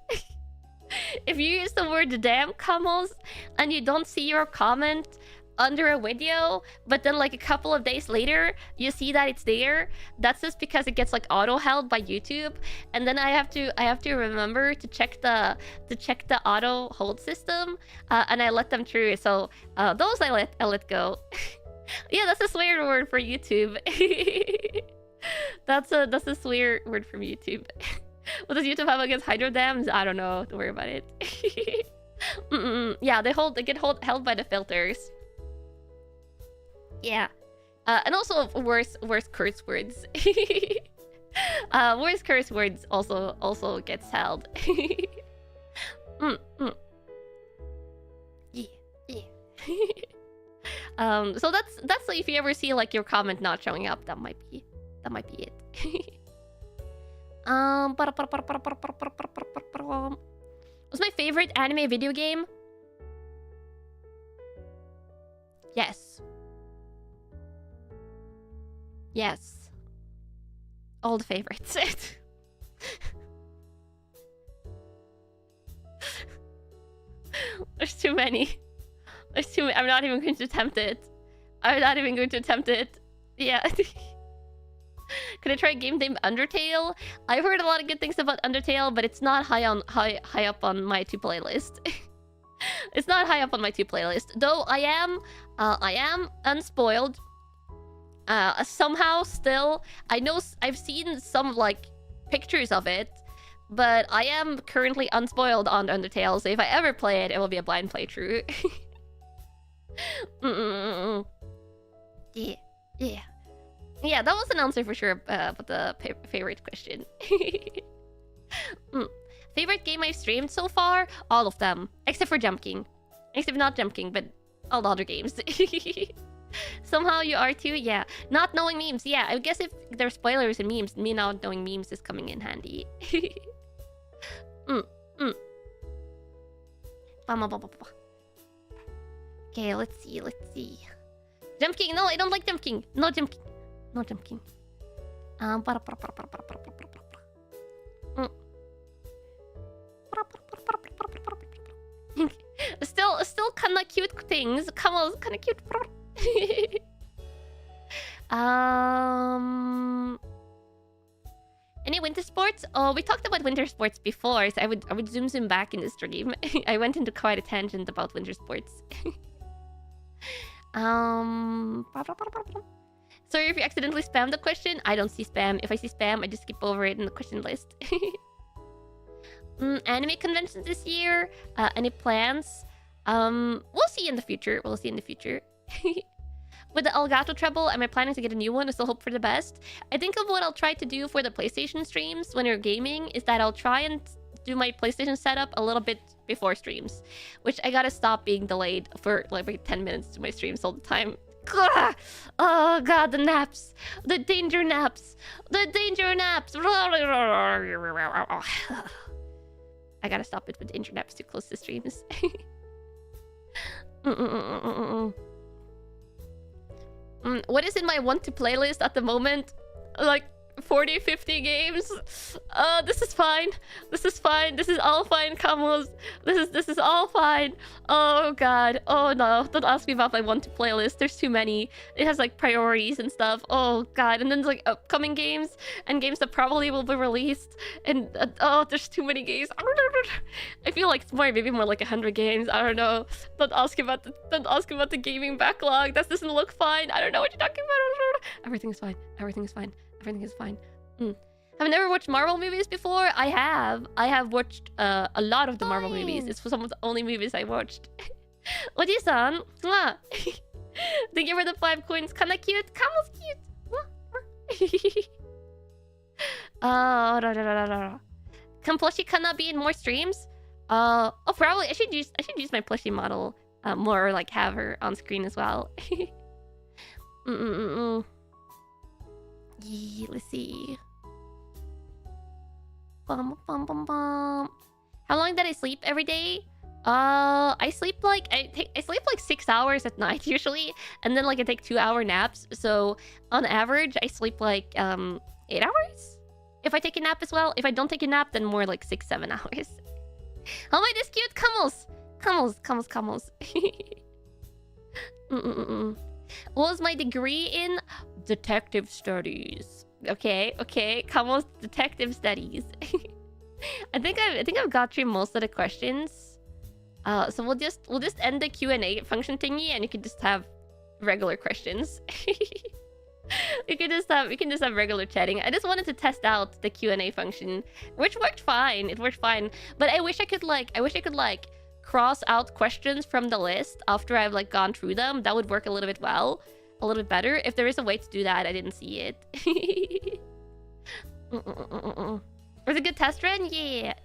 If you use the word damn, Kamos, and you don't see your comment under a video, but then like a couple of days later you see that it's there, that's just because it gets like auto held by YouTube, and then I have to remember to check the auto hold system, and I let them through. So those I let go. Yeah, that's a swear word for YouTube. That's a swear word from YouTube. What does YouTube have against hydro dams? I don't know. Don't worry about it. Yeah, they get held by the filters. Yeah, and also worse curse words. Worse curse words also gets held. Yeah. So that's like, if you ever see like your comment not showing up, that might be it. What's my favorite anime video game? Yes. All the favorites. There's too many. I'm not even going to attempt it. Yeah. Could I try a game named Undertale? I've heard a lot of good things about Undertale, but it's not high up on my to playlist. It's not high up on my to playlist. Though I am unspoiled. Somehow still, I know I've seen some like pictures of it, but I am currently unspoiled on Undertale, so if I ever play it, it will be a blind playthrough. Yeah, that was an answer for sure, but the favorite question. Favorite game I've streamed so far? All of them, except for Jump King. Except not Jump King, but all the other games. Somehow you are too? Yeah. Not knowing memes. Yeah, I guess if there's spoilers and memes, me not knowing memes is coming in handy. Okay, let's see. Jump King. No, I don't like Jump King. No Jump King. Still kinda cute things. Come on, kinda cute. Any winter sports? Oh, we talked about winter sports before, so I would zoom back in the stream. I went into quite a tangent about winter sports. Sorry if you accidentally spammed the question. I don't see spam. If I see spam, I just skip over it in the question list. Anime conventions this year? Any plans? We'll see in the future. We'll see in the future. With the Elgato treble, am I planning to get a new one? I still hope for the best. I think of what I'll try to do for the PlayStation streams when you're gaming is that I'll try and do my PlayStation setup a little bit before streams, which I gotta stop being delayed for like 10 minutes to my streams all the time. Ugh! Oh god, the naps, the danger naps, the danger naps. I gotta stop it with danger naps too close to streams. What is in my want to playlist at the moment? Like 40, 50 games. This is fine. This is fine. This is all fine, Camus. This is all fine. Oh god. Oh no. Don't ask me about my want to playlist. There's too many. It has like priorities and stuff. Oh god. And then there's like upcoming games and games that probably will be released. And oh, there's too many games. I feel like it's maybe more like 100 games. I don't know. Don't ask about the gaming backlog. That doesn't look fine. I don't know what you're talking about. Everything is fine. Everything is fine. Everything is fine. Have I never watched Marvel movies before? I have. I have watched a lot of the Marvel movies. It's some of the only movies I watched. Oji-san! Thank you for the 5 coins. Kanna cute. Kamo's cute. Can plushie Kanna be in more streams? Oh, probably. I should use my plushie model more, or like have her on screen as well. Yeah, let's see. How long did I sleep every day? I sleep like 6 hours at night usually, and then like I take 2-hour naps. So on average, I sleep like 8 hours if I take a nap as well. If I don't take a nap, then more like 6-7 hours. How am I this cute? Camels. What was my degree in? Detective studies. Okay. Camel's detective studies. I think I've got through most of the questions. So we'll just end the Q&A function thingy, and you can just have regular questions. We can just have regular chatting. I just wanted to test out the Q&A function, which worked fine. It worked fine, but I wish I could cross out questions from the list after I've like gone through them. That would work a little bit better. If there is a way to do that, I didn't see it. Was it a good test run? Yeah.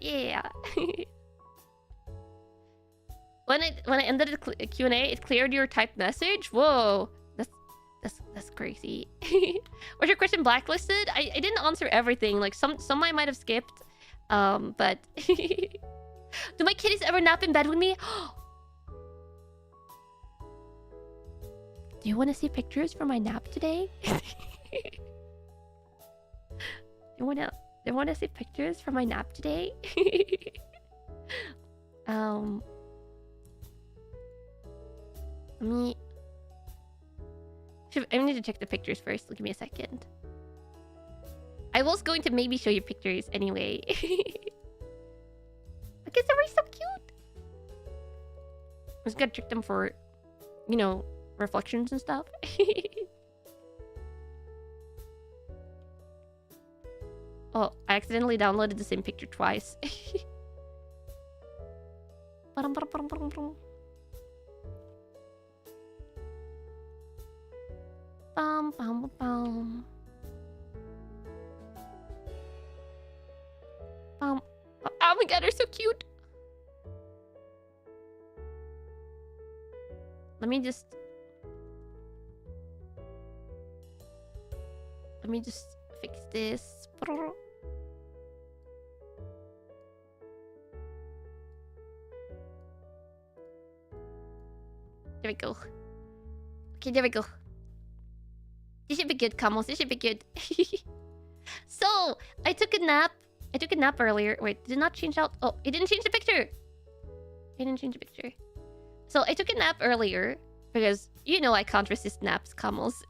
When I ended the Q&A, it cleared your typed message. Whoa, that's crazy. Was your question blacklisted? I didn't answer everything. Like some I might have skipped. But do my kitties ever nap in bed with me? Do you want to see pictures from my nap today? You want to see pictures from my nap today? I need to check the pictures first. Give me a second. I was going to maybe show you pictures anyway. Because they're so cute. I was gonna trick them for, reflections and stuff. Oh, I accidentally downloaded the same picture twice. Oh my god, they're so cute. Let me just fix this. There we go. Okay, there we go. This should be good, Camus. This should be good. So, I took a nap earlier. Wait, did it not change out? Oh, it didn't change the picture. It didn't change the picture. So, I took a nap earlier because I can't resist naps, Camus.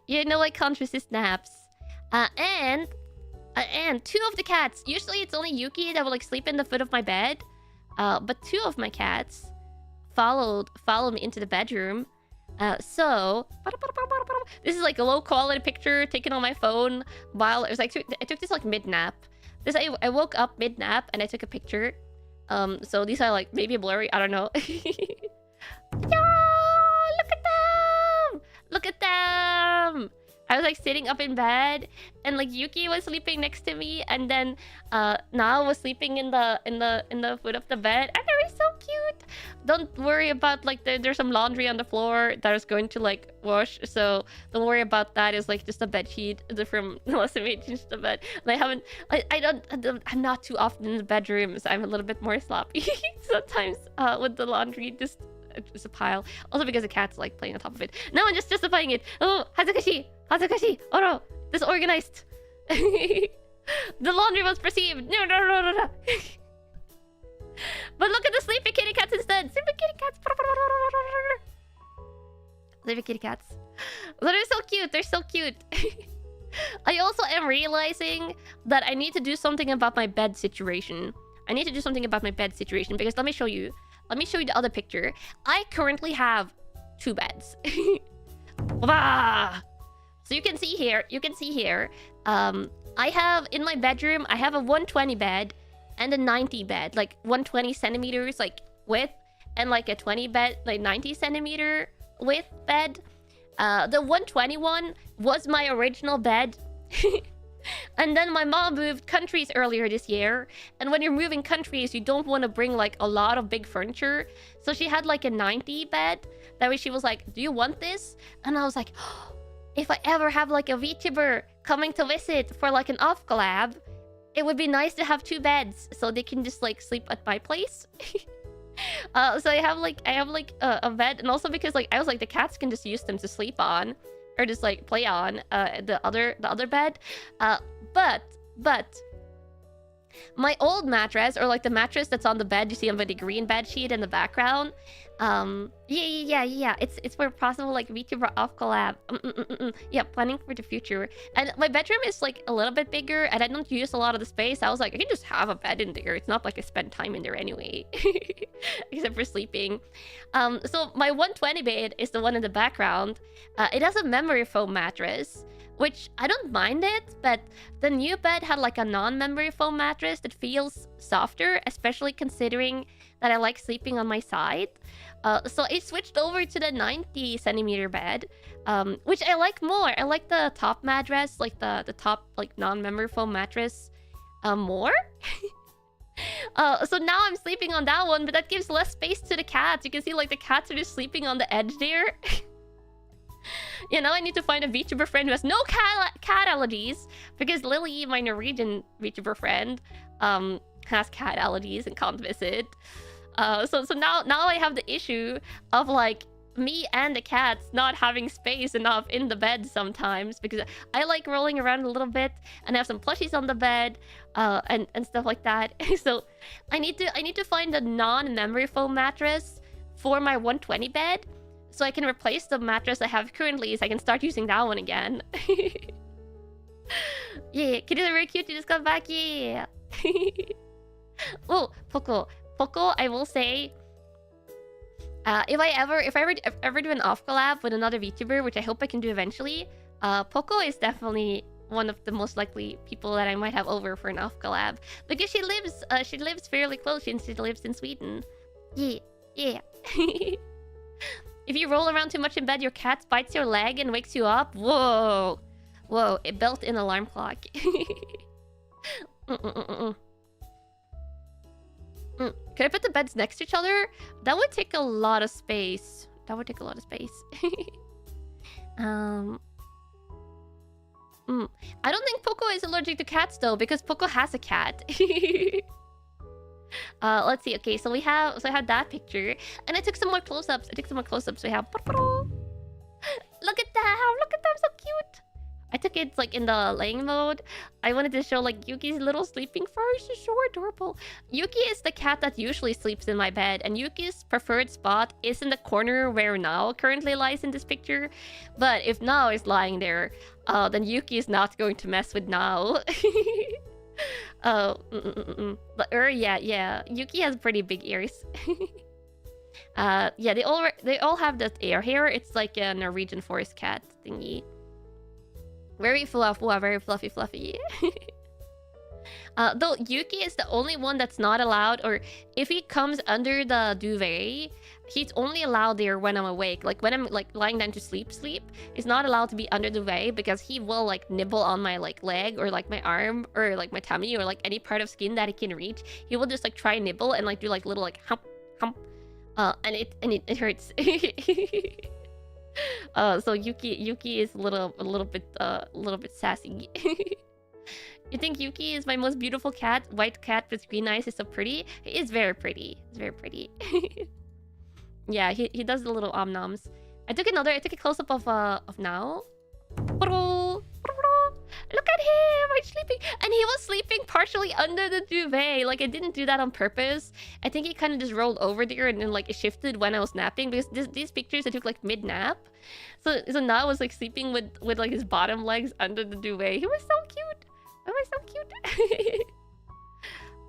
I can't resist naps. And 2 of the cats. Usually, it's only Yuki that will sleep in the foot of my bed. But 2 of my cats follow me into the bedroom. So this is like a low quality picture taken on my phone while it was like I took this like mid nap. I woke up mid nap and I took a picture. So these are like maybe blurry. I don't know. Yeah, look at them! Look at them! I was like sitting up in bed, and like Yuki was sleeping next to me, and then Nao was sleeping in the foot of the bed, and they were so cute. Don't worry about like there's some laundry on the floor that I was going to like wash, so don't worry about that. It's like just a bed sheet from last time I changed the bed. And I'm not too often in the bedroom, so I'm a little bit more sloppy sometimes with the laundry. Just a pile. Also because the cat's like playing on top of it. No, I'm just justifying it. Oh, Hazukashi! Hazukashi! Oh no! Disorganized! The laundry was perceived! No. But look at the sleepy kitty cats instead! Sleepy kitty cats! Sleepy kitty cats. They're so cute! They're so cute! I also am realizing that I need to do something about my bed situation. Because let me show you. Let me show you the other picture. I currently have 2 beds. So you can see here, I have in my bedroom, I have a 120 bed and a 90 bed, like 120 centimeters like width, and like a 20 bed, like 90 centimeter width bed. The 121 was my original bed. And then my mom moved countries earlier this year. And when you're moving countries, you don't want to bring like a lot of big furniture. So she had like a 90 bed. That way she was like, do you want this? And I was like, oh, if I ever have like a VTuber coming to visit for like an off collab, it would be nice to have 2 beds so they can just like sleep at my place. So I have like a bed, and also because like I was like the cats can just use them to sleep on. Or just like play on the other bed, but my old mattress, or like the mattress that's on the bed you see on the green bed sheet in the background, yeah, it's for possible like VTuber off collab. Yeah, planning for the future. And my bedroom is like a little bit bigger, and I don't use a lot of the space. I was like, I can just have a bed in there. It's not like I spend time in there anyway, except for sleeping. So my 120 bed is the one in the background. It has a memory foam mattress, which I don't mind it, but the new bed had like a non-memory foam mattress that feels softer, especially considering that I like sleeping on my side. So I switched over to the 90 centimeter bed, which I like more. I like the top mattress, like the top like non-memory foam mattress more. So now I'm sleeping on that one, but that gives less space to the cats. You can see like the cats are just sleeping on the edge there. Yeah, now I need to find a VTuber friend who has no cat allergies, because Lily, my Norwegian VTuber friend, has cat allergies and can't visit. So now I have the issue of like me and the cats not having space enough in the bed sometimes, because I like rolling around a little bit and have some plushies on the bed and stuff like that. So I need to find a non-memory foam mattress for my 120 bed, so I can replace the mattress I have currently, so I can start using that one again. Yeah, kitties are very cute. You just got back. Yeah. Oh, Poco, I will say, if I ever do an off collab with another VTuber, which I hope I can do eventually, Poco is definitely one of the most likely people that I might have over for an off collab, because she lives fairly close since she lives in Sweden. Yeah. If you roll around too much in bed, your cat bites your leg and wakes you up. Whoa, it built-in alarm clock. Could I put the beds next to each other? That would take a lot of space. I don't think Poco is allergic to cats though, because Poco has a cat. Let's see. Okay, so I had that picture, and I took some more close-ups. We have look at them, so cute. I took it like in the laying mode. I wanted to show like Yuki's little sleeping fur. She's so adorable. Yuki is the cat that usually sleeps in my bed, and Yuki's preferred spot is in the corner where Nao currently lies in this picture. But if Nao is lying there, then Yuki is not going to mess with Nao. But yeah. Yuki has pretty big ears. Yeah, they all have that air hair. It's like a Norwegian forest cat thingy. Very very fluffy. Though Yuki is the only one that's not allowed, or if he comes under the duvet, he's only allowed there when I'm awake. Like when I'm like lying down to sleep, he's not allowed to be under the duvet because he will like nibble on my like leg or like my arm or like my tummy or like any part of skin that he can reach. He will just like try and nibble and like do like little like hump. And it hurts. So Yuki is a little bit sassy. You think Yuki is my most beautiful cat? White cat with green eyes is so pretty. He is very pretty. He's very pretty. Yeah, he does the little noms. I took a close up of now. Look at him! I'm sleeping, and he was sleeping partially under the duvet. Like I didn't do that on purpose. I think he kind of just rolled over there and then like it shifted when I was napping because these pictures I took like mid nap. So now I was like sleeping with like his bottom legs under the duvet. He was so cute. Oh, he's so cute.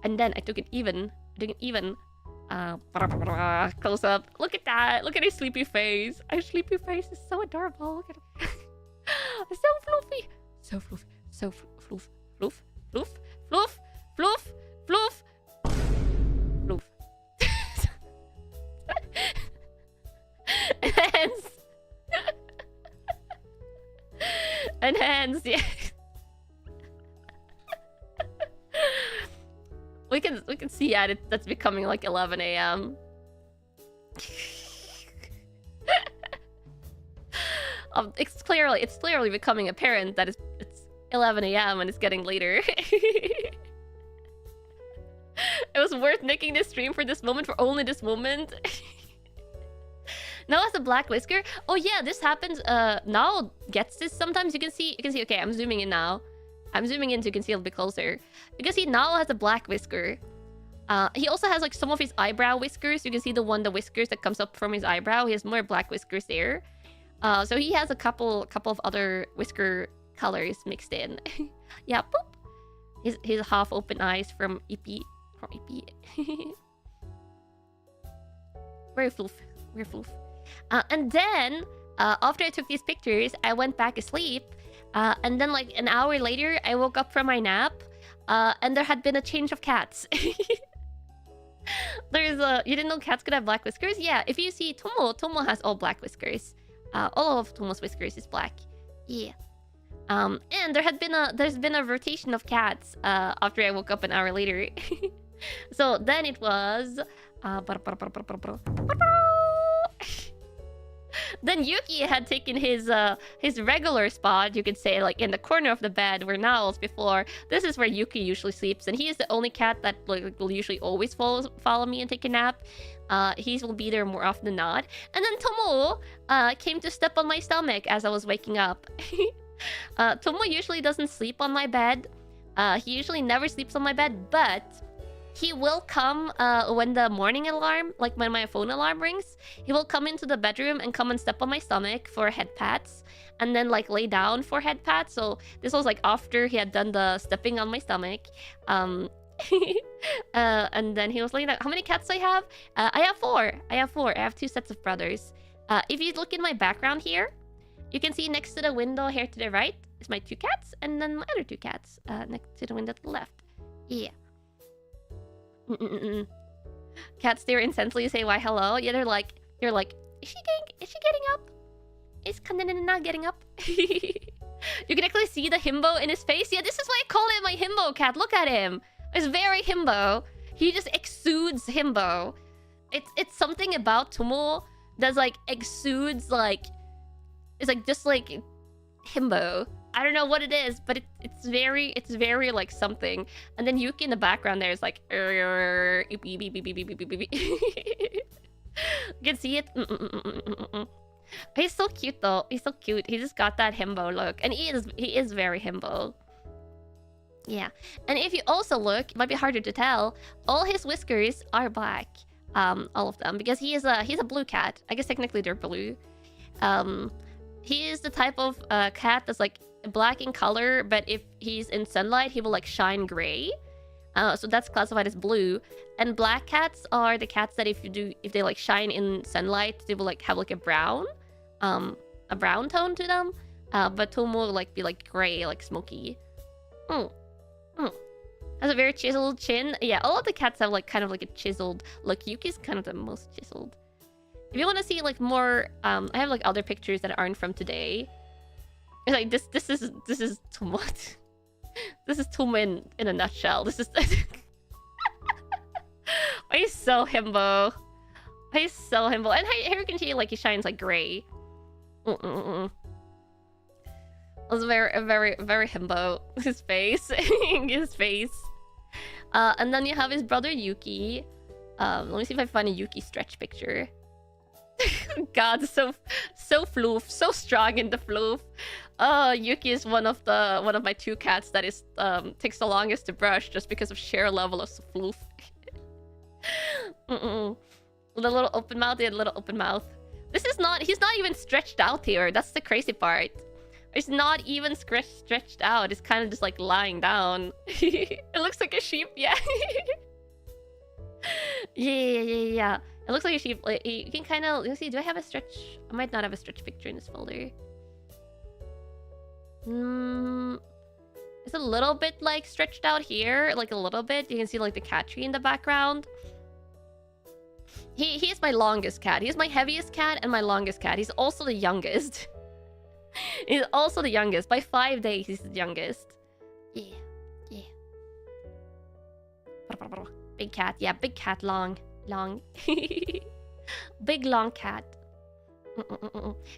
And then I took it even. Close up. Look at that. Look at his sleepy face. His sleepy face is so adorable. Look at him. It's so fluffy. So fluffy. So floof. Floof. Floof. Floof. Floof. Floof. Floof. And hands. And hands, yeah. We can see at it that's becoming like 11 a.m. It's clearly becoming apparent that it's 11 a.m. and it's getting later. It was worth making this stream for this moment, for only this moment. Now has a black whisker. Oh yeah, this happens. Now gets this sometimes. You can see. Okay, I'm zooming in now. I'm zooming in so you can see a little bit closer. Because he now has a black whisker. He also has like some of his eyebrow whiskers. You can see the whiskers that comes up from his eyebrow. He has more black whiskers there. So he has a couple of other whisker colors mixed in. Yeah, boop. His half open eyes from EP. Very floof. And then after I took these pictures, I went back asleep. And then like an hour later, I woke up from my nap. And there had been a change of cats. You didn't know cats could have black whiskers? Yeah, if you see Tomo has all black whiskers. All of Tomo's whiskers is black. Yeah. And there's been a rotation of cats after I woke up an hour later. So then it was then Yuki had taken his regular spot, you could say, like in the corner of the bed where Nao was before. This is where Yuki usually sleeps, and he is the only cat that like will usually always follow me and take a nap. He will be there more often than not. And then Tomo came to step on my stomach as I was waking up. Tomo usually doesn't sleep on my bed. He usually never sleeps on my bed, but he will come when the morning alarm, like when my phone alarm rings, he will come into the bedroom and come and step on my stomach for head pats, and then like lay down for head pats. So this was like after he had done the stepping on my stomach. And then he was laying down. How many cats do I have? I have four. I have 2 sets of brothers. If you look in my background here, you can see next to the window here to the right is my 2 cats, and then my other 2 cats next to the window to the left. Yeah. Cats stare intensely, say why hello. Yeah, they're like, is she getting up? Is Kanna getting up? You can actually see the himbo in his face. Yeah, this is why I call him my himbo cat. Look at him. It's very himbo. He just exudes himbo. It's something about Tomo that's like exudes like, it's like just like himbo. I don't know what it is, but it's very like something. And then Yuki in the background there is like you can see it. He's so cute though. He's so cute. He just got that himbo look, and he is very himbo. Yeah. And if you also look, it might be harder to tell, all his whiskers are black. All of them, because he's a blue cat. I guess technically they're blue. He is the type of cat that's like black in color, but if he's in sunlight, he will like shine gray. So that's classified as blue. And black cats are the cats that if they like shine in sunlight, they will like have like a brown tone to them. But Tomo will like be like gray, like smoky. Has a very chiseled chin. Yeah, all of the cats have like kind of like a chiseled look. Yuki's kind of the most chiseled. If you want to see like more, I have like other pictures that aren't from today. It's like this is Tomo. This is Tomo in a nutshell. This is he's so himbo. He's so himbo. And here you can see like he shines like gray. It was very himbo. His face. His face. And then you have his brother Yuki. Let me see if I find a Yuki stretch picture. God, so floof, so strong in the floof. Yuki is one of my two cats that is takes the longest to brush just because of sheer level of floof. The little open mouth, the little open mouth. He's not even stretched out here. That's the crazy part. It's not even stretched out. It's kind of just like lying down. It looks like a sheep, yeah. Yeah. It looks like a sheep. Like, you can kind of... Let's see, do I have a stretch? I might not have a stretch picture in this folder. It's a little bit like stretched out here. Like a little bit. You can see like the cat tree in the background. He is my longest cat. He's my heaviest cat and my longest cat. He's also the youngest. He's also the youngest. By 5 days, he's the youngest. Yeah. Big cat. Yeah, big cat. Long. Big long cat.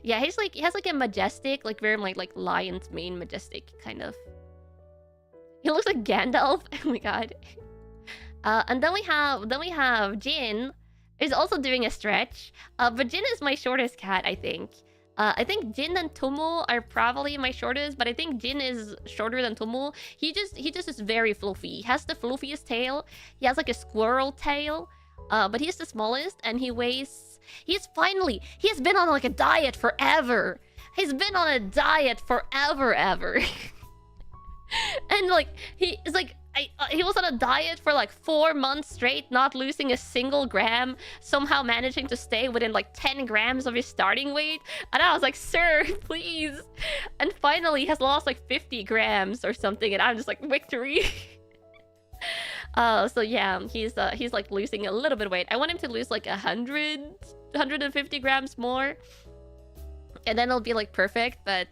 Yeah, he has like a majestic, like very like lion's mane majestic kind of. He looks like Gandalf. Oh my god. And then we have Jin. He's also doing a stretch. But Jin is my shortest cat, I think. I think Jin and Tomo are probably my shortest, but I think Jin is shorter than Tomo. He just is very fluffy. He has the fluffiest tail. He has like a squirrel tail. But he's the smallest, and he weighs... He has been on like a diet forever. He's been on a diet forever. And like, he was on a diet for like 4 months straight, not losing a single gram, somehow managing to stay within like 10 grams of his starting weight. And I was like, sir, please. And finally, he has lost like 50 grams or something, and I'm just like, victory. So yeah, he's like losing a little bit of weight. I want him to lose like 150 grams more, and then it'll be like perfect. But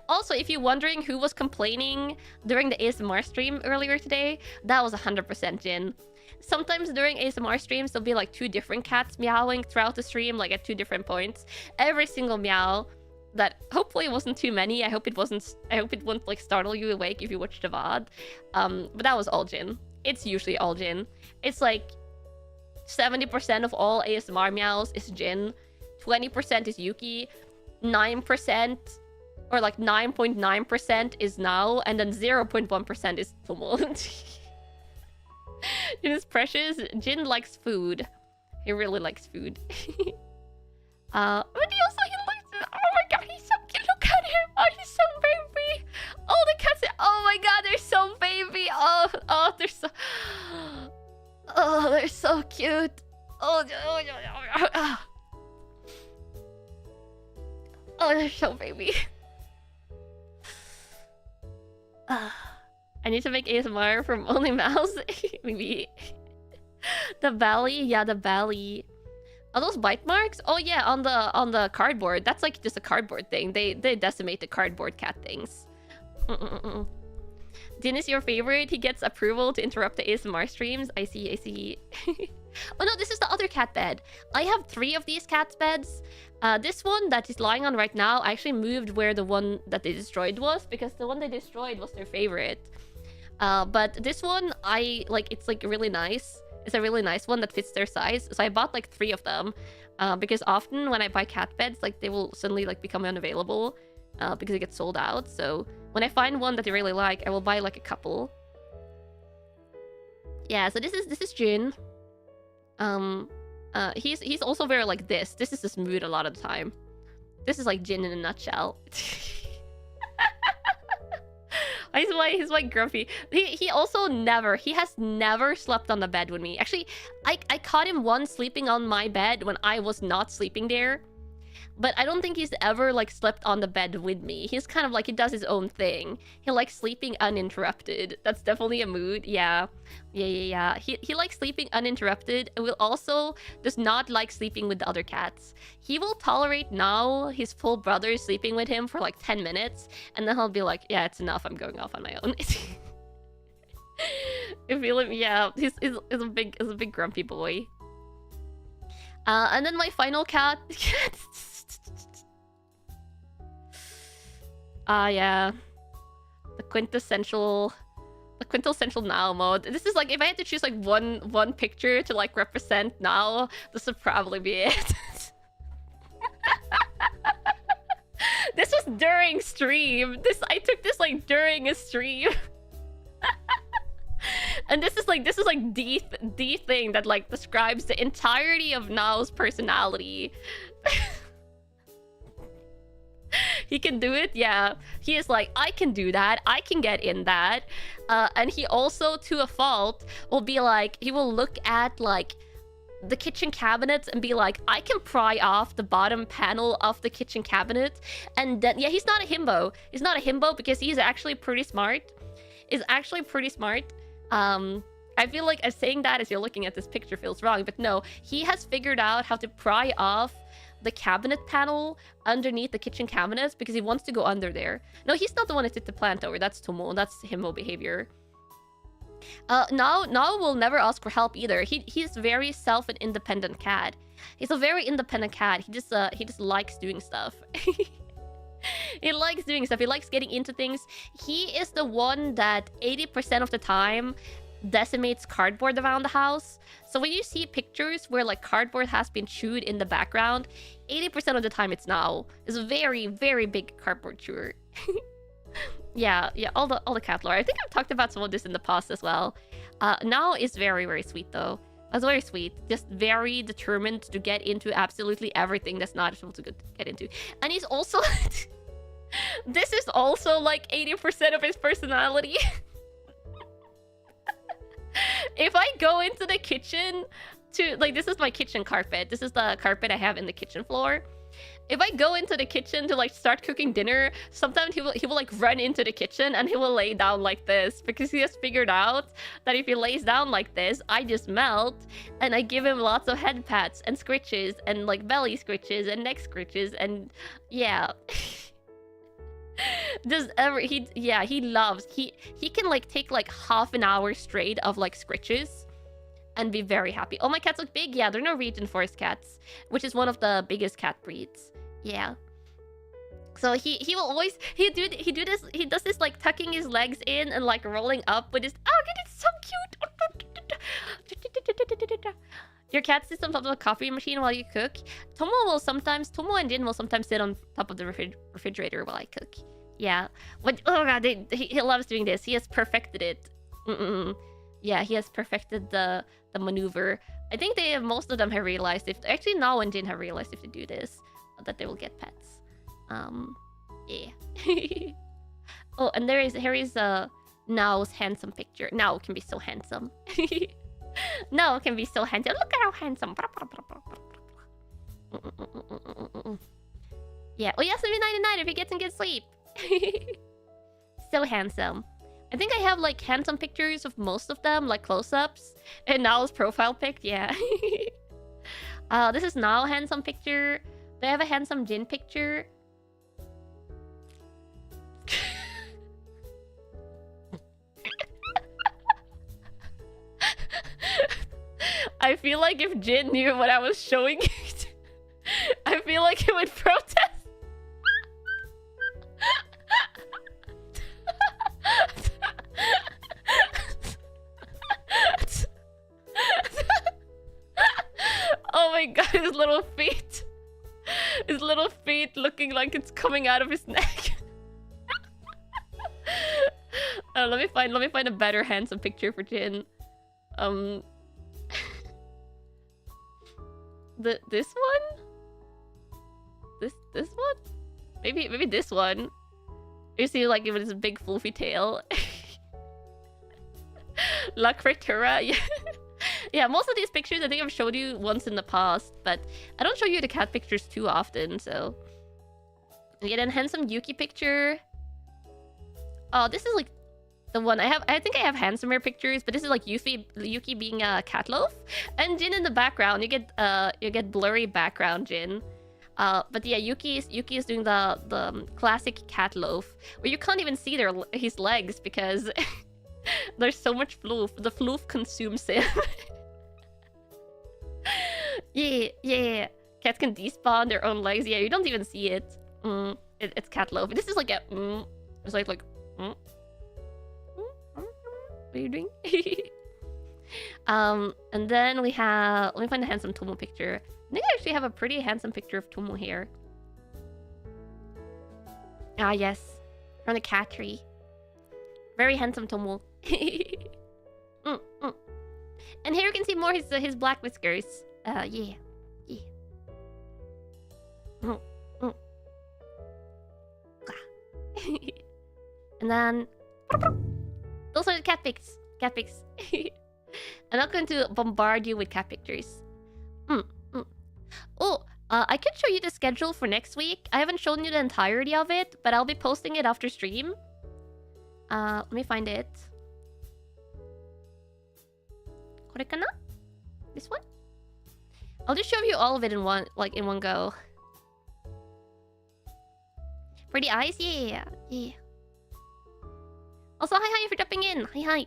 also, if you're wondering who was complaining during the ASMR stream earlier today, that was 100% Jin. Sometimes during ASMR streams, there'll be like 2 different cats meowing throughout the stream, like at 2 different points. Every single meow. That hopefully wasn't too many. I hope it won't like startle you awake if you watch the VOD. But that was all Jin. It's usually all Jin. It's like 70% of all ASMR meows is Jin. 20% is Yuki. 9% or like 9.9% is Now, and then 0.1% is Tomo. Jin is precious. Jin likes food. He really likes food. But he also oh my god, he's so cute. Look at him. Oh, he's so baby. Oh, the cats. Oh my god, they're so baby. Oh, they're so cute. Oh, they're so baby. I need to make ASMR from only mouse. Maybe. The belly. Yeah, the belly. Are those bite marks? Oh yeah, on the cardboard. That's like just a cardboard thing. They decimate the cardboard cat things. Din is your favorite. He gets approval to interrupt the ASMR streams. I see. Oh no, this is the other cat bed. I have 3 of these cat's beds. This one that he's lying on right now, I actually moved where the one that they destroyed was, because the one they destroyed was their favorite. But this one, it's like really nice. It's a really nice one that fits their size. So I bought like 3 of them. Because often when I buy cat beds, like they will suddenly like become unavailable. Because it gets sold out. So when I find one that I really like, I will buy like a couple. Yeah, so this is Jin. He's also very like this. This is his mood a lot of the time. This is like Jin in a nutshell. He's my grumpy. He also he has never slept on the bed with me. Actually, I caught him once sleeping on my bed when I was not sleeping there. But I don't think he's ever like slept on the bed with me. He's kind of like, he does his own thing. He likes sleeping uninterrupted. That's definitely a mood. Yeah. He likes sleeping uninterrupted and will also does not like sleeping with the other cats. He will tolerate now his full brother sleeping with him for like 10 minutes. And then he'll be like, yeah, it's enough. I'm going off on my own. If you live, yeah, he's a big grumpy boy. And then my final cat. Yeah. The quintessential now mode. This is like, if I had to choose like one picture to like represent now, this would probably be it. This was during stream. I took this like during a stream. And this is like the thing that like describes the entirety of Nao's personality. He can do it, yeah. He is like, I can do that. I can get in that. And he also, to a fault, will be like, he will look at like the kitchen cabinets and be like, I can pry off the bottom panel of the kitchen cabinet. And then, yeah, he's not a himbo. He's not a himbo because he's actually pretty smart. I feel like saying that as you're looking at this picture feels wrong, but no, he has figured out how to pry off the cabinet panel underneath the kitchen cabinets because he wants to go under there. No, he's not the one that did the plant over. That's Tomo. That's himbo behavior. Now will never ask for help either. He's very self and independent cat. He's a very independent cat. He just likes doing stuff. He likes doing stuff. He likes getting into things. He is the one that 80% of the time decimates cardboard around the house. So when you see pictures where like cardboard has been chewed in the background, 80% of the time it's now. It's a very, very big cardboard chewer. Yeah, all the cat lore. I think I've talked about some of this in the past as well. Now is very, very sweet though. That's very sweet. Just very determined to get into absolutely everything that's not supposed to get into. And he's also this is also like 80% of his personality. If I go into the kitchen to like, this is my kitchen carpet. This is the carpet I have in the kitchen floor. If I go into the kitchen to like start cooking dinner, sometimes he will like run into the kitchen and he will lay down like this because he has figured out that if he lays down like this, I just melt and I give him lots of head pats and scritches and like belly scritches and neck scritches and yeah. He loves he can like take like half an hour straight of like scritches and be very happy. Oh, my cats look big. Yeah, they're Norwegian forest cats, which is one of the biggest cat breeds. Yeah. So he will always he does this like tucking his legs in and like rolling up with his it's so cute. Your cat sits on top of the coffee machine while you cook. Tomo and Jin will sometimes sit on top of the refrigerator while I cook. Yeah. But oh god, he loves doing this. He has perfected it. Yeah, he has perfected the maneuver. I think most of them have realized actually Nao and Jin have realized if they do this that they will get pets. Yeah. Oh, and here is Nao's handsome picture. Nao can be so handsome. Nao can be so handsome. Look at how handsome. Yeah. Oh, yes, 99 if he gets some good sleep. So handsome. I think I have like handsome pictures of most of them, like close-ups. And Nao's profile pic, yeah. This is Nao handsome picture. Do I have a handsome Jin picture? I feel like if Jin knew what I was showing it, I feel like he would protest. Oh my god, his little feet. His little feet looking like it's coming out of his neck. Let me find a better handsome picture for Jin. This one? This one? Maybe this one. You see, like, with his big floofy tail. Luck for Tura. Yeah. Yeah, most of these pictures I think I've showed you once in the past, but I don't show you the cat pictures too often, so... Yeah, then handsome Yuki picture. Oh, this is like the one I think I have handsomer pictures, but this is like Yuki being a cat loaf, and Jin in the background. You get blurry background Jin. But yeah, Yuki is doing the classic cat loaf, where you can't even see his legs because there's so much floof. The floof consumes him. Yeah. Cats can despawn their own legs. Yeah, you don't even see it. It's cat loaf. This is like a it's like what are you doing? And then we have, let me find a handsome Tomo picture. I think I actually have a pretty handsome picture of Tomo here. Ah yes, from the cat tree. Very handsome Tomo. And here you can see more his black whiskers. Yeah. And then those are the cat pics. I'm not going to bombard you with cat pictures. Oh, I could show you the schedule for next week. I haven't shown you the entirety of it, but I'll be posting it after stream. Let me find it. Kore kana? This one? I'll just show you all of it in one go. Pretty eyes? Yeah. Also, hi for jumping in. Hi.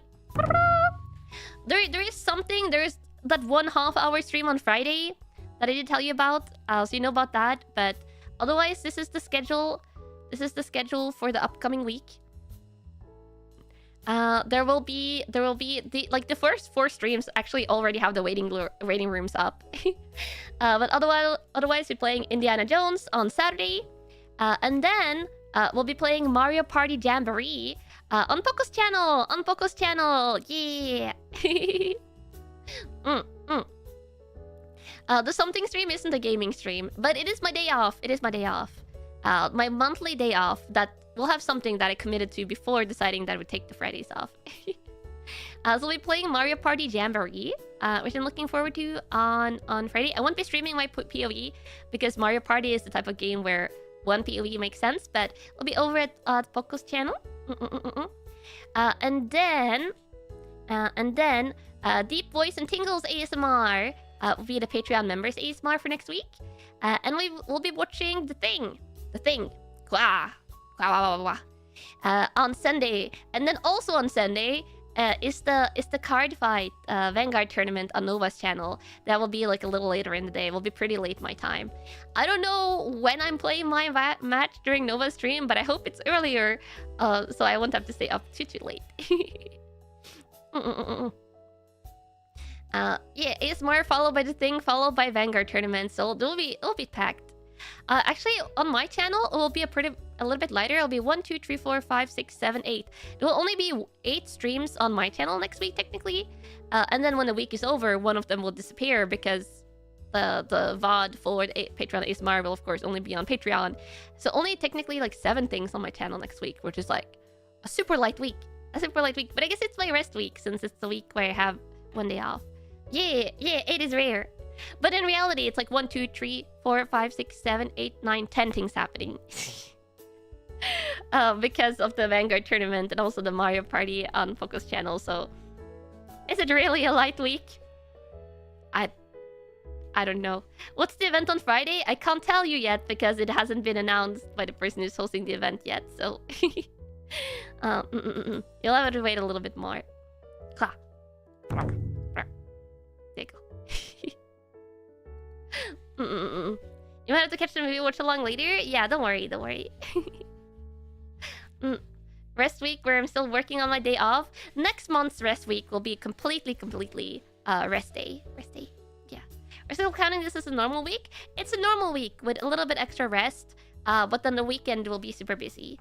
There is that 1.5 hour stream on Friday that I did tell you about. So you know about that. But otherwise, this is the schedule. This is the schedule for the upcoming week. There will be the first 4 streams actually already have the waiting rooms up. But otherwise we're playing Indiana Jones on Saturday. And then we'll be playing Mario Party Jamboree on Poco's channel. Yeah. The something stream isn't a gaming stream, but it is my day off. My monthly day off that will have something that I committed to before deciding that I would take the Fridays off. So we'll be playing Mario Party Jamboree, which I'm looking forward to on Friday. I won't be streaming my PoE because Mario Party is the type of game where one PoE makes sense, but it'll be over at Poco's channel. And then Deep Voice and Tingles ASMR will be the Patreon members ASMR for next week. And we'll be watching The Thing. On Sunday. And then also on Sunday is the card fight Vanguard tournament on Nova's channel. That will be like a little later in the day. It will be pretty late my time. I don't know when I'm playing my match during Nova's stream, but I hope it's earlier, so I won't have to stay up too late. Yeah, ASMR followed by The Thing, followed by Vanguard tournament. So it'll be packed. Actually, on my channel, it will be a little bit lighter. It'll be 1, 2, 3, 4, 5, 6, 7, 8. There will only be 8 streams on my channel next week, technically. And then when the week is over, one of them will disappear because the VOD forward Patreon ASMR will, of course, only be on Patreon. So only technically like 7 things on my channel next week, which is like a super light week. But I guess it's my rest week since it's the week where I have one day off. Yeah, 8 is rare. But in reality, it's like 1, 2, 3, 4, 5, 6, 7, 8, 9, 10 things happening. Because of the Vanguard tournament and also the Mario Party on Poco's channel. So, is it really a light week? I don't know. What's the event on Friday? I can't tell you yet because it hasn't been announced by the person who's hosting the event yet. So, you'll have to wait a little bit more. There you go. You might have to catch the movie watch along later. Yeah, don't worry. Rest week where I'm still working on my day off. Next month's rest week will be completely rest day. Yeah, we're still counting this as a normal week. It's a normal week with a little bit extra rest. But then the weekend will be super busy.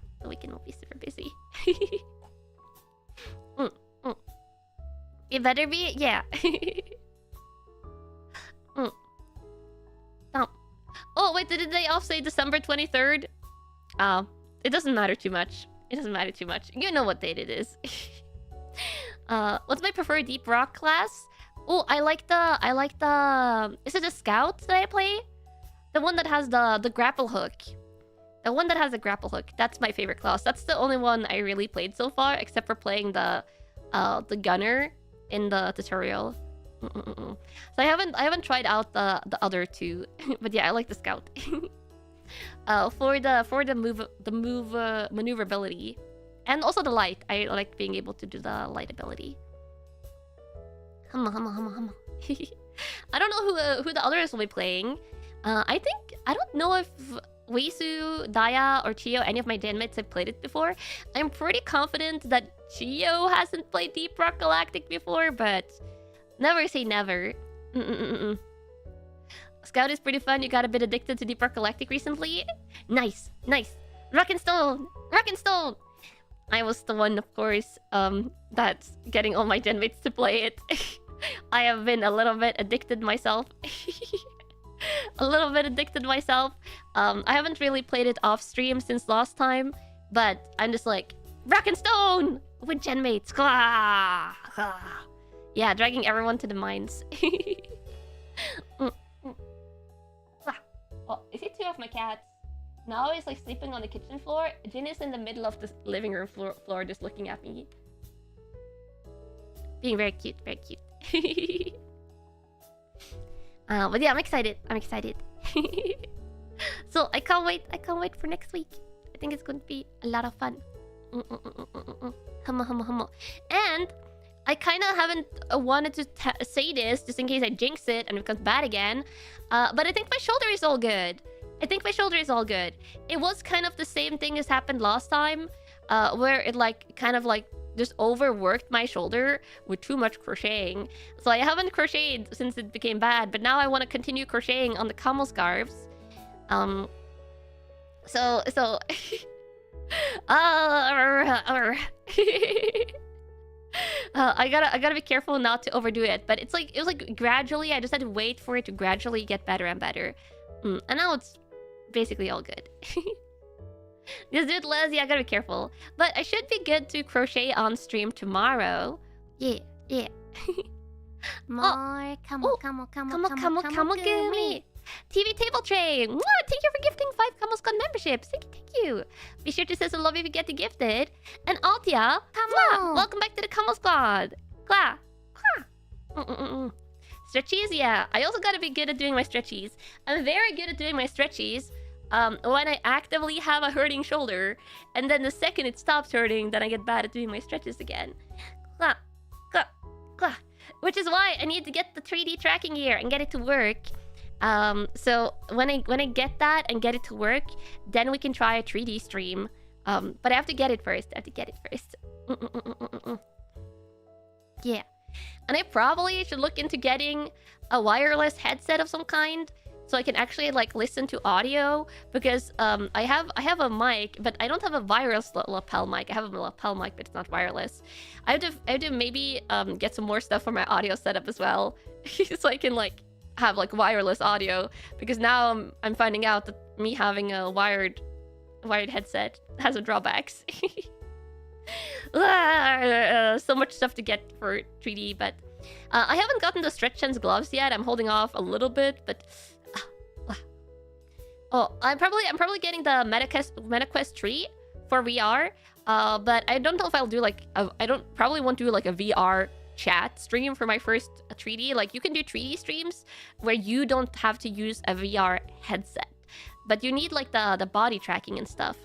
It better be, yeah. Oh wait, did they off say December 23rd? It doesn't matter too much. It doesn't matter too much. You know what date it is. What's my preferred deep rock class? Oh, I like the. Is it the scout that I play? The one that has the grapple hook. The one that has the grapple hook. That's my favorite class. That's the only one I really played so far, except for playing the gunner in the tutorial. So I haven't tried out the other two, but yeah, I like the scout. For the maneuverability, and also the light. I like being able to do the light ability. Hum. I don't know who the others will be playing. I don't know if Weisu, Daya, or Chio, any of my denmates have played it before. I'm pretty confident that Chio hasn't played Deep Rock Galactic before, but never say never. Scout is pretty fun. You got a bit addicted to Deep Rock Galactic recently. Nice. Rock and Stone. I was the one, of course, that's getting all my genmates to play it. I have been a little bit addicted myself. I haven't really played it off stream since last time, but I'm just like, Rock and Stone with genmates. Yeah, dragging everyone to the mines. Oh, is it two of my cats? Now he's like sleeping on the kitchen floor. Jin is in the middle of the living room floor just looking at me. Being very cute. But yeah, I'm excited. So I can't wait for next week. I think it's going to be a lot of fun. Humma. And I kind of haven't wanted to say this just in case I jinx it and it becomes bad again. But I think my shoulder is all good. It was kind of the same thing as happened last time, where it kind of just overworked my shoulder with too much crocheting. So I haven't crocheted since it became bad, but now I want to continue crocheting on the camel scarves. So I gotta be careful not to overdo it. But it was like gradually. I just had to wait for it to gradually get better and better. And now it's basically all good. Just do it, Les. Yeah, I gotta be careful. But I should be good to crochet on stream tomorrow. Yeah. More, come on, Gumi. TV Table Tray. Mwah! Thank you for gifting 5 Camoscon memberships. Thank you. Be sure to say some love if you get to gifted. And Altia, welcome back to the Camo Squad. Kla. Stretchies, yeah. I also gotta be good at doing my stretchies. I'm very good at doing my stretchies when I actively have a hurting shoulder. And then the second it stops hurting, then I get bad at doing my stretches again. Kla. Which is why I need to get the 3D tracking gear and get it to work. So when I get that and get it to work, then we can try a 3D stream. But I have to get it first. Yeah. And I probably should look into getting a wireless headset of some kind, so I can actually listen to audio, because I have a mic, but I don't have a wireless lapel mic. I have a lapel mic, but it's not wireless. I have to maybe get some more stuff for my audio setup as well, so I can have wireless audio, because now I'm finding out that me having a wired headset has some drawbacks. So much stuff to get for 3D, but I haven't gotten the Stretch Sense gloves yet. I'm holding off a little bit, but oh, I'm probably getting the MetaQuest 3 for VR. But I don't know if I'll do probably won't do a VR chat stream for my first 3D. You can do 3D streams where you don't have to use a VR headset, but you need the body tracking and stuff.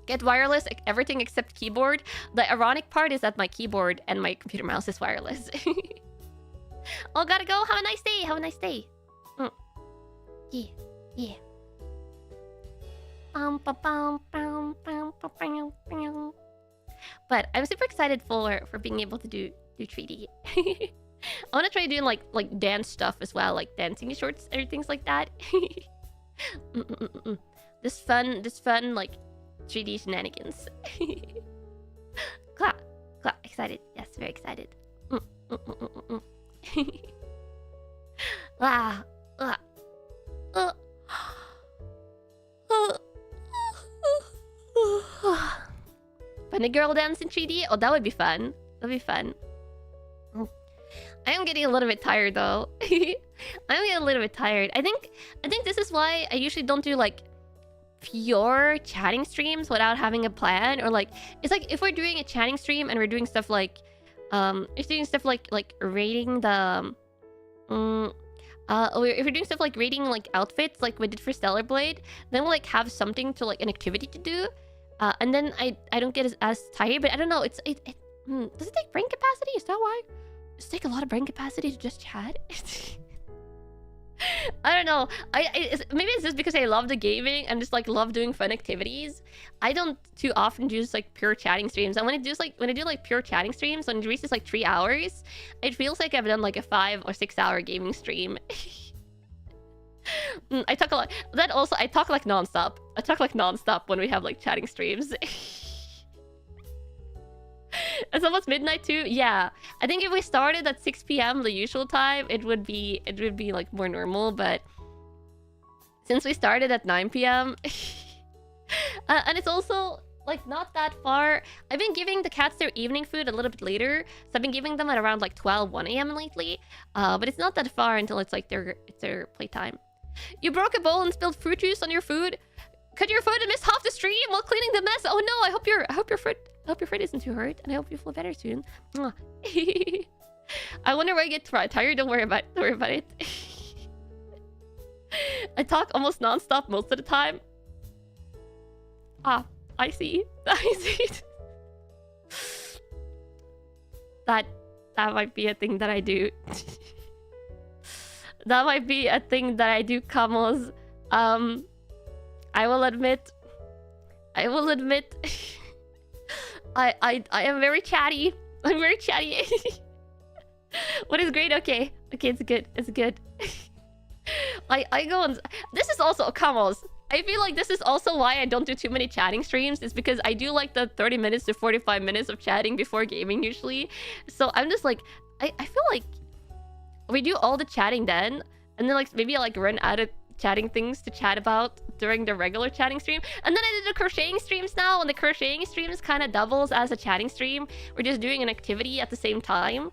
Get wireless, everything except keyboard. The ironic part is that my keyboard and my computer mouse is wireless. Oh, gotta go. Have a nice day. Yeah. But I'm super excited for being able to do 3D. I want to try doing like dance stuff as well, like dancing shorts or things like that. This fun 3D shenanigans. Clap. Excited. Yes, very excited. bunny girl dance in 3D. Oh, that would be fun. That'd be fun. I am getting a little bit tired though. I'm getting a little bit tired. I think this is why I usually don't do like pure chatting streams without having a plan, or like it's like if we're doing a chatting stream and we're doing stuff like if doing stuff like rating the if we're doing stuff like rating like outfits like we did for Stellar Blade, then we'll like have something to like an activity to do, and then I don't get as tired. But I don't know, does it take brain capacity? Is that why? Does it take a lot of brain capacity to just chat? I don't know. Maybe it's just because I love the gaming and just like love doing fun activities. I don't too often do just like pure chatting streams. And when I do like pure chatting streams, when it reaches like 3 hours, it feels like I've done like a 5 or 6 hour gaming stream. I talk a lot. That also, I talk like nonstop. I talk like nonstop when we have like chatting streams. It's almost midnight too. Yeah, I think if we started at 6 p.m. the usual time, it would be like more normal. But since we started at 9 p.m. and it's also like not that far. I've been giving the cats their evening food a little bit later, so I've been giving them at around like 1 a.m. lately. But it's not that far until it's like their playtime. You broke a bowl and spilled fruit juice on your food. Cut your foot and missed half the stream while cleaning the mess. Oh no! I hope your foot isn't too hurt, and I hope you feel better soon. I wonder where I get tired. Don't worry about it. I talk almost non-stop most of the time. Ah, I see. That might be a thing that I do. That might be a thing that I do, Kamos. I will admit. I am very chatty. I'm very chatty. What is great? Okay, it's good. I go on. This is also Kamos. I feel like this is also why I don't do too many chatting streams. It's because I do like the 30 minutes to 45 minutes of chatting before gaming usually. So I'm just like, I feel like we do all the chatting then, and then like maybe I like run out of chatting things to chat about during the regular chatting stream. And then I did the crocheting streams now, and the crocheting streams kind of doubles as a chatting stream. We're just doing an activity at the same time.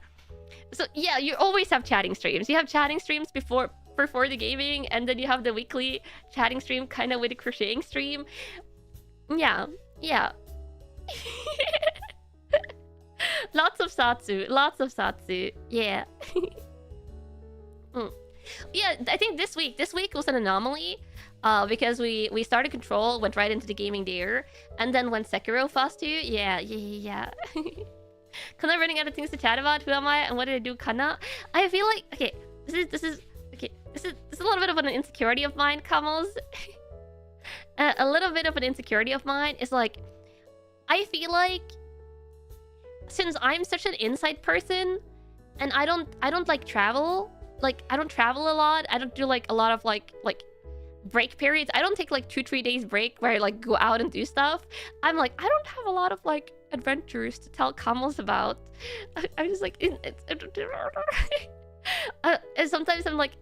So yeah, you always have chatting streams. You have chatting streams before the gaming, and then you have the weekly chatting stream kind of with the crocheting stream. Yeah. Lots of Zatsu. Yeah. Yeah, I think this week was an anomaly, because we started Control, went right into the gaming there, and then when Sekiro fast too. Yeah. Kanna running out of things to chat about. Who am I and what did I do, Kanna? I feel like this is a little bit of an insecurity of mine, Kamos. A little bit of an insecurity of mine is like, I feel like since I'm such an inside person, and I don't like travel. Like, I don't travel a lot. I don't do like a lot of like break periods. I don't take like 2-3 days break where I like go out and do stuff. I'm like, I don't have a lot of like adventures to tell Kamos about. I'm just like, and sometimes I'm like,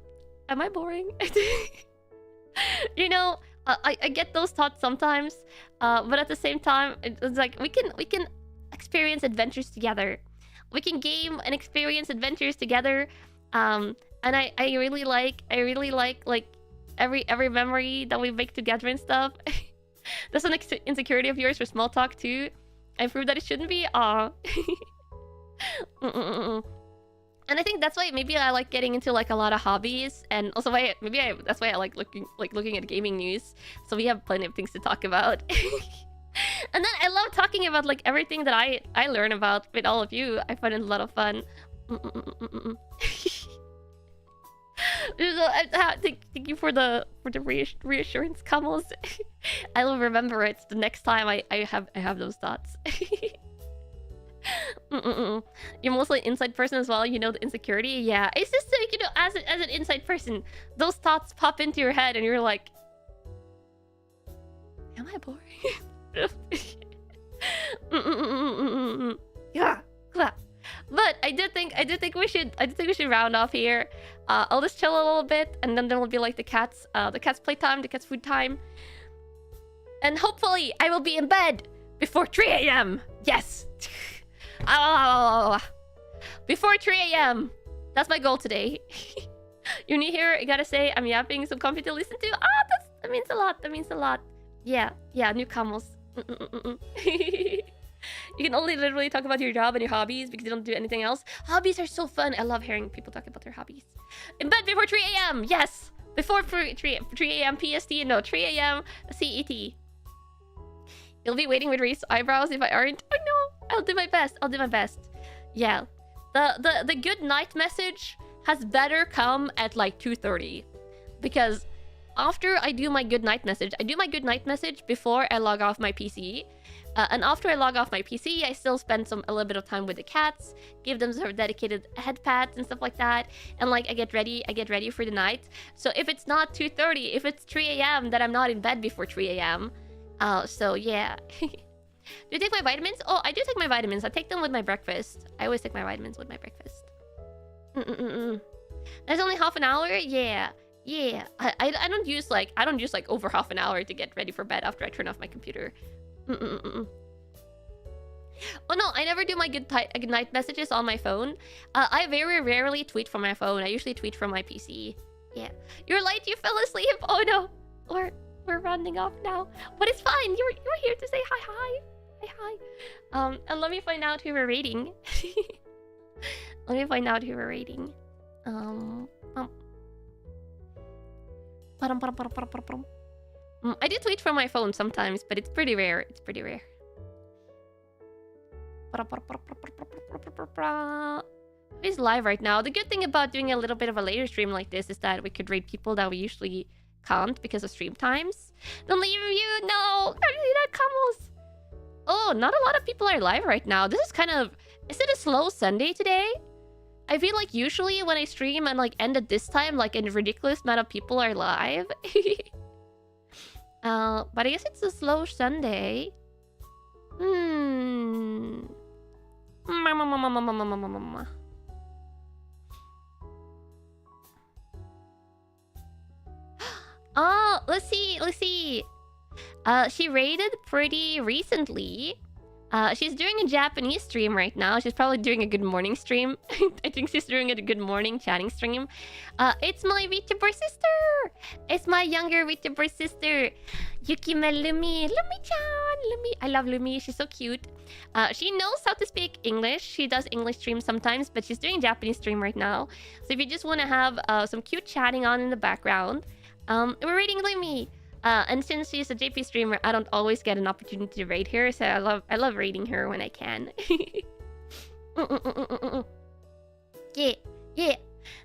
am I boring? You know, I get those thoughts sometimes, but at the same time, it's like we can experience adventures together. We can game and experience adventures together. And I really like every memory that we make together and stuff. That's an insecurity of yours for small talk too. I proved that it shouldn't be. Aw. And I think that's why maybe I like getting into like a lot of hobbies, and also that's why I like looking at gaming news. So we have plenty of things to talk about. And then I love talking about like everything that I learn about with all of you. I find it a lot of fun. Thank you for the reassurance, Kamos. I will remember it the next time I have those thoughts. You're mostly an inside person as well. You know the insecurity. Yeah, it's just like, you know, as an inside person, those thoughts pop into your head, and you're like, "Am I boring?" Yeah. But I did think we should round off here. I'll just chill a little bit, and then there will be like the cats playtime, the cats food time, and hopefully I will be in bed Before 3 a.m. Yes. Oh, before 3 a.m. That's my goal today. You're new here. I gotta say, I'm yapping, so comfy to listen to. That means a lot. That means a lot. Yeah, newcomers. You can only literally talk about your job and your hobbies because you don't do anything else. Hobbies are so fun. I love hearing people talk about their hobbies. In bed before 3 a.m. Yes. Before 3 a.m. PST. No, 3 a.m. CET. You'll be waiting with raised eyebrows if I aren't. Oh no. I'll do my best. I'll do my best. Yeah. The good night message has better come at like 2:30. Because after I do my good night message, I do my good night message before I log off my PC. And after I log off my PC, I still spend a little bit of time with the cats, give them sort of dedicated head pats and stuff like that. And like I get ready for the night. So if it's not 2:30, if it's 3 a.m., then I'm not in bed before 3 a.m. So yeah. Do you take my vitamins? Oh, I do take my vitamins. I take them with my breakfast. I always take my vitamins with my breakfast. There's only half an hour? Yeah. I don't use like over half an hour to get ready for bed after I turn off my computer. Oh no, I never do my good night messages on my phone. I very rarely tweet from my phone. I usually tweet from my PC. Yeah. You're late, you fell asleep. Oh no. We're rounding off now. But it's fine. You're here to say hi. And let me find out who we're rating. Let me find out who we're rating. I do tweet from my phone sometimes, but it's pretty rare. It's live right now. The good thing about doing a little bit of a later stream like this is that we could rate people that we usually can't because of stream times. Don't leave you. No, that comes. Oh, not a lot of people are live right now. This is kind of... Is it a slow Sunday today? I feel like usually when I stream and like end at this time, like a ridiculous amount of people are live. But I guess it's a slow Sunday. Oh, let's see. She raided pretty recently. She's doing a Japanese stream right now. She's probably doing a good morning stream. I think she's doing a good morning chatting stream. It's my VTuber sister. It's my younger VTuber sister. Yukime Lumi. Lumi-chan. Lumi. I love Lumi. She's so cute. She knows how to speak English. She does English streams sometimes, but she's doing Japanese stream right now. So if you just want to have some cute chatting on in the background, we're rating Lumi. And since she's a JP streamer, I don't always get an opportunity to raid her, so I love raiding her when I can. Yeah.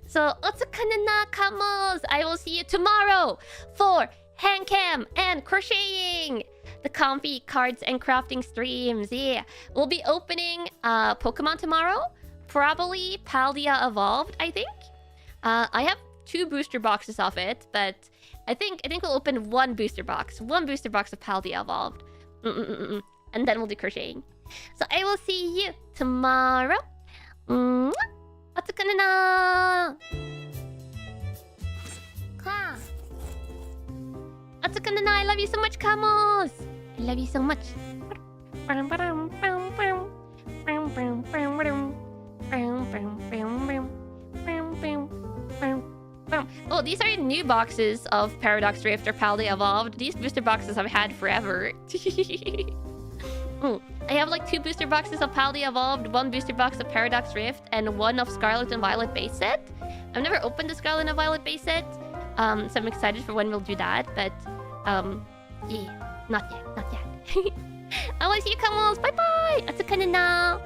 So, Otsukana nakamos! I will see you tomorrow for hand cam and crocheting! The comfy cards and crafting streams, yeah. We'll be opening Pokemon tomorrow. Probably Paldea Evolved, I think. I have 2 booster boxes of it, but... I think we'll open 1 booster box. 1 booster box of Paldea Evolved. And then we'll do crocheting. So I will see you tomorrow. Otsukana na! Otsukana na! I love you so much, Kamos! I love you so much. Oh, these are new boxes of Paradox Rift or Paldea Evolved. These booster boxes I've had forever. I have like 2 booster boxes of Paldea Evolved, 1 booster box of Paradox Rift, and 1 of Scarlet and Violet base set. I've never opened the Scarlet and Violet base set, so I'm excited for when we'll do that, but yeah, not yet. I want to see you, Kamals. Bye bye. Otsukana na.